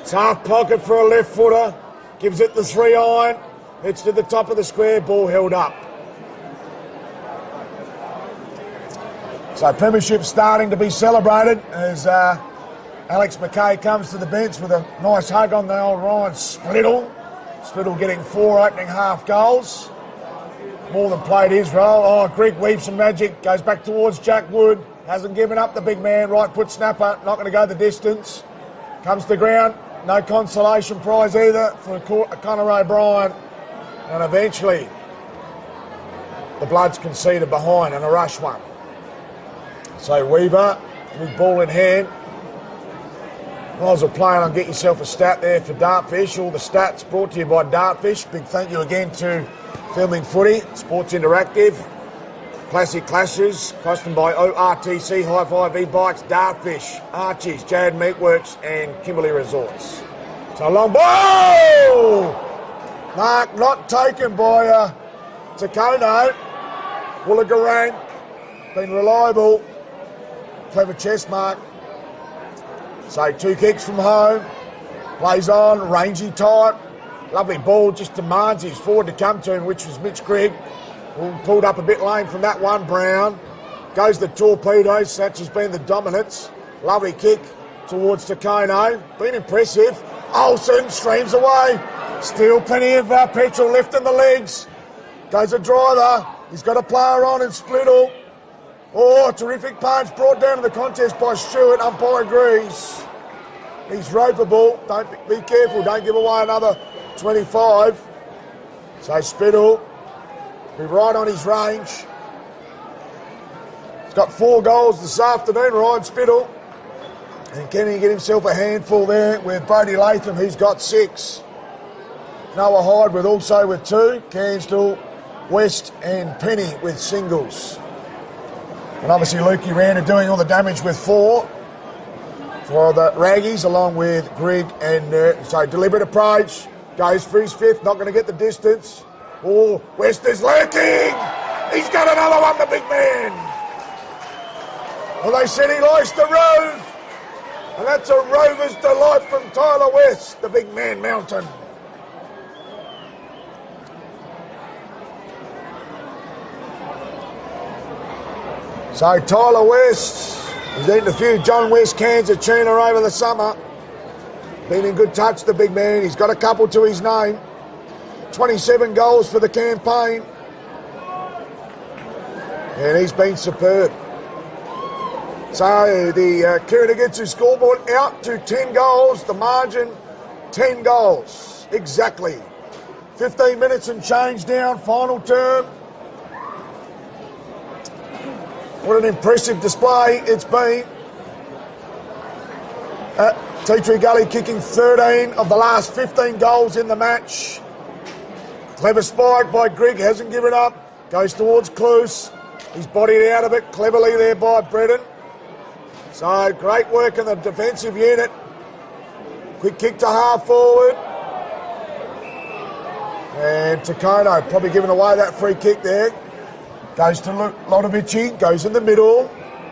It's half pocket for a left footer. Gives it the 3 iron. Heads to the top of the square. Ball held up. So premiership starting to be celebrated as Alex McKay comes to the bench with a nice hug on the old Ryan Splittle. Splittle getting 4 opening half goals. More than played his role. Oh, Grigg weaves some magic. Goes back towards Jack Wood. Hasn't given up the big man. Right foot snapper. Not going to go the distance. Comes to ground. No consolation prize either for Connor O'Brien. And eventually the Bloods conceded behind and a rush one. So Weaver with ball in hand. Might as well play on, get yourself a stat there for Dartfish. All the stats brought to you by Dartfish. Big thank you again to Filming Footy, Sports Interactive, Classic Clashes, costed by ORTC, Hi-Fi V-Bikes, Dartfish, Archie's, Jad Meatworks and Kimberley Resorts. So long ball! Mark not taken by Takono. Woolagarang, been reliable. Clever chest mark. So 2 kicks from home, plays on, rangy type, lovely ball, just demands his forward to come to him, which was Mitch Grigg. Pulled up a bit lame from that one, Brown. Goes the torpedo, such has been the dominance. Lovely kick towards Takono, been impressive. Olsen streams away, still plenty of petrol left in the legs. Goes a driver, he's got a player on in Splittle. Oh, terrific punch brought down to the contest by Stewart. Umpire agrees. He's ropeable. Don't be careful. Don't give away another 25. So Spittle be right on his range. He's got 4 goals this afternoon, Ryan Spittle. And can he get himself a handful there with Brody Latham, who's got 6. Noah Hyde with 2. Cairnsdale West and Penny with singles. And obviously Lukey Randa doing all the damage with 4 for the Raggies, along with Grigg and Nert. So deliberate approach, goes for his 5th, not going to get the distance. Oh, West is lurking! He's got another one, the big man! Well, they said he likes to rove, and that's a rover's delight from Tyler West, the big man mountain. So Tyler West has eaten a few John West cans of tuna over the summer. Been in good touch, the big man. He's got a couple to his name. 27 goals for the campaign. And he's been superb. So the Kirinagitsu scoreboard out to 10 goals. The margin, 10 goals. Exactly. 15 minutes and change down, final term. What an impressive display it's been. Tea Tree Gully kicking 13 of the last 15 goals in the match. Clever spike by Grigg, hasn't given up. Goes towards Cluse. He's bodied out of it cleverly there by Bredden. So great work in the defensive unit. Quick kick to half forward. And Takono probably giving away that free kick there. Goes to Lodovici, goes in the middle,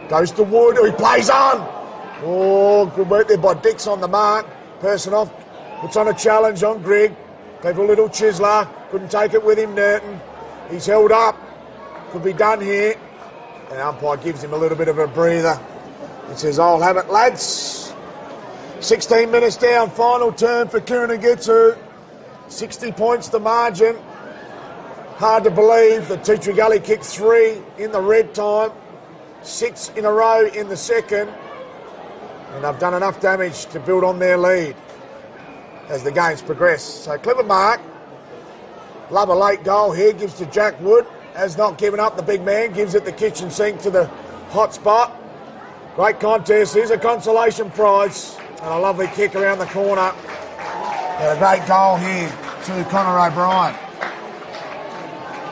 goes to Wood, who he plays on. Oh, good work there by Dix on the mark. Personoff puts on a challenge on Grigg. Clever little chiseler, couldn't take it with him, Nerton. He's held up, could be done here. And the umpire gives him a little bit of a breather. He says, I'll have it, lads. 16 minutes down, final turn for Kirinagitsu. 60 points the margin. Hard to believe that Tea Tree Gully kicked 3 in the red time, 6 in a row in the second, and they've done enough damage to build on their lead as the games progress. So clever mark. Love a late goal here, gives to Jack Wood. Has not given up, the big man, gives it the kitchen sink to the hot spot. Great contest, here's a consolation prize, and a lovely kick around the corner. And a great goal here to Connor O'Brien.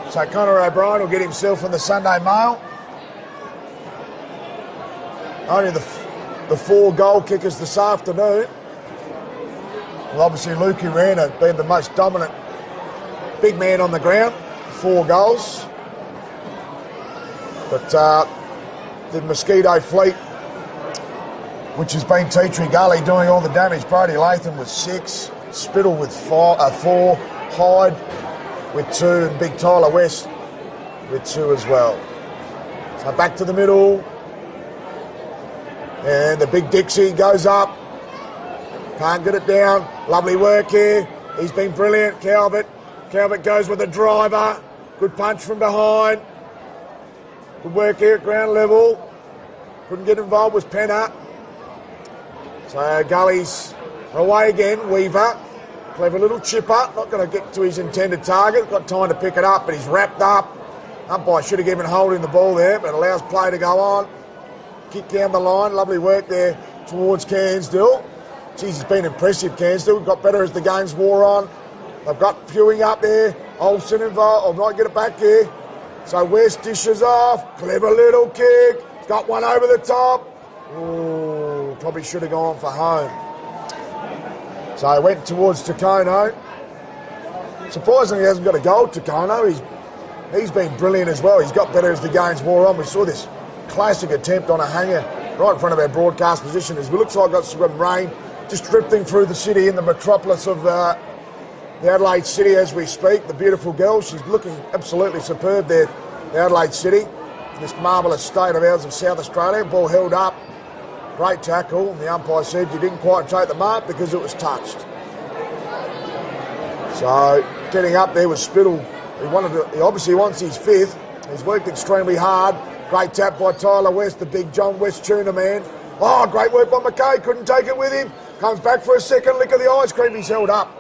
So Connor O'Brien will get himself in the Sunday Mail. Only the 4 goal kickers this afternoon. Well, obviously Lukey Randa being the most dominant big man on the ground, 4 goals. But the Mosquito Fleet, which has been Tea Tree Gully doing all the damage. Brody Latham with 6, Spittle with 4, Hyde with 2, and Big Tyler West with 2 as well. So back to the middle. And the big Dixie goes up. Can't get it down. Lovely work here. He's been brilliant, Calvert. Calvert goes with a driver. Good punch from behind. Good work here at ground level. Couldn't get involved with Penner. So Gully's away again. Weaver. Clever little chipper, not going to get to his intended target. Got time to pick it up, but he's wrapped up. Umpire should have given holding the ball there, but allows play to go on. Kick down the line, lovely work there towards Cairnsdale. Geez, it's been impressive, Cairnsdale. Got better as the games wore on. They've got Pewing up there. Olsen involved. I'll not get it back here. So West dishes off. Clever little kick. He's got one over the top. Ooh, probably should have gone for home. So he went towards Takono. Surprisingly, he hasn't got a goal, Takono. He's been brilliant as well. He's got better as the games wore on. We saw this classic attempt on a hanger right in front of our broadcast position. As it looks like got some rain just drifting through the city in the metropolis of the Adelaide City as we speak. The beautiful girl, she's looking absolutely superb there, the Adelaide City. This marvellous state of ours of South Australia. Ball held up. Great tackle, and the umpire said you didn't quite take the mark because it was touched. So getting up there was Spittle. He obviously wants his 5th. He's worked extremely hard. Great tap by Tyler West, the big John West tuna man. Oh, great work by McKay. Couldn't take it with him. Comes back for a second lick of the ice cream. He's held up.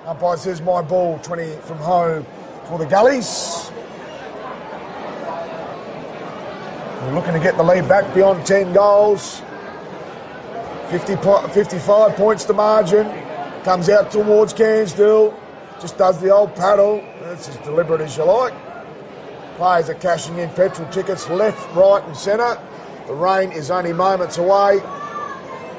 Umpire says my ball, 20 from home for the Gullies. We're looking to get the lead back beyond 10 goals. 55 points to margin. Comes out towards Cairnsdale. Just does the old paddle. That's as deliberate as you like. Players are cashing in petrol tickets left, right and centre. The rain is only moments away.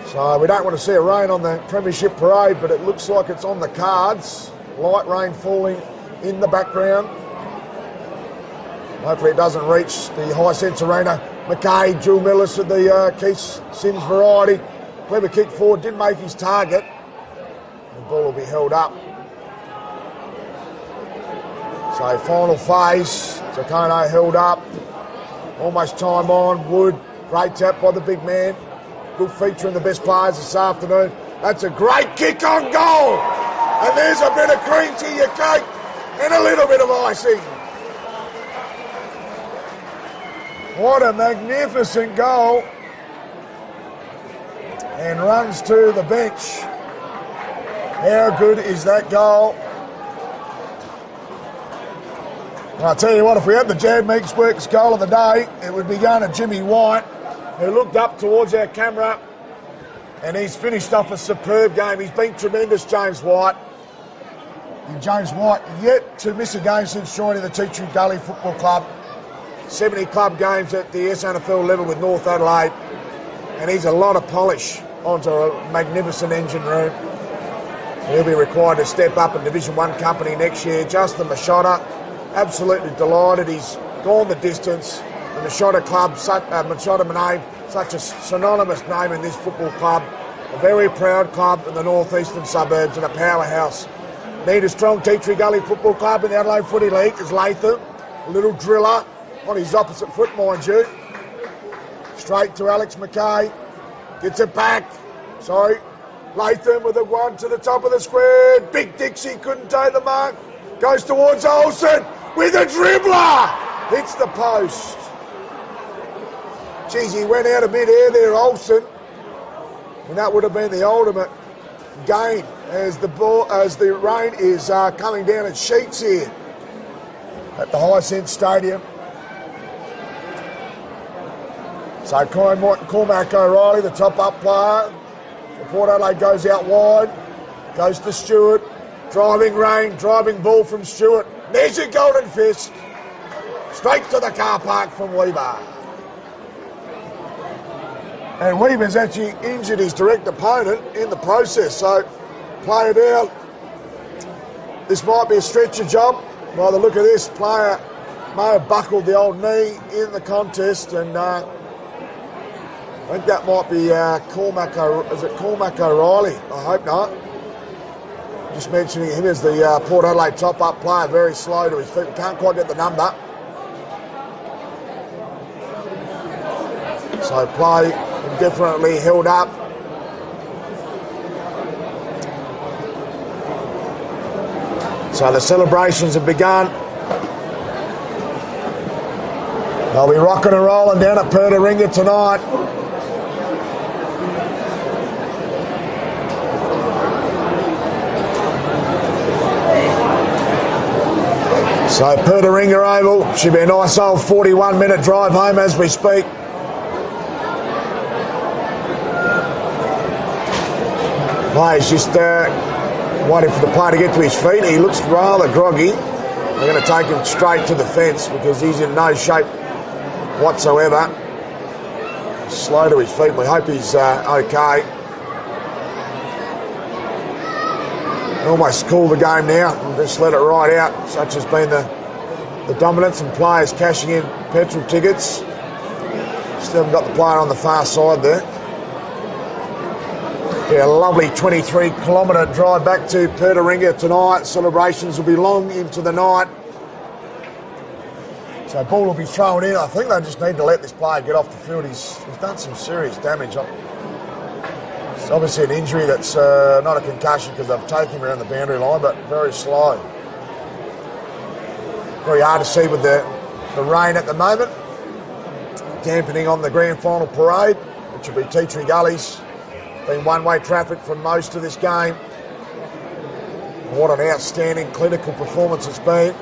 So we don't want to see a rain on the Premiership Parade, but it looks like it's on the cards. Light rain falling in the background. Hopefully it doesn't reach the Hisense Arena. McKay, Jewel Millis with the Keith Sims variety. Clever kick forward, didn't make his target. The ball will be held up. So final phase, Takono held up. Almost time on, Wood, great tap by the big man. Good feature in the best players this afternoon. That's a great kick on goal. And there's a bit of cream to your cake and a little bit of icing. What a magnificent goal. And runs to the bench. How good is that goal? And I'll tell you what, if we had the Jad Meeks Works goal of the day, it would be going to Jimmy White, who looked up towards our camera, and he's finished off a superb game. He's been tremendous, James White. And James White yet to miss a game since joining the Tea Tree Gully Football Club. 70 club games at the SNFL level with North Adelaide, and he's a lot of polish onto a magnificent engine room. He'll be required to step up in Division 1 company next year. Justin Machota, absolutely delighted. He's gone the distance. The Machota Club, Machota name, such a synonymous name in this football club. A very proud club in the northeastern suburbs and a powerhouse. Need a strong Tea Tree Gully Football Club in the Adelaide Footy League is Latham, a little driller on his opposite foot, mind you. Straight to Alex McKay. Gets it back. Sorry. Latham with a one to the top of the square. Big Dixie couldn't take the mark. Goes towards Olsen with a dribbler. Hits the post. Geez, he went out of mid-air there, Olsen. And that would have been the ultimate gain as the rain is coming down in sheets here at the Hisense Stadium. So Cormac O'Reilly, the top-up player. Port Adelaide goes out wide. Goes to Stewart. Driving rain, driving ball from Stewart. There's your golden fist. Straight to the car park from Weaver. And Weaver's actually injured his direct opponent in the process, so play it out. This might be a stretcher job. By the look of this, player may have buckled the old knee in the contest, and I think that might be Cormac O'Reilly? I hope not. Just mentioning him as the Port Adelaide top-up player, very slow to his feet. Can't quite get the number. So play indefinitely held up. So the celebrations have begun. They'll be rocking and rolling down at Pertaringa tonight. So Pertaringa Oval, should be a nice old 41-minute drive home as we speak. Players just waiting for the player to get to his feet. He looks rather groggy. They're going to take him straight to the fence because he's in no shape whatsoever. Slow to his feet. We hope he's okay. Almost cool the game now and just let it ride out. Such has been the dominance and players cashing in petrol tickets. Still haven't got the player on the far side there. Yeah, a lovely 23-kilometre drive back to Pertaringa tonight. Celebrations will be long into the night. So ball will be thrown in. I think they just need to let this player get off the field. He's done some serious damage. It's obviously an injury that's not a concussion because they've taken him around the boundary line, but very slow. Very hard to see with the rain at the moment. Dampening on the grand final parade, which will be Tea Tree Gullies. Been one-way traffic for most of this game. What an outstanding clinical performance it's been.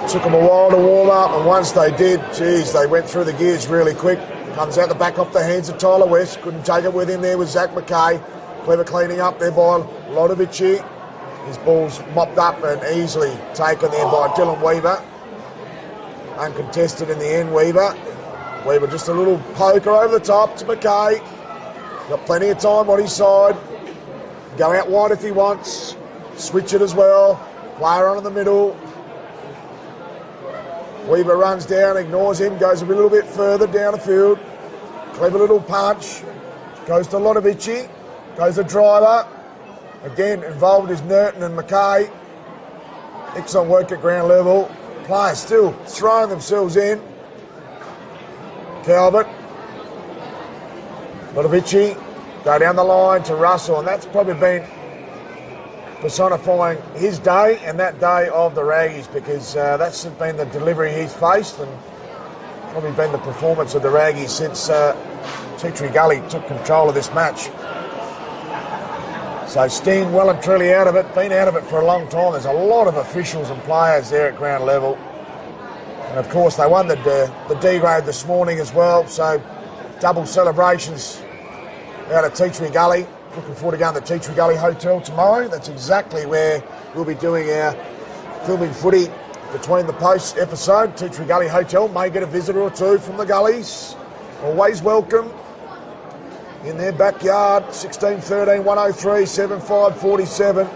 Took them a while to warm up, and once they did, geez, they went through the gears really quick. Comes out the back off the hands of Tyler West. Couldn't take it with him there with Zach McKay. Clever cleaning up there by Lodovici. His ball's mopped up and easily taken there by Dylan Weaver. Uncontested in the end, Weaver. Weaver just a little poker over the top to McKay. Got plenty of time on his side. Go out wide if he wants. Switch it as well. Player on in the middle. Weaver runs down, ignores him, goes a little bit further down the field. Clever little punch. Goes to Lodovici. Goes to Driver. Again, involved is Nerton and McKay. Excellent work at ground level. Players still throwing themselves in. Calvert. Lodovici. Go down the line to Russell, and that's probably been personifying his day and that day of the Raggies, because that's been the delivery he's faced and probably been the performance of the Raggies since Tea Tree Gully took control of this match. So Steen well and truly out of it, been out of it for a long time. There's a lot of officials and players there at ground level. And of course they won the D grade this morning as well, so double celebrations out at Tea Tree Gully. Looking forward to going to the Tea Tree Gully Hotel tomorrow. That's exactly where we'll be doing our filming footy between the posts episode. Tea Tree Gully Hotel may get a visitor or two from the Gullies. Always welcome in their backyard. 16 13 103 75 47.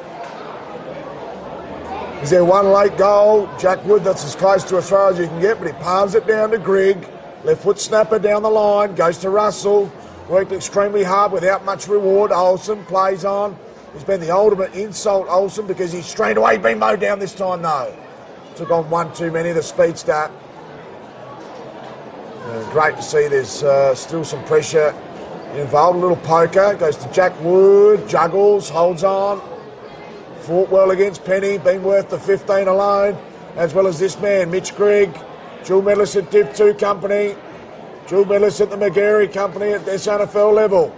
Is there one late goal? Jack Wood, that's as close to a throw as you can get, but he palms it down to Grigg. Left foot snapper down the line, goes to Russell. Worked extremely hard without much reward. Olsen plays on. He's been the ultimate insult, Olsen, because he's straight away been mowed down this time, though. Took on one too many, the speed start. Great to see there's still some pressure involved. A little poker. Goes to Jack Wood. Juggles. Holds on. Fought well against Penny. Been worth the 15 alone. As well as this man, Mitch Grigg. Dual medalist at Div 2 company. Dual medalist at the McGarry company at this NFL level.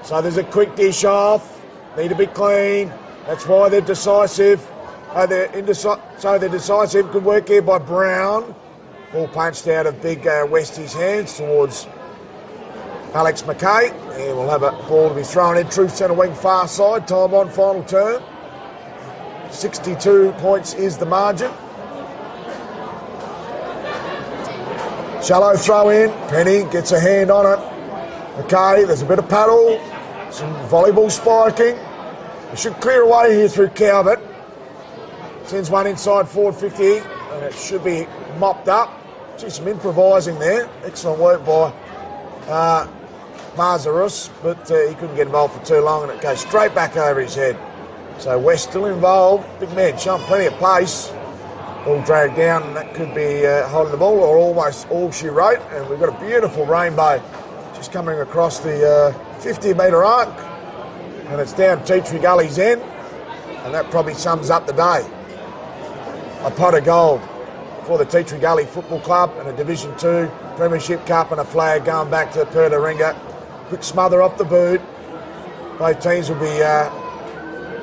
So there's a quick dish off. Need to be clean. That's why they're decisive. So they're decisive. Good work here by Brown. Ball punched out of big Westie's hands towards Alex McKay. And we'll have a ball to be thrown in. True centre wing far side. Time on final turn. 62 points is the margin. Shallow throw in. Penny gets a hand on it. Okay, there's a bit of paddle. Some volleyball spiking. It should clear away here through Calvert. Sends one inside forward 50, and it should be mopped up. Just some improvising there. Excellent work by Mazarus, but he couldn't get involved for too long, and it goes straight back over his head. So West still involved. Big man showing plenty of pace. All dragged down, and that could be holding the ball, or almost all she wrote. And we've got a beautiful rainbow just coming across the 50-metre arc, and it's down Tea Tree Gully's end, and that probably sums up the day. A pot of gold for the Tea Tree Gully Football Club, and a Division 2 Premiership Cup, and a flag going back to Pertaringa. Quick smother off the boot. Both teams will be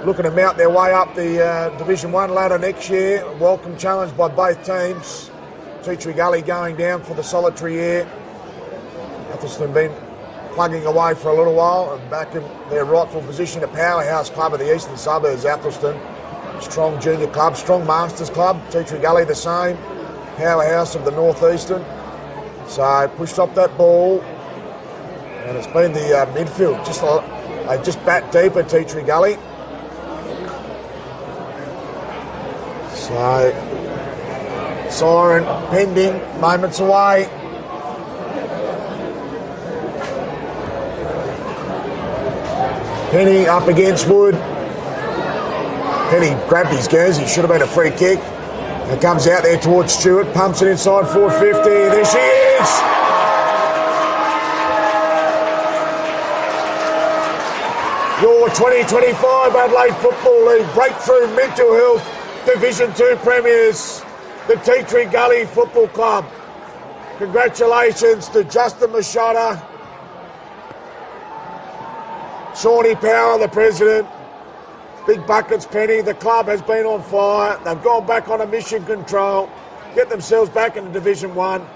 looking to mount their way up the Division 1 ladder next year. Welcome challenge by both teams. Tea Tree Gully going down for the solitary year. Athelstone been plugging away for a little while and back in their rightful position, a powerhouse club of the eastern suburbs, Athelstone. Strong junior club, strong masters club. Tea Tree Gully the same. Powerhouse of the northeastern. So pushed up that ball, and it's been the midfield. Just bat deep at Tea Tree Gully. So, siren pending, moments away. Penny up against Wood. Penny grabbed his jersey, should have been a free kick. It comes out there towards Stewart, pumps it inside 450. There she is! Your 2025 Adelaide Football League Breakthrough Mental Health Division 2 Premiers, the Tea Tree Gully Football Club. Congratulations to Justin Machotta, Shawnee Power, the president, Big Buckets Penny. The club has been on fire. They've gone back on a mission control, get themselves back into Division 1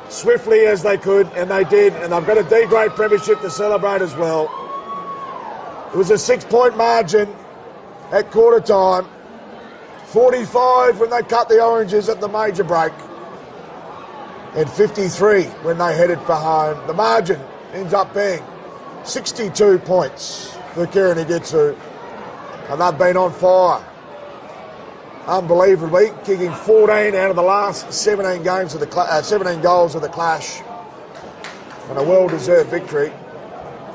swiftly as they could, and they did, and they've got a D-grade premiership to celebrate as well. It was a 6-point margin. at quarter time. 45 when they cut the Oranges at the major break. And 53 when they headed for home. The margin ends up being 62 points for Kirrinagitsu. And they've been on fire. Unbelievably, kicking 14 out of the last 17 games of the 17 goals of the clash. And a well-deserved victory.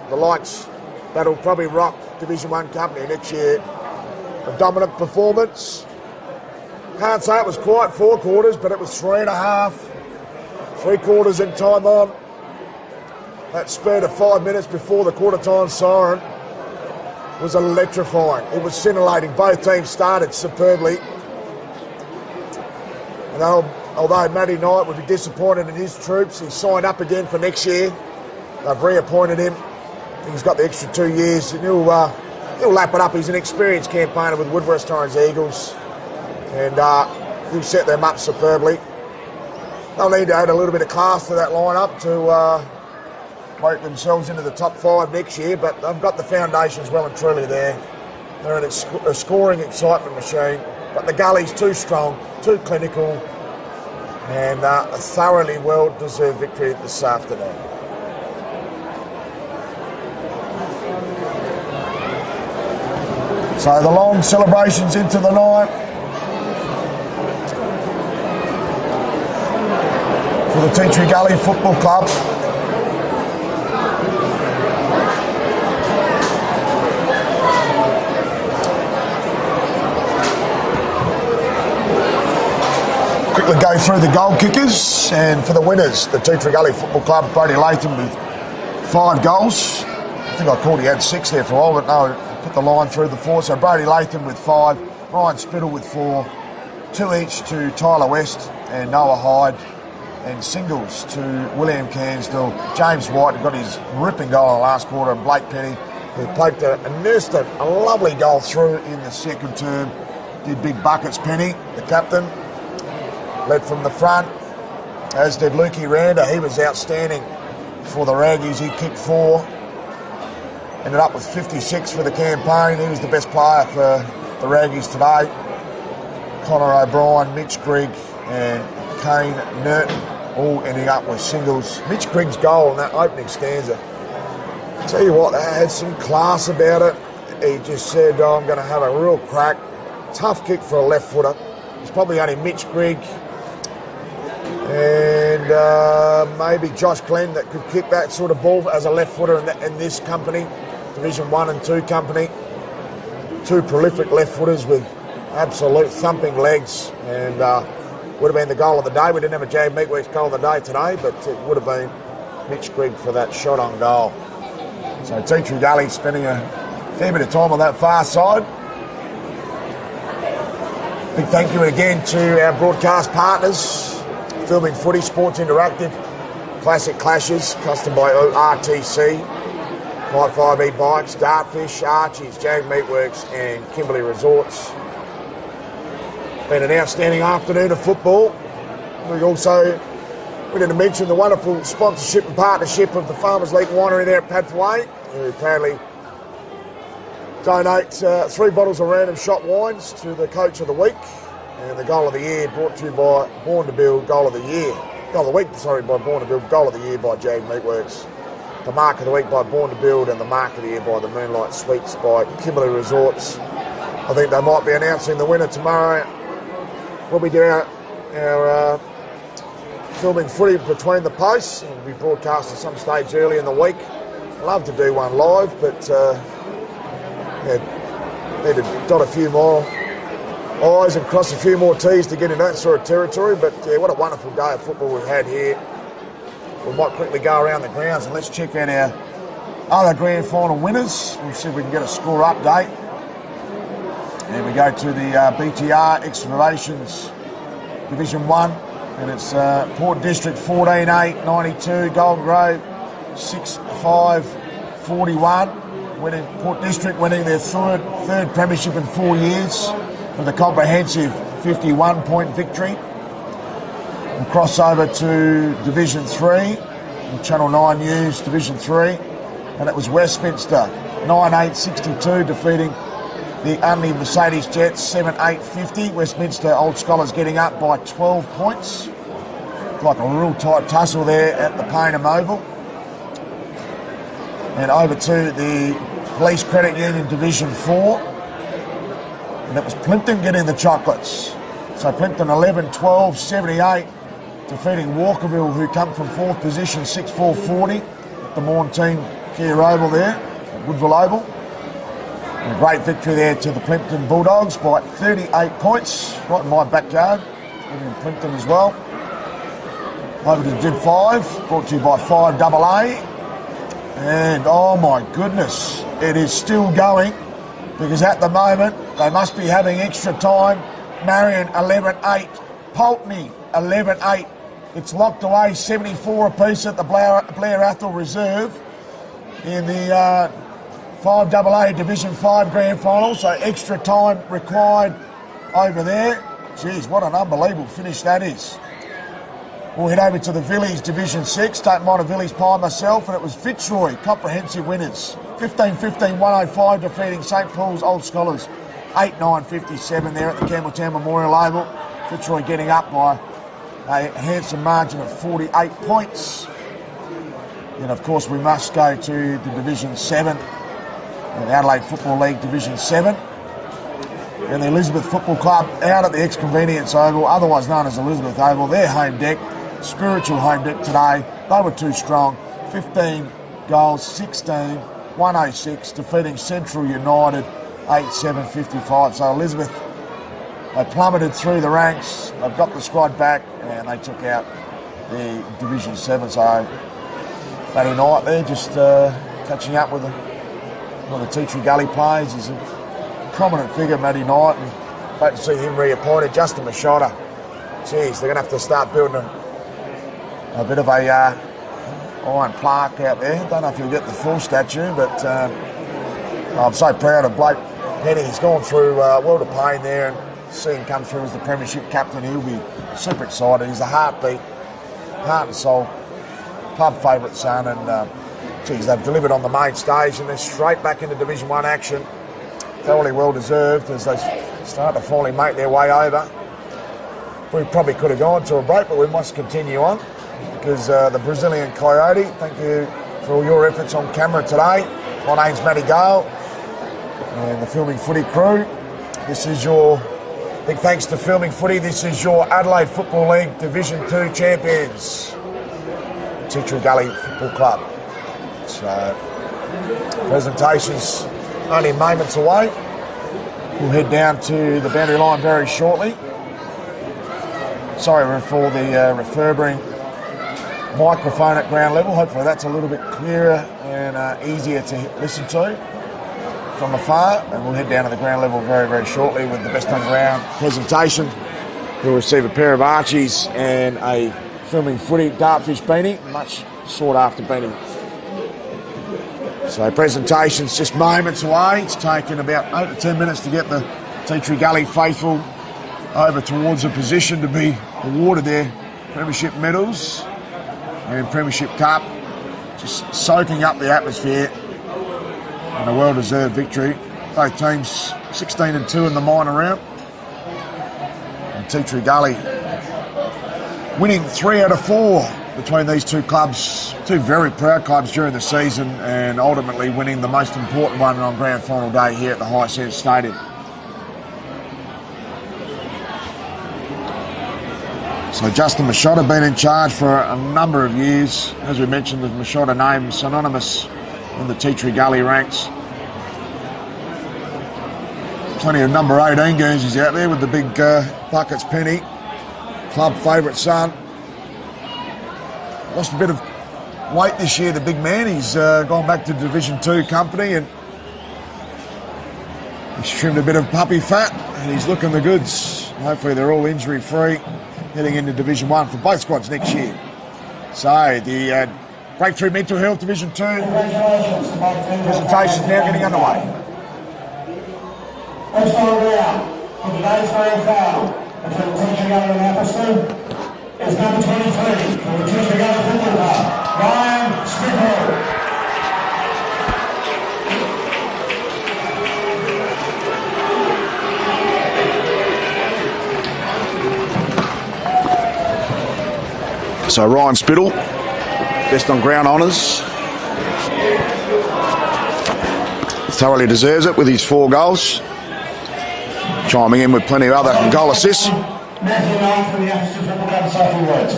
The likes that'll probably rock Division 1 company next year. A dominant performance. Can't say it was quite 4 quarters, but it was 3.5. 3 quarters in time on. That spur to 5 minutes before the quarter time siren was electrifying. It was scintillating. Both teams started superbly. And although Matty Knight would be disappointed in his troops, he signed up again for next year. They've reappointed him. He's got the extra 2 years. And he'll lap it up. He's an experienced campaigner with Woodward Torrens Eagles. And he'll set them up superbly. They'll need to add a little bit of class to that lineup to work themselves into the top 5 next year, but they've got the foundations well and truly there. They're a scoring excitement machine, but the Gully's too strong, too clinical, and a thoroughly well-deserved victory this afternoon. So the long celebrations into the night for the Tea Tree Gully Football Club. Quickly go through the goal kickers, and for the winners, the Tea Tree Gully Football Club, Brody Latham with 5 goals. I think I called he had 6 there for a while, but no, put the line through the 4. So Brody Latham with 5, Ryan Spittle with 4, 2 each to Tyler West and Noah Hyde, and singles to William Cansdell. James White got his ripping goal in the last quarter, and Blake Penny, who poked nursed a lovely goal through in the second term. Did big buckets, Penny, the captain. Led from the front, as did Lukey Randa. He was outstanding for the Raggies. He kicked 4. Ended up with 56 for the campaign. He was the best player for the Raggies today. Connor O'Brien, Mitch Grigg and Kane Nerton all ending up with singles. Mitch Grigg's goal in that opening stanza, I tell you what, they had some class about it. He just said, I'm going to have a real crack. Tough kick for a left footer. It's probably only Mitch Grigg and maybe Josh Glenn that could kick that sort of ball as a left footer in this company, Division 1 and 2 company. 2 prolific left footers with absolute thumping legs, and would have been the goal of the day. We didn't have a Jag Meatworks goal of the day today, but it would have been Mitch Grigg for that shot on goal. So Tea Tree Gully spending a fair bit of time on that far side. Big thank you again to our broadcast partners, Filming Footy, Sports Interactive, Classic Clashes, custom by RTC, Mike 5E Bikes, Dartfish, Archie's, Jag Meatworks and Kimberley Resorts. Been an outstanding afternoon of football. We didn't mention the wonderful sponsorship and partnership of the Farmers League Winery there at Padford Way, who proudly donate 3 bottles of random shot wines to the Coach of the Week, and the Goal of the Year brought to you by Born to Build Goal of the Year. Goal of the Week, sorry, by Born to Build, Goal of the Year by Jag Meatworks. The Mark of the Week by Born to Build, and the Mark of the Year by the Moonlight Suites by Kimberley Resorts. I think they might be announcing the winner tomorrow when we do our filming footy between the posts. It'll be broadcast at some stage early in the week. Love to do one live, but need to dot a few more I's and cross a few more T's to get in that sort of territory. But yeah, what a wonderful day of football we've had here. We might quickly go around the grounds and let's check out our other grand final winners. We'll see if we can get a score update. And we go to the BTR Excavations Division 1, and it's Port District 14-8, 92, Golden Grove 6-5, 41. Winning, Port District winning their third premiership in 4 years with a comprehensive 51-point victory. We'll cross over to Division 3, Channel 9 News Division 3, and it was Westminster 9-8, 62, defeating the only Mercedes Jets, 7-8-50. Westminster Old Scholars getting up by 12 points. Like a real tight tussle there at the Paynham Oval. And over to the Police Credit Union Division 4. And it was Plimpton getting the chocolates. So Plimpton 11-12-78, defeating Walkerville, who come from 4th position, 6-4-40. The Morn team, Kia Oval there, at Woodville Oval. And a great victory there to the Plimpton Bulldogs by 38 points, right in my backyard, in Plimpton as well. Over to Div 5, brought to you by 5AA. And oh my goodness, it is still going, because at the moment they must be having extra time. Marion 11-8, Pulteney 11-8. It's locked away, 74 apiece at the Blair Athol Reserve in the 5AA Division 5 Grand Final, so extra time required over there. Geez, what an unbelievable finish that is. We'll head over to the Villies Division 6, don't mind a Villies pie myself, and it was Fitzroy, comprehensive winners. 15-15-105, defeating St Paul's Old Scholars. 8-9-57 there at the Campbelltown Memorial Oval. Fitzroy getting up by a handsome margin of 48 points. And of course we must go to the Division 7, the Adelaide Football League Division 7. And the Elizabeth Football Club out at the Ex-Convenience Oval, otherwise known as Elizabeth Oval, their home deck, spiritual home deck today. They were too strong, 15 goals, 16, 106, defeating Central United 8-7-55. So Elizabeth, they plummeted through the ranks, they've got the squad back, and they took out the Division 7. So Matty Knight there, just catching up with one of the Tea Tree Gully players. He's a prominent figure, Matty Knight, and great to see him reappointed. Justin Machota, geez, they're going to have to start building a bit of a iron plaque out there. Don't know if you'll get the full statue, but I'm so proud of Blake Penny. He's gone through a world of pain there, and seeing him come through as the premiership captain, he'll be super excited. He's a heartbeat, heart and soul, club favourite son, and geez, they've delivered on the main stage, and they're straight back into Division 1 action. Thoroughly well deserved as they start to finally make their way over. We probably could have gone to a break, but we must continue on, because the Brazilian Coyote, thank you for all your efforts on camera today. My name's Matty Gale and the Filming Footy crew. This is your, big thanks to Filming Footy, this is your Adelaide Football League Division 2 champions, Tea Tree Gully Football Club. So, presentations only moments away. We'll head down to the boundary line very shortly. Sorry for the reverberating microphone at ground level. Hopefully that's a little bit clearer and easier to listen to from afar. And we'll head down to the ground level very, very shortly with the best on ground presentation. We'll receive a pair of Archies and a Filming Footy Dartfish beanie, much sought after beanie. So presentation's just moments away. It's taken about 8 to 10 minutes to get the Tea Tree Gully faithful over towards a position to be awarded their premiership medals and premiership cup. Just soaking up the atmosphere and a well-deserved victory. Both teams 16-2 in the minor round. And Tea Tree Gully winning 3 out of 4 between these two clubs, two very proud clubs during the season, and ultimately winning the most important one on grand final day here at the Hisense Stadium. So Justin Machota been in charge for a number of years. As we mentioned, the Machota name synonymous in the Tea Tree Gully ranks. Plenty of number 18 Guernseys out there with the big buckets penny. Club favourite son. Lost a bit of weight this year, the big man. He's gone back to Division 2 company, and he's trimmed a bit of puppy fat, and he's looking the goods. Hopefully they're all injury free heading into Division 1 for both squads next year. So the Breakthrough Mental Health Division 2 presentation now getting underway. First on ground for today's grand final between Tea Tree Gully and Athelstone is number 23 for the Tea Tree Gully Football Club, Ryan Smithall. So Ryan Spittle, best on ground honours. Thoroughly deserves it with his 4 goals. Chiming in with plenty of other goal assists. Matthew Knight from the Athelstone Football Club, say a few words.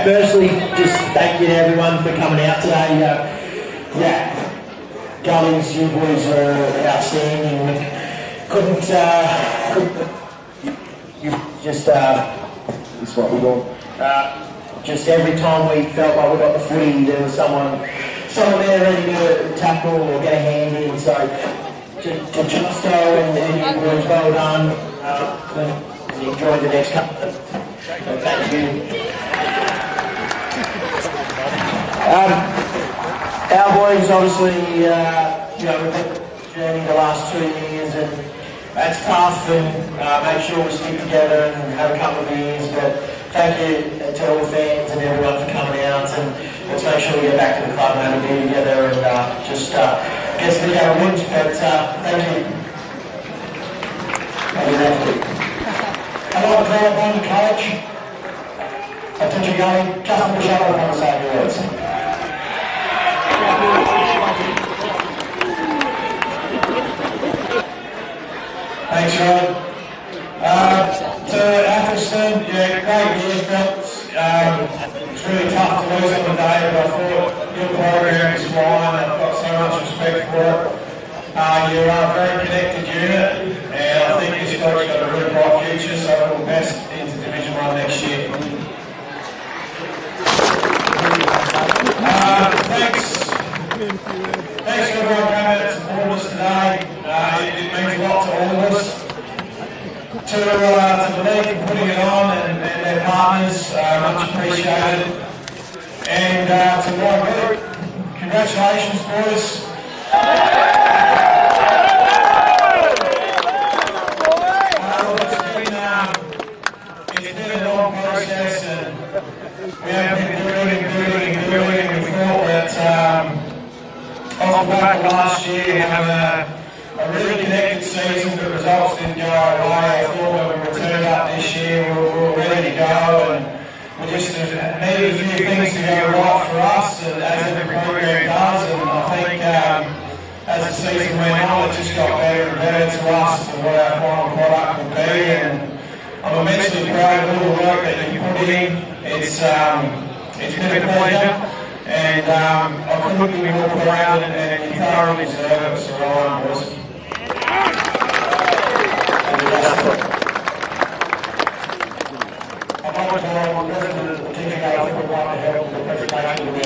Firstly, just thank you to everyone for coming out today. Gully's, you boys are outstanding. It's what we want. Just every time we felt like we got the footy, there was someone there ready to tackle or get a hand in. So, to Justo and you boys, well done. Enjoy the next couple. Thank you. Our boys, obviously, we've been journey the last 2 years, and that's tough. And make sure we stick together and have a couple of years. But thank you to all the fans and everyone for coming out, and let's make sure we get back to the club and have a beer together and just get some big wins. But thank you. Thank you. I'd like to call upon the coach. Attention, Gully. Just push up on the same words. Thanks, Rod. To Athelstone, great year, fellas. It's really tough to lose on the day, but I thought your program is fine. I've got so much respect for it. You're a very connected unit, and I think this club's got a really bright future, so all the best into Division 1 next year. Thanks for everyone coming out to support us today. It means a lot to all of us. To the league for putting it on and their partners, much appreciated. And to my group, congratulations, boys. It's been a long process, and we have been building. We thought that off the back last year, having a really connected season, but results didn't go our way. I thought when we returned up this year, we were ready to go, and we just needed a few things to go right for us, and as every program does. And I think as the season went on, it just got better and better to us and what our final product will be. And I'm immensely proud of all the work that you put in. It's been a pleasure. And I couldn't be more proud, and you thoroughly deserve it, so Ryan was. I'd like to welcome the president of the team, I think we'd like to help with the presentation of the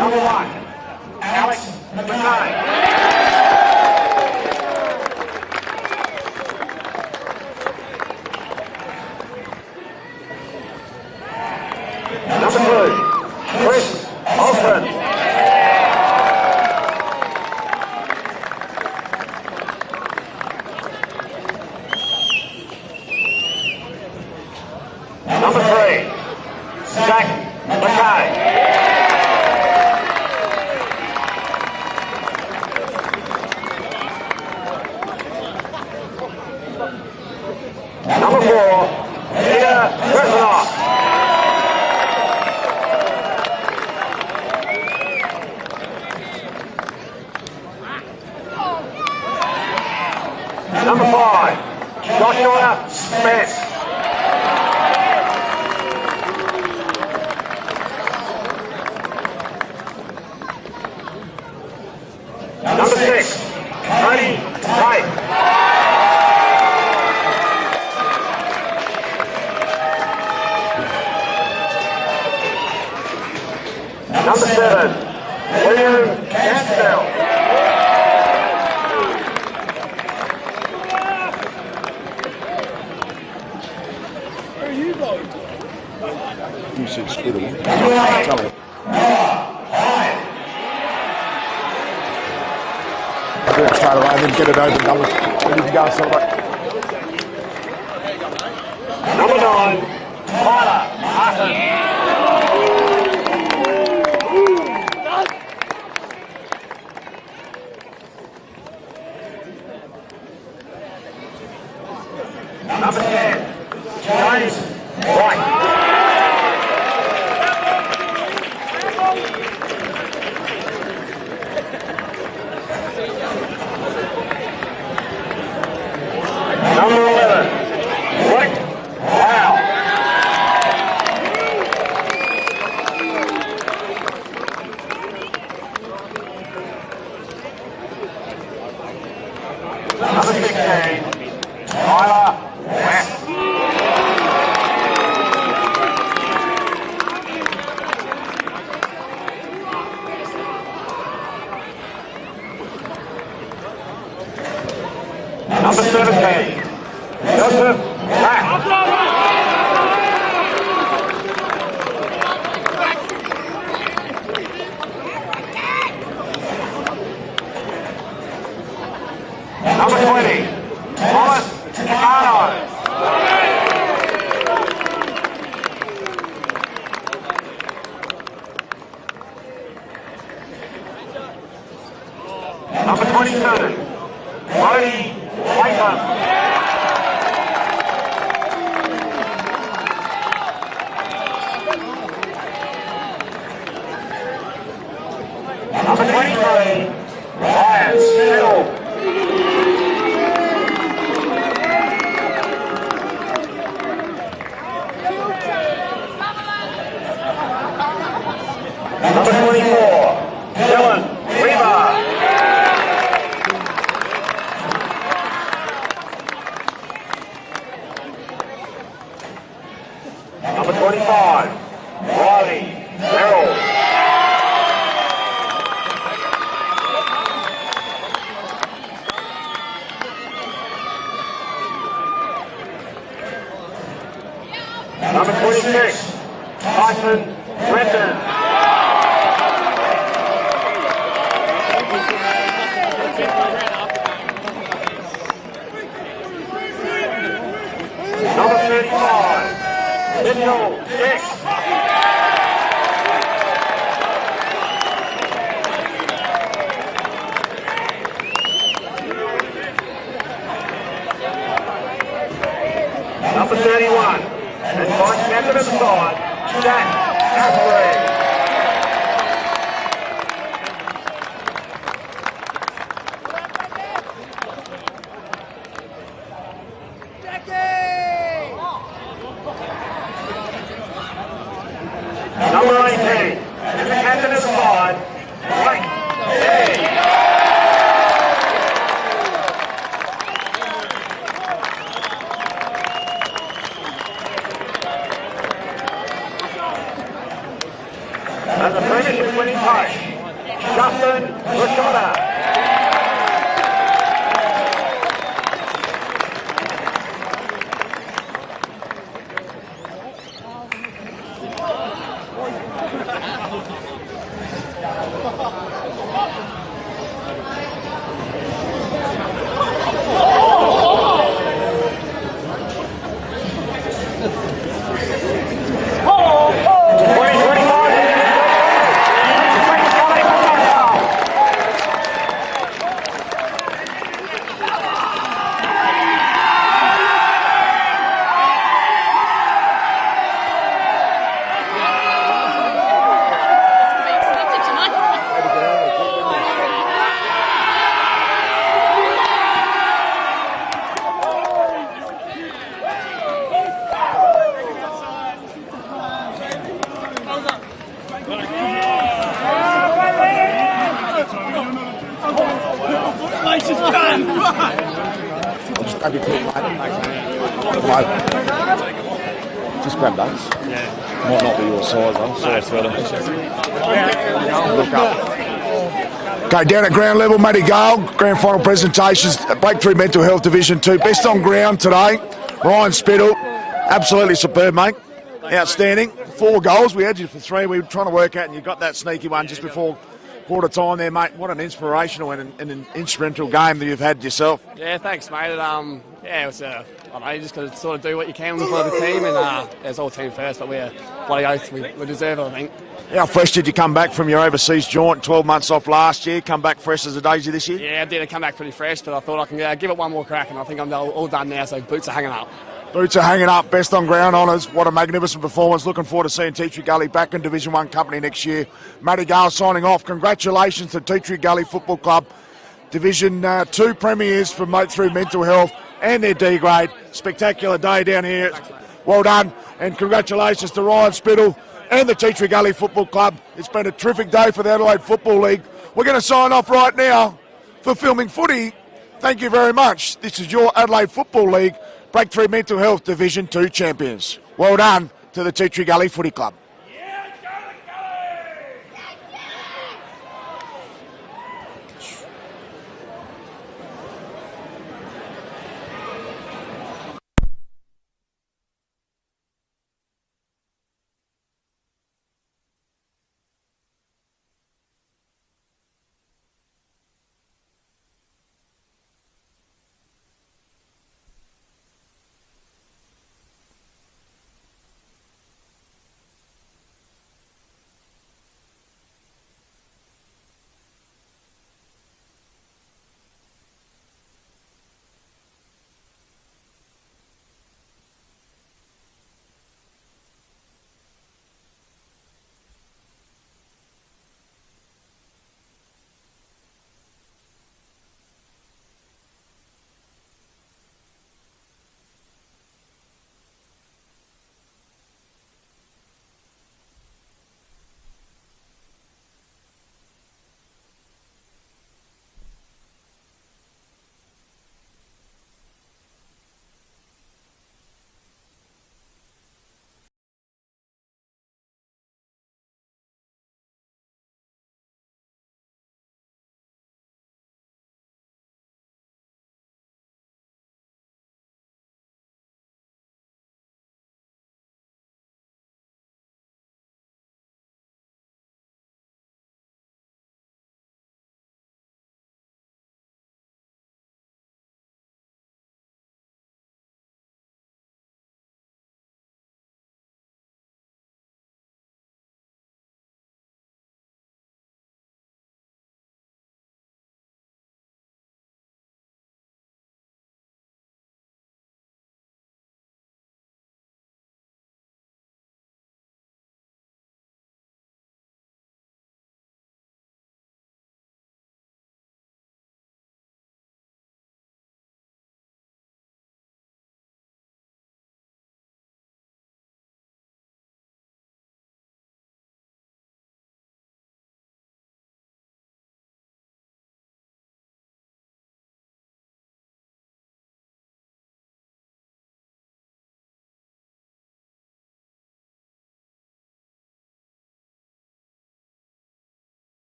Number 1, Alex McKay. Number 2, Chris Olsen. Number 3, Zach McKay. Number 4, Peter Krasnoff. Number 5, Joshua Smith. Number 6, Cody Tate. Number 7, William Campbell. You said Spittle. Tell me. Do it straight away, then get it open. Ready to go and celebrate. Number 9, Tyler Martin. Number 22, Anthem. Number 23, Ryan Spittle. Number 24, Dylan Weaver. Number 25, Riley Merrill. Number 26, Tyson Brenton. Number 35, Mitchell Dix. Number 31, and vice captain of the side, Jack Athelstone. Number 18, and the captain of the side, Blake Day. And the premiership winning coach, Justin Rashada. Just grab those. Yeah. Might not be your size though. No, it's well. Look up. Okay, down at ground level, Matty Gale, grand final presentations, Breakthrough Mental Health Division 2. Best on ground today, Ryan Spittle. Absolutely superb, mate. Outstanding. 4 goals. We had you for 3. We were trying to work out, and you got that sneaky one just before quarter time there, mate. What an inspirational and an instrumental game that you've had yourself. Yeah, thanks, mate. It was I don't know, you just got to sort of do what you can for the team, and it's all team first, but we're bloody oath, we deserve it, I think. How fresh did you come back from your overseas jaunt? 12 months off last year, come back fresh as a daisy this year? Yeah, I did come back pretty fresh, but I thought I can give it one more crack, and I think I'm all done now, so boots are hanging up. Boots are hanging up, best on ground honours. What a magnificent performance. Looking forward to seeing Tea Tree Gully back in Division 1 company next year. Matty Gale signing off. Congratulations to Tea Tree Gully Football Club. Division 2 premiers for through mental health and their D grade. Spectacular day down here. Well done. And congratulations to Ryan Spittle and the Tea Tree Gully Football Club. It's been a terrific day for the Adelaide Football League. We're going to sign off right now for filming footy. Thank you very much. This is your Adelaide Football League Breakthrough Mental Health Division 2 champions. Well done to the Tea Tree Gully Footy Club.